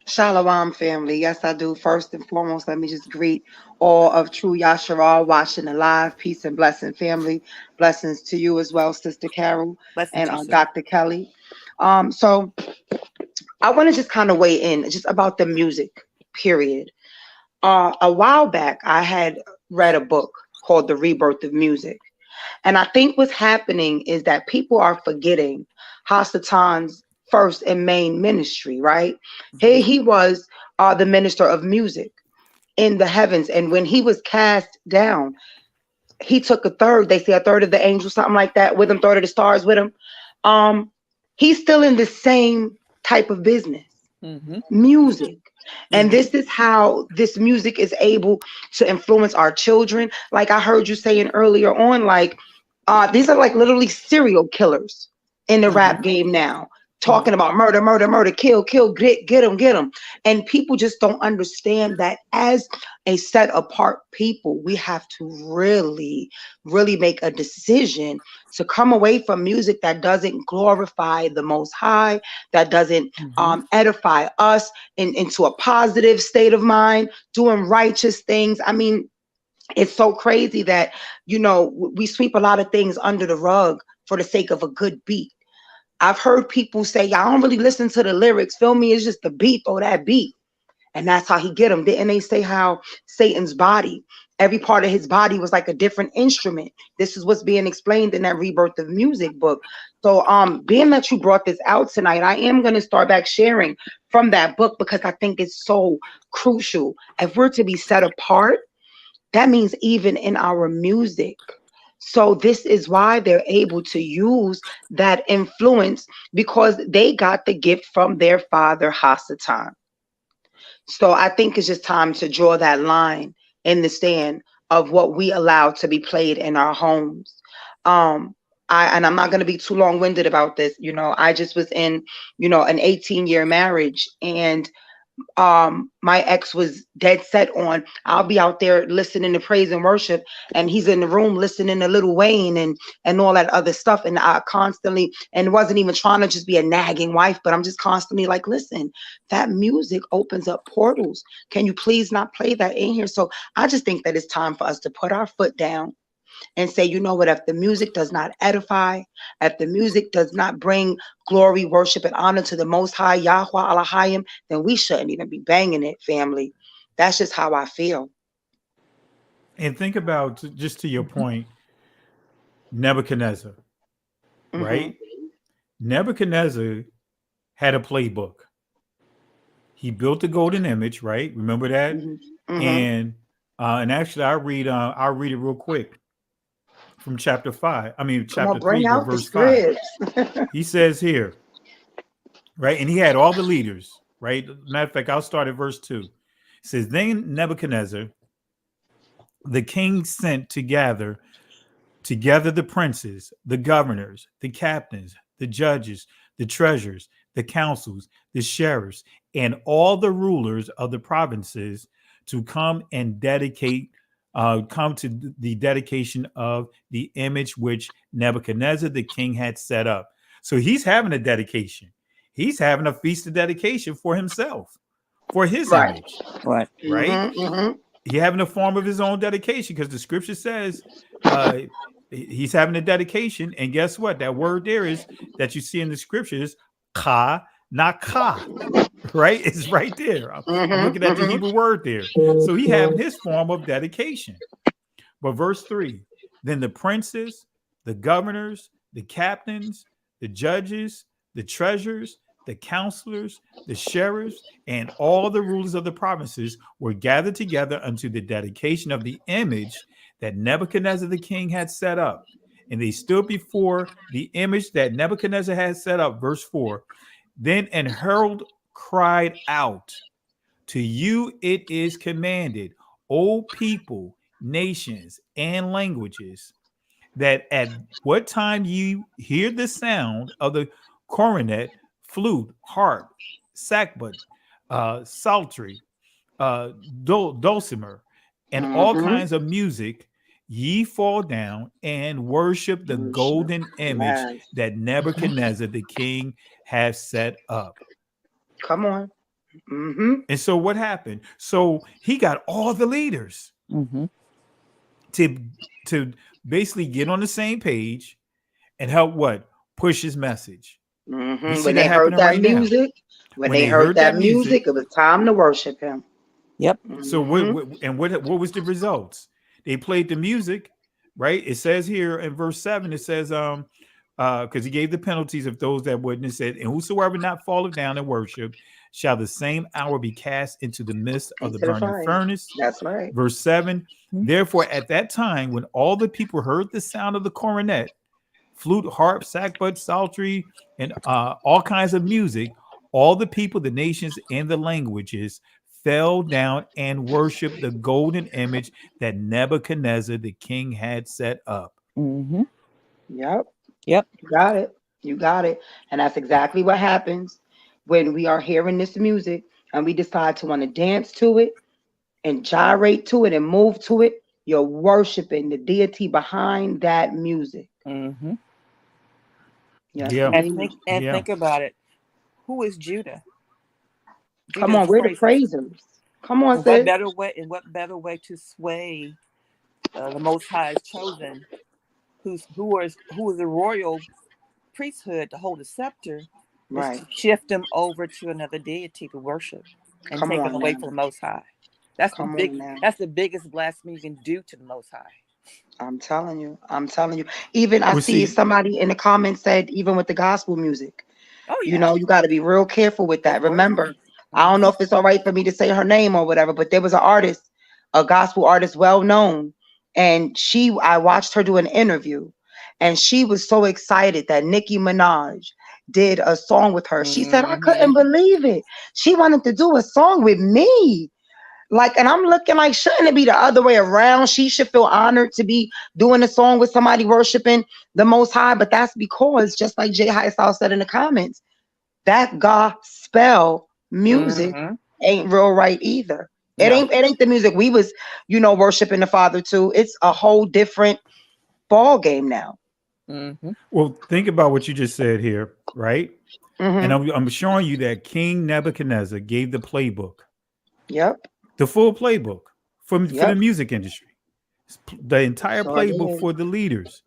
Shalom, family. Yes, I do. First and foremost, let me just greet all of True Yasharal watching the live. Peace and blessing, family. Blessings to you as well, Sister Carol and Dr. Kelly. So I want to just kind of weigh in just about the music, period. A while back, I had read a book called The Rebirth of Music. And I think what's happening is that people are forgetting Hasatan's first and main ministry, right? He was the minister of music in the heavens. And when he was cast down, he took a third of the angels, something like that, with him, third of the stars with him. He's still in the same type of business, music. And this is how this music is able to influence our children. Like I heard you saying earlier on, like these are like literally serial killers in the rap game now, talking about murder, murder, murder, kill, kill, get them. And people just don't understand that as a set apart people, we have to really, really make a decision to come away from music that doesn't glorify the Most High, that doesn't edify us into a positive state of mind, doing righteous things. I mean, it's so crazy that, you know, we sweep a lot of things under the rug for the sake of a good beat. I've heard people say, I don't really listen to the lyrics. Feel me? It's just the beat or that beat. And that's how he get them. Didn't they say how Satan's body, every part of his body was like a different instrument? This is what's being explained in that Rebirth of Music book. So being that you brought this out tonight, I am going to start back sharing from that book because I think it's so crucial. If we're to be set apart, that means even in our music. So this is why they're able to use that influence, because they got the gift from their father, Hasatan. So I think it's just time to draw that line in the sand of what we allow to be played in our homes. And I'm not going to be too long-winded about this. You know, I just was in, you know, an 18-year marriage, and my ex was dead set on, I'll be out there listening to praise and worship, and he's in the room listening to Lil Wayne and all that other stuff. And I constantly, and wasn't even trying to just be a nagging wife, but I'm just constantly like, listen, that music opens up portals. Can you please not play that in here? So I just think that it's time for us to put our foot down and say, you know what, if the music does not edify, if the music does not bring glory, worship, and honor to the Most High, Yahweh Elohim, then we shouldn't even be banging it, family. That's just how I feel. And think about, just to your point, Nebuchadnezzar, right? Nebuchadnezzar had a playbook. He built the golden image, right? Remember that? And actually, I'll read it real quick from chapter 5. I mean, chapter 3, but verse 5. He says here, right? And he had all the leaders, right? Matter of fact, I'll start at verse 2. It says, then Nebuchadnezzar, the king, sent together the princes, the governors, the captains, the judges, the treasurers, the councils, the sheriffs, and all the rulers of the provinces to come and come to the dedication of the image which Nebuchadnezzar the king had set up. So he's having a dedication. He's having a feast of dedication for himself, for his image. Right. He having a form of his own dedication, because the scripture says he's having a dedication. And guess what? That word there is that you see in the scriptures, ka, not ka, right? It's right there. I'm looking at the Hebrew word there. So he having his form of dedication. But verse 3, then the princes, the governors, the captains, the judges, the treasurers, the counselors, the sheriffs, and all the rulers of the provinces were gathered together unto the dedication of the image that Nebuchadnezzar the king had set up. And they stood before the image that Nebuchadnezzar had set up. Verse 4, then an herald cried out, to you it is commanded, O people, nations, and languages, that at what time you hear the sound of the cornet, flute, harp, sackbut, psaltery, dulcimer, and all kinds of music, ye fall down and worship the golden image that Nebuchadnezzar the king has set up. Come on. And so what happened? So he got all the leaders to basically get on the same page and help what? Push his message. When they heard that music, when they heard that music, it was time to worship him. Yep. So what was the results? They played the music, right? It says here in verse 7, it says, because he gave the penalties of those that wouldn't, it said, and whosoever not falleth down and worship shall the same hour be cast into the midst of the burning furnace. That's right. Verse 7, therefore at that time, when all the people heard the sound of the cornet, flute, harp, sackbut, psaltery, and all kinds of music, all the people, the nations, and the languages fell down and worshiped the golden image that Nebuchadnezzar the king had set up. Yep. Yep. You got it. And that's exactly what happens when we are hearing this music and we decide to want to dance to it and gyrate to it and move to it. You're worshiping the deity behind that music. Yes. Yeah. And think about it. Who is Judah? Come on, we're the praisers. Come on, what better way to sway the Most High's chosen, who is the royal priesthood to hold a scepter, is to shift them over to another deity to worship and take them away from the Most High. That's the biggest blasphemy you can do to the Most High. I'm telling you. Even I see somebody in the comments said, even with the gospel music, you know, you got to be real careful with that. Remember, I don't know if it's all right for me to say her name or whatever, but there was an artist, a gospel artist, well known, and I watched her do an interview, and she was so excited that Nicki Minaj did a song with her. She said, I couldn't believe it. She wanted to do a song with me. Like, and I'm looking like, shouldn't it be the other way around? She should feel honored to be doing a song with somebody worshiping the Most High. But that's because, just like Jay Highstyle said in the comments, that gospel music ain't real right either. It Yeah. ain't the music we was, worshiping the Father to. It's a whole different ball game now. Mm-hmm. Well, think about what you just said here, right? And Mm-hmm. I'm showing you that King Nebuchadnezzar gave the playbook, Yep. the full playbook for the Yep. music industry, the entire Sure playbook did. for the leaders.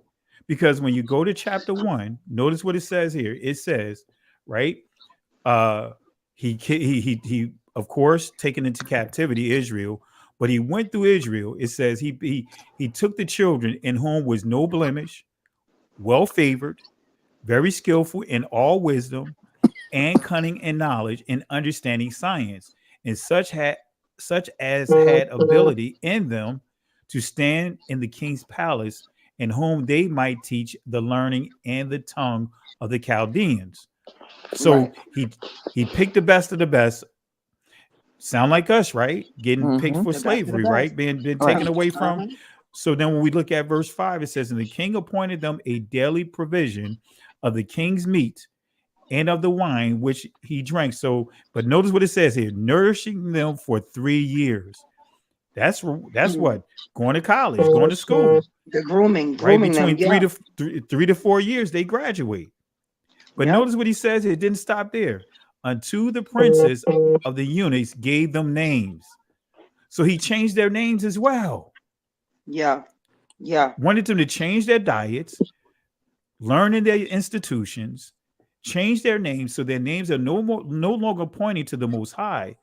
Because when you go to chapter 1, notice what it says here. It says, right? He of course taken into captivity Israel, but he went through Israel. It says he took the children in whom was no blemish, well favored, very skillful in all wisdom and cunning and knowledge and understanding science, and such as had ability in them to stand in the king's palace, in whom they might teach the learning and the tongue of the Chaldeans. So he picked the best of the best. Sound like us, right? Getting picked for The best of the slavery, best. right? Being taken Right. away from. Uh-huh. So then when we look at verse 5, it says, and the king appointed them a daily provision of the king's meat and of the wine which he drank. So, but notice what it says here, nourishing them for 3 years. That's what? Going to college, going to school. The grooming Right? them. Between Yeah. 3 to 4 years, they graduate. But Yep. notice what he says, it didn't stop there. Unto the princes of the eunuchs gave them names. So he changed their names as well. Yeah. Yeah. Wanted them to change their diets, learn in their institutions, change their names so their names are no longer pointing to the Most High,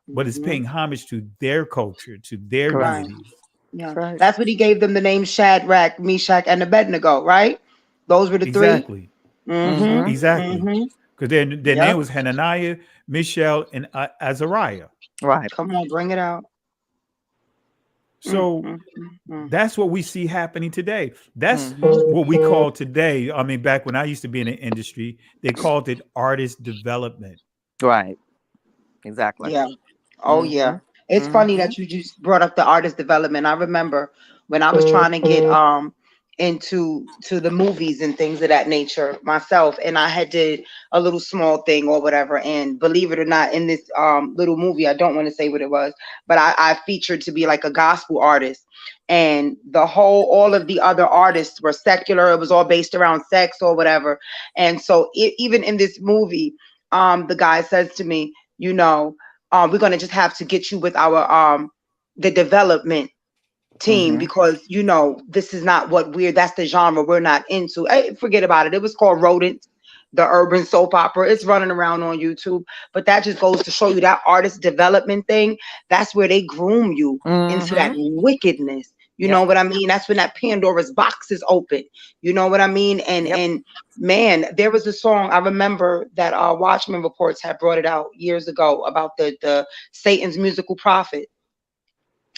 but it's paying homage to their culture, to their Right. deity. Yeah. Right. That's what he gave them the name Shadrach, Meshach, and Abednego, right? Those were the Exactly. three. Mm-hmm. Exactly. Mm-hmm. Because their Yep. name was Hananiah, Mishael, and Azariah. Right. Come on, bring it out. So that's what we see happening today. That's what we call today. I mean, back when I used to be in the industry, they called it artist development. Right. Exactly. Yeah. Oh yeah. It's funny that you just brought up the artist development. I remember when I was trying to get into the movies and things of that nature myself, and I had did a little small thing or whatever. And believe it or not, in this little movie, I don't want to say what it was, but I featured to be like a gospel artist. And all of the other artists were secular. It was all based around sex or whatever. And so even in this movie, the guy says to me, we're going to just have to get you with our the development team because this is not that's the genre we're not into. Hey, forget about it. It was called Rodents, the urban soap opera. It's running around on YouTube, but that just goes to show you that artist development thing. That's where they groom you into that wickedness. You know what I mean? That's when that Pandora's box is open. You know what I mean? And man, there was a song I remember that Watchmen Reports had brought it out years ago about the Satan's musical prophet.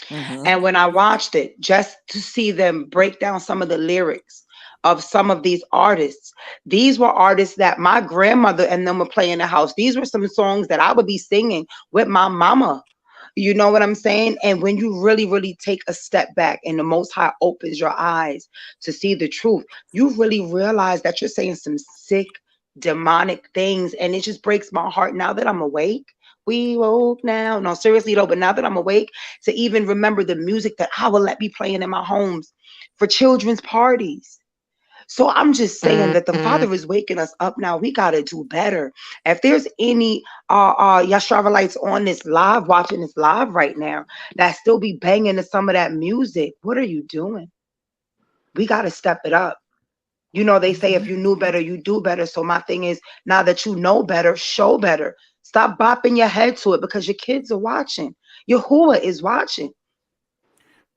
And when I watched it, just to see them break down some of the lyrics of some of these artists, these were artists that my grandmother and them were playing in the house. These were some songs that I would be singing with my mama. You know what I'm saying? And when you really, really take a step back and the Most High opens your eyes to see the truth, you really realize that you're saying some sick, demonic things. And it just breaks my heart now that I'm awake. We woke now. No, seriously though, but now that I'm awake, to even remember the music that I will let be playing in my homes for children's parties. So I'm just saying that the Father is waking us up now. We got to do better. If there's any Yashravalites on this live, watching this live right now, that still be banging to some of that music, what are you doing? We got to step it up. They say if you knew better, you do better. So my thing is, now that you know better, show better. Stop bopping your head to it because your kids are watching. Yahuwah is watching.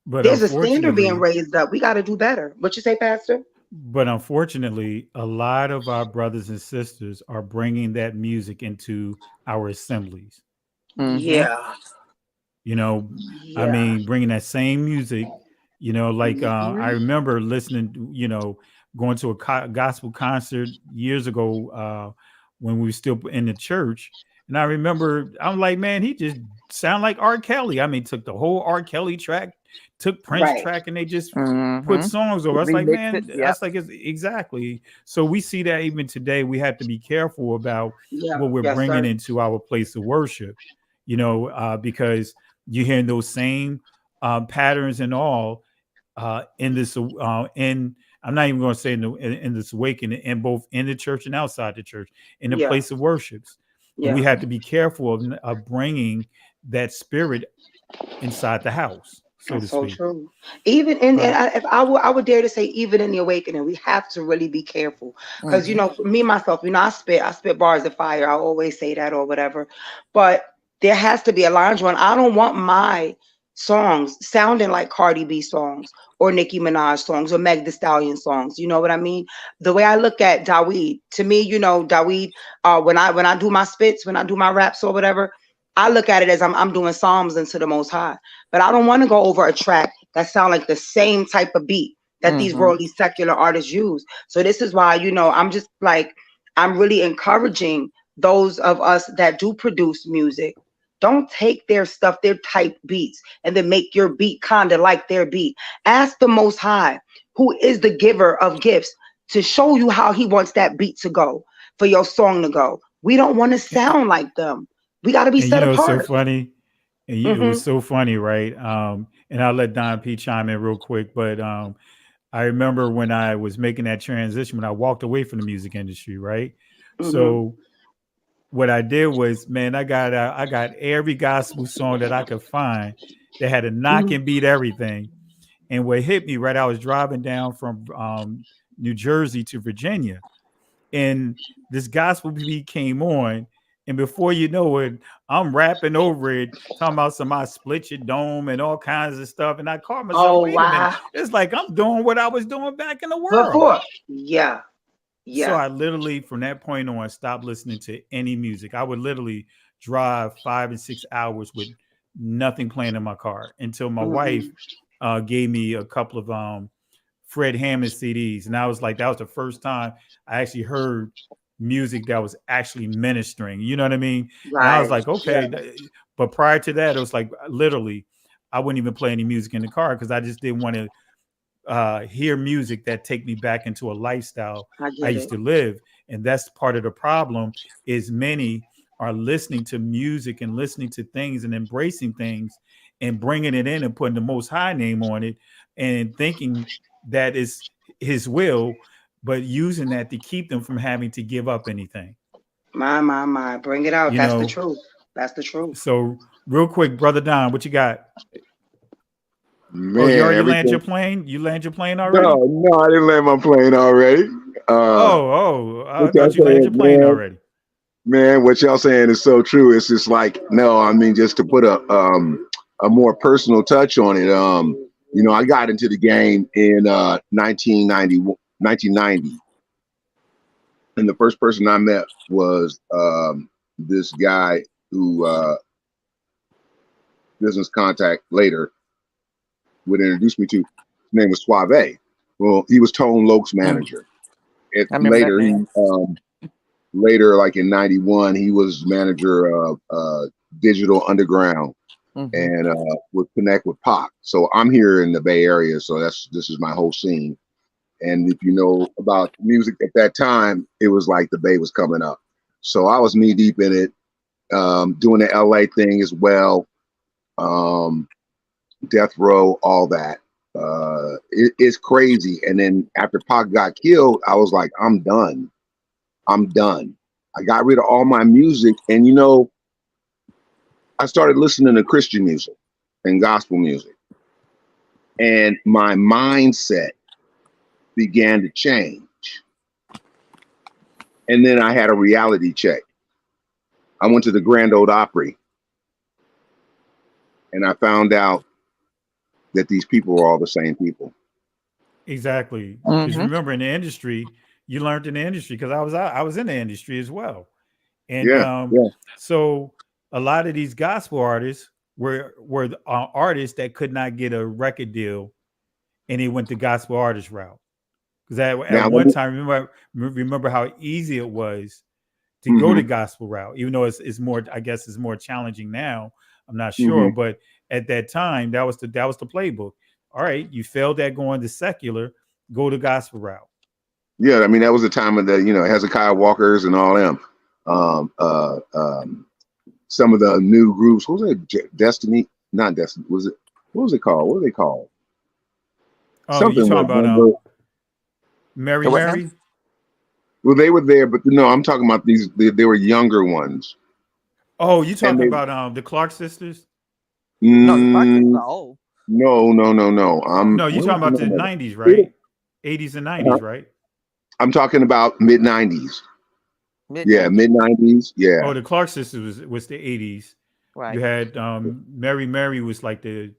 But there's a standard being raised up. We got to do better. What you say, Pastor? But unfortunately, a lot of our brothers and sisters are bringing that music into our assemblies. Yeah. I mean, bringing that same music, like I remember listening, going to a gospel concert years ago when we were still in the church. And I remember, I'm like, man, he just sound like R. Kelly. I mean, took the whole R. Kelly track, took Prince track, and they just put songs over. I was like, man, that's like, exactly. So we see that even today, we have to be careful about what we're bringing into our place of worship. because you're hearing those same patterns and all in this. I'm not even going to say in this awakening, in both in the church and outside the church, in the place of worships. And we have to be careful of bringing that spirit inside the house, so to speak. True. Even in, if I would dare to say, even in the awakening, we have to really be careful because for me myself, I spit bars of fire. I always say that or whatever, but there has to be a line drawn. I don't want my songs sounding like Cardi B songs or Nicki Minaj songs or Meg Thee Stallion songs. You know what I mean? The way I look at Daweed, to me, Daweed, when I do my spits, when I do my raps or whatever, I look at it as I'm doing psalms into the Most High. But I don't want to go over a track that sound like the same type of beat that these worldly secular artists use. So this is why, I'm just like, I'm really encouraging those of us that do produce music. Don't take their stuff, their type beats, and then make your beat kind of like their beat. Ask the Most High, who is the giver of gifts, to show you how he wants that beat to go, for your song to go. We don't want to sound like them. We got to be set apart. It's so funny. And it was so funny, right? And I'll let Don P chime in real quick. But I remember when I was making that transition, when I walked away from the music industry, right? So what I did was, man, I got every gospel song that I could find that had a knock and beat everything. And what hit me, right, I was driving down from New Jersey to Virginia, and this gospel beat came on. And before you know it, I'm rapping over it, talking about somebody split your dome and all kinds of stuff. And I caught myself, wait a minute. It's like I'm doing what I was doing back in the world. Before. Yeah. So I literally, from that point on, stopped listening to any music. I would literally drive 5 and 6 hours with nothing playing in my car until my wife gave me a couple of Fred Hammond CDs. And I was like, that was the first time I actually heard music that was actually ministering, you know what I mean? Right. And I was like, okay. But prior to that, it was like literally I wouldn't even play any music in the car because I just didn't want to hear music that take me back into a lifestyle I used to live. And that's part of the problem, is many are listening to music and listening to things and embracing things and bringing it in and putting the Most High name on it and thinking that is his will, but using that to keep them from having to give up anything. My. Bring it out. That's the truth. That's the truth. So real quick, Brother Don, what you got? Man, you already landed your plane? You landed your plane already? No, I didn't land my plane already. I thought you landed your plane already. Man, what y'all saying is so true. It's just like, no, I mean, just to put a more personal touch on it. I got into the game in 1990, and the first person I met was this guy who business contact later would introduce me to. His name was Suave. Well, he was Tone Loke's manager. Later, like in 91, he was manager of Digital Underground and would connect with Pac. So I'm here in the Bay Area, so this is my whole scene. And if you know about music at that time, it was like the Bay was coming up. So I was knee deep in it, doing the LA thing as well. Death Row, all that. It's crazy. And then after Pac got killed, I was like, I'm done. I got rid of all my music. And, I started listening to Christian music and gospel music. And my mindset began to change. And then I had a reality check. I went to the Grand Ole Opry and I found out that these people were all the same people. Exactly. Because remember, in the industry, you learned in the industry, because I was in the industry as well. And so a lot of these gospel artists were artists that could not get a record deal, and they went the gospel artist route. Because at one time, remember how easy it was to go the gospel route, even though it's more, I guess it's more challenging now. I'm not sure, but at that time, that was the playbook. All right, you failed at going to secular, go the gospel route. Yeah, I mean, that was the time of the Hezekiah Walkers and all them. some of the new groups. What was it? Destiny? Not Destiny. Was it? What was it called? What are they called? Oh, you Something talking with about Mary What now? Mary? well, they were there, but no, I'm talking about these. They were younger ones, Oh, you and talking they. about the Clark sisters? No, the Clark sisters Mm, are old. no. No, you What was talking the about the name of '90s, it? right? '80s and Huh? '90s, right? I'm talking about mid '90s. Mid Yeah, 90s. mid '90s. Yeah, Oh, the Clark sisters was the '80s. You Right. had Mary Mary was like the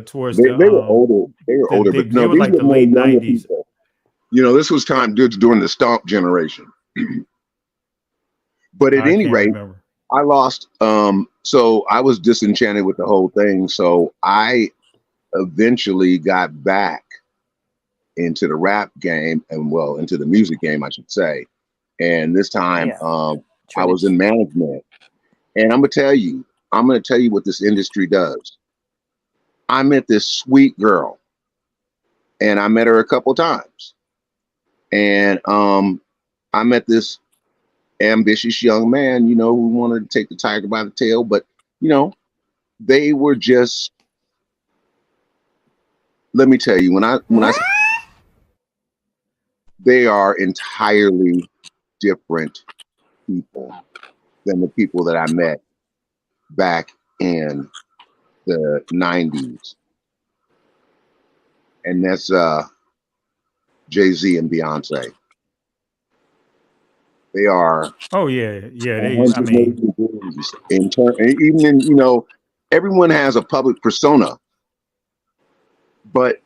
towards they were older. They were older, but they no, were these like were the more late younger '90s. people. This was time during the stomp generation. But at I any can't rate, remember. I lost. So I was disenchanted with the whole thing. So I eventually got back into the rap game and into the music game, I should say. And this time, Yeah. I was Trinity. in management. And I'm gonna tell you what this industry does. I met this sweet girl, and I met her a couple times. And I met this ambitious young man, who wanted to take the tiger by the tail, but you know, they were just. Let me tell you, they are entirely different people than the people that I met back in the '90s, and that's Jay-Z and Beyonce. They are Oh yeah. They. I 180 mean, degrees in turn, even in everyone has a public persona, but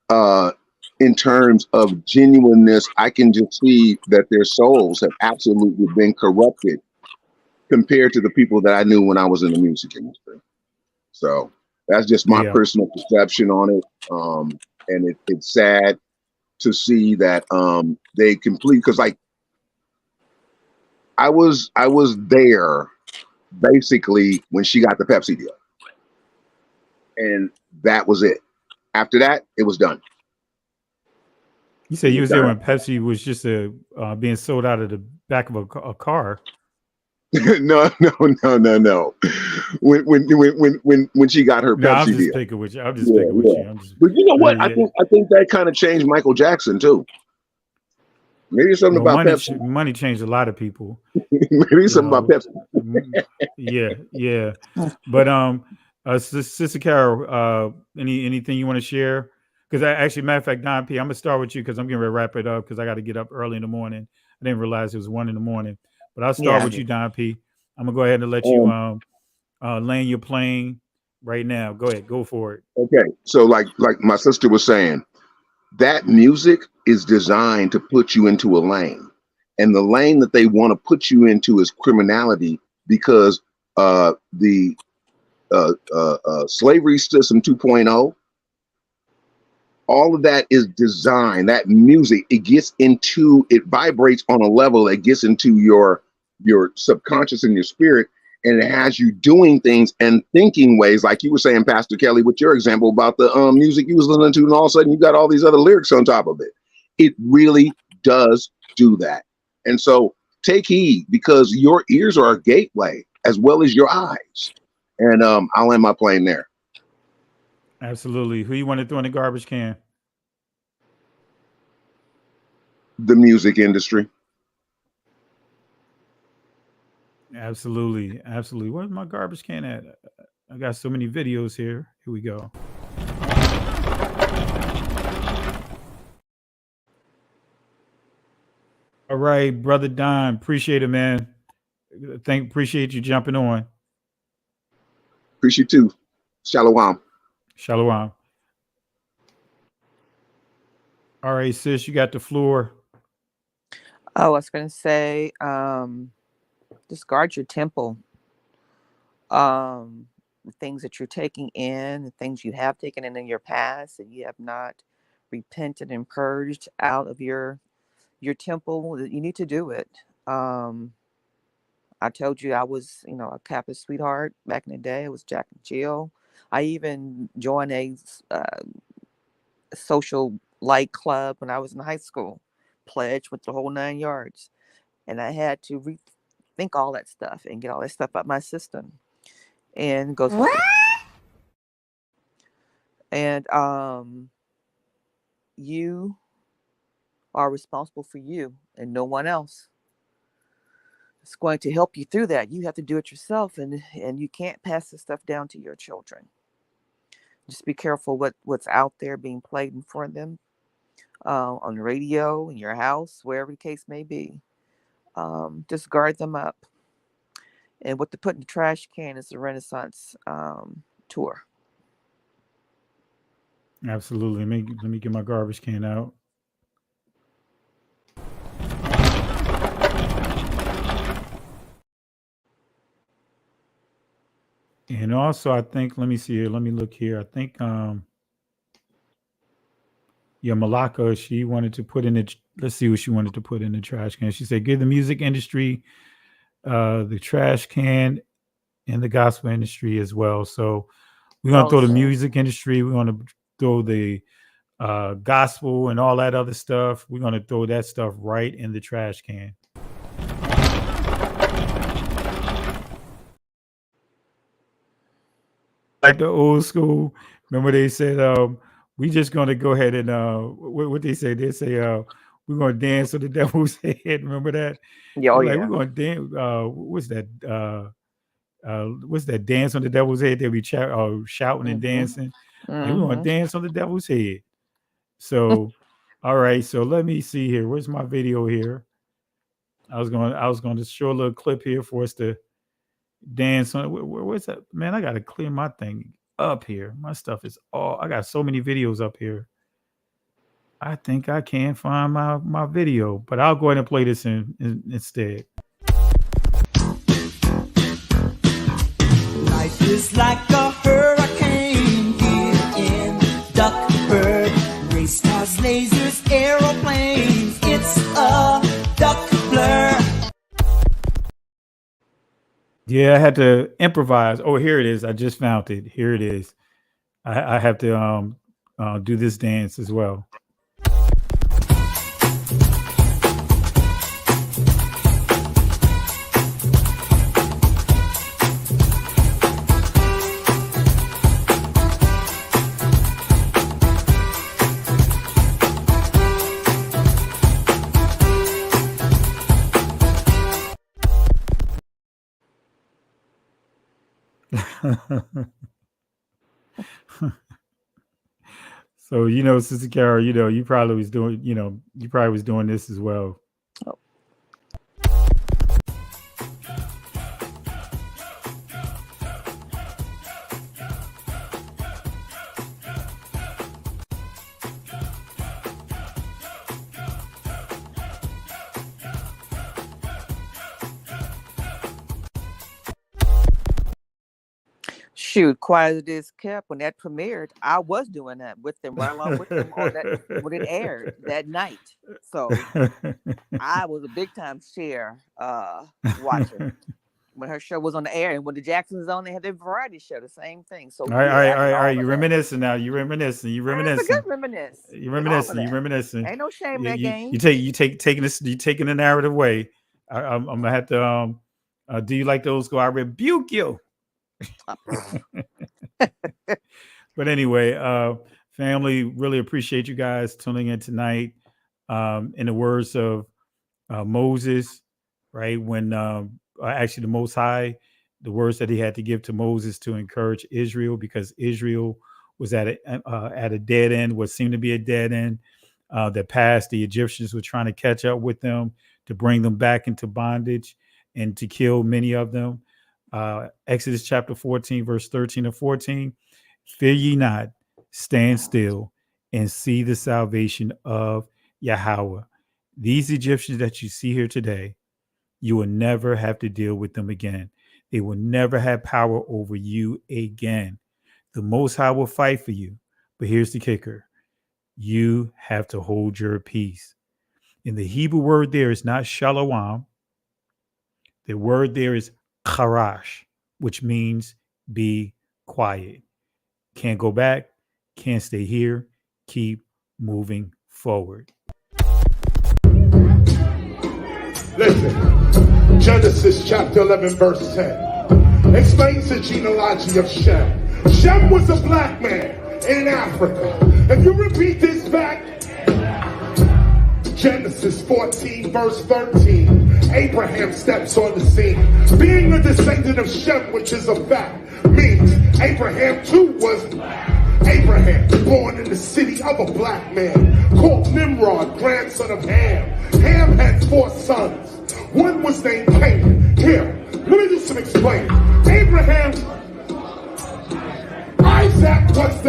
uh, in terms of genuineness, I can just see that their souls have absolutely been corrupted compared to the people that I knew when I was in the music industry. So that's just my yeah. personal perception on it. And it's sad to see that they complete because like I was there basically when she got the Pepsi deal, and that was it. After that, it was done. You It said you was was there done. when Pepsi was just being sold out of the back of a car. No. When she got her No, I'm Pepsi just deal. picking with you. I'm just Yeah, picking with yeah. you. I'm just. But you know what? I Yeah. think that kind of changed Michael Jackson too. Maybe it's something Well, about Pepsi. money changed a lot of people. Maybe it's You something about know. Pepsi. Yeah. But Sister Carol, anything you want to share? Because actually, matter of fact, Don P, I'm gonna start with you because I'm getting ready to wrap it up because I got to get up early in the morning. I didn't realize it was 1 a.m. But I'll Yeah, start I with you, did. Don P. I'm gonna go ahead and let you Um, land your plane right now. Go ahead, go for it. okay, so like my sister was saying, that music is designed to put you into a lane, and the lane that they want to put you into is criminality because the slavery system 2.0, all of that is designed. That music, it vibrates on a level that gets into your subconscious and your spirit, and it has you doing things and thinking ways, like you were saying, Pastor Kelly, with your example about the music you was listening to, and all of a sudden you got all these other lyrics on top of it. It really does do that. And so take heed, because your ears are a gateway as well as your eyes. And I'll end my plane there. Absolutely. Who you want to throw in the garbage can? The music industry. Absolutely. Where's my garbage can at? I got so many videos here. Here we go. All right, brother Don. Appreciate it, man. Appreciate you jumping on. Appreciate you too. Shalom. Shalom. All right, sis, you got the floor. Oh, I was going to say, just guard your temple. The things that you're taking in, the things you have taken in your past, and you have not repented and purged out of your temple. You need to do it. I told you I was, a Kappa sweetheart back in the day. I was Jack and Jill. I even joined a social light club when I was in high school. Pledge with the whole 9 yards. And I had to think all that stuff and get all that stuff out my system and go through. And you are responsible for you and no one else. It's going to help you through that. You have to do it yourself, and you can't pass this stuff down to your children. Just be careful what's out there being played in front of them, on the radio, in your house, wherever the case may be. Just guard them up. And what to put in the trash can is the Renaissance tour. Absolutely. Let me get my garbage can out. And also, I think, let me see here. Let me look here. I think, Malaka, she wanted to put in it. Let's see what she wanted to put in the trash can. She said, give the music industry, the trash can, and the gospel industry as well. So we're going to throw the music industry. We're going to throw the gospel and all that other stuff. We're going to throw that stuff right in the trash can. Like the old school. Remember they said, we just going to go ahead and, what they say? They say, we're going to dance on the devil's head. Remember that? Yeah, We're going to dance. What's that dance on the devil's head? They be shouting and dancing. Like, we're going to dance on the devil's head. So, all right. So let me see here. Where's my video here? I was going to show a little clip here for us to dance on. Where's that? Man, I got to clear my thing up here. My stuff is I got so many videos up here. I think I can't find my video, but I'll go ahead and play this instead. Life is like a hurricane here in Duckburg. Race cars, lasers, aeroplanes. It's a duck blur. Yeah, I had to improvise. Oh, here it is. I just found it. Here it is. I have to do this dance as well. So, Sister Carol, you probably was doing this as well. Oh. Shoot, quiet as it is kept, when that premiered, I was doing that with them, right along with them on that when it aired that night. So I was a big time Cher watcher when her show was on the air, and when the Jacksons was on, they had their variety show, the same thing. So all right. You reminiscing now. You reminiscing. It's a good reminisce. You reminiscing. Ain't no shame in that game. You taking the narrative away. I'm gonna have to. Do you like those? Go. I rebuke you. But anyway, family, really appreciate you guys tuning in tonight. In the words of Moses, right? When actually the Most High, the words that he had to give to Moses to encourage Israel, because Israel was at a dead end, what seemed to be a dead end. That past, the Egyptians were trying to catch up with them to bring them back into bondage and to kill many of them. Exodus chapter 14, verse 13 and 14. Fear ye not, stand still and see the salvation of Yahweh. These Egyptians that you see here today, you will never have to deal with them again. They will never have power over you again. The Most High will fight for you. But here's the kicker. You have to hold your peace. And the Hebrew word there is not shalom. The word there is charash, which means be quiet. Can't go back, can't stay here, keep moving forward. Listen, Genesis chapter 11 verse 10 explains the genealogy of Shem. Shem was a black man in Africa. If you repeat this back, Genesis 14 verse 13, Abraham steps on the scene. Being a descendant of Shem, which is a fact, means Abraham too was black. Abraham, born in the city of a black man, called Nimrod, grandson of Ham. Ham had 4 sons. One was named Canaan. Here, let me do some explaining. Abraham, Isaac was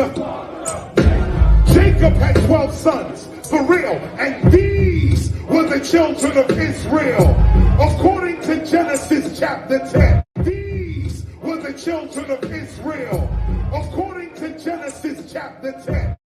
Jacob had 12 sons, for real, and these were the children of Israel. According to Genesis chapter 10, these were the children of Israel. According to Genesis chapter 10.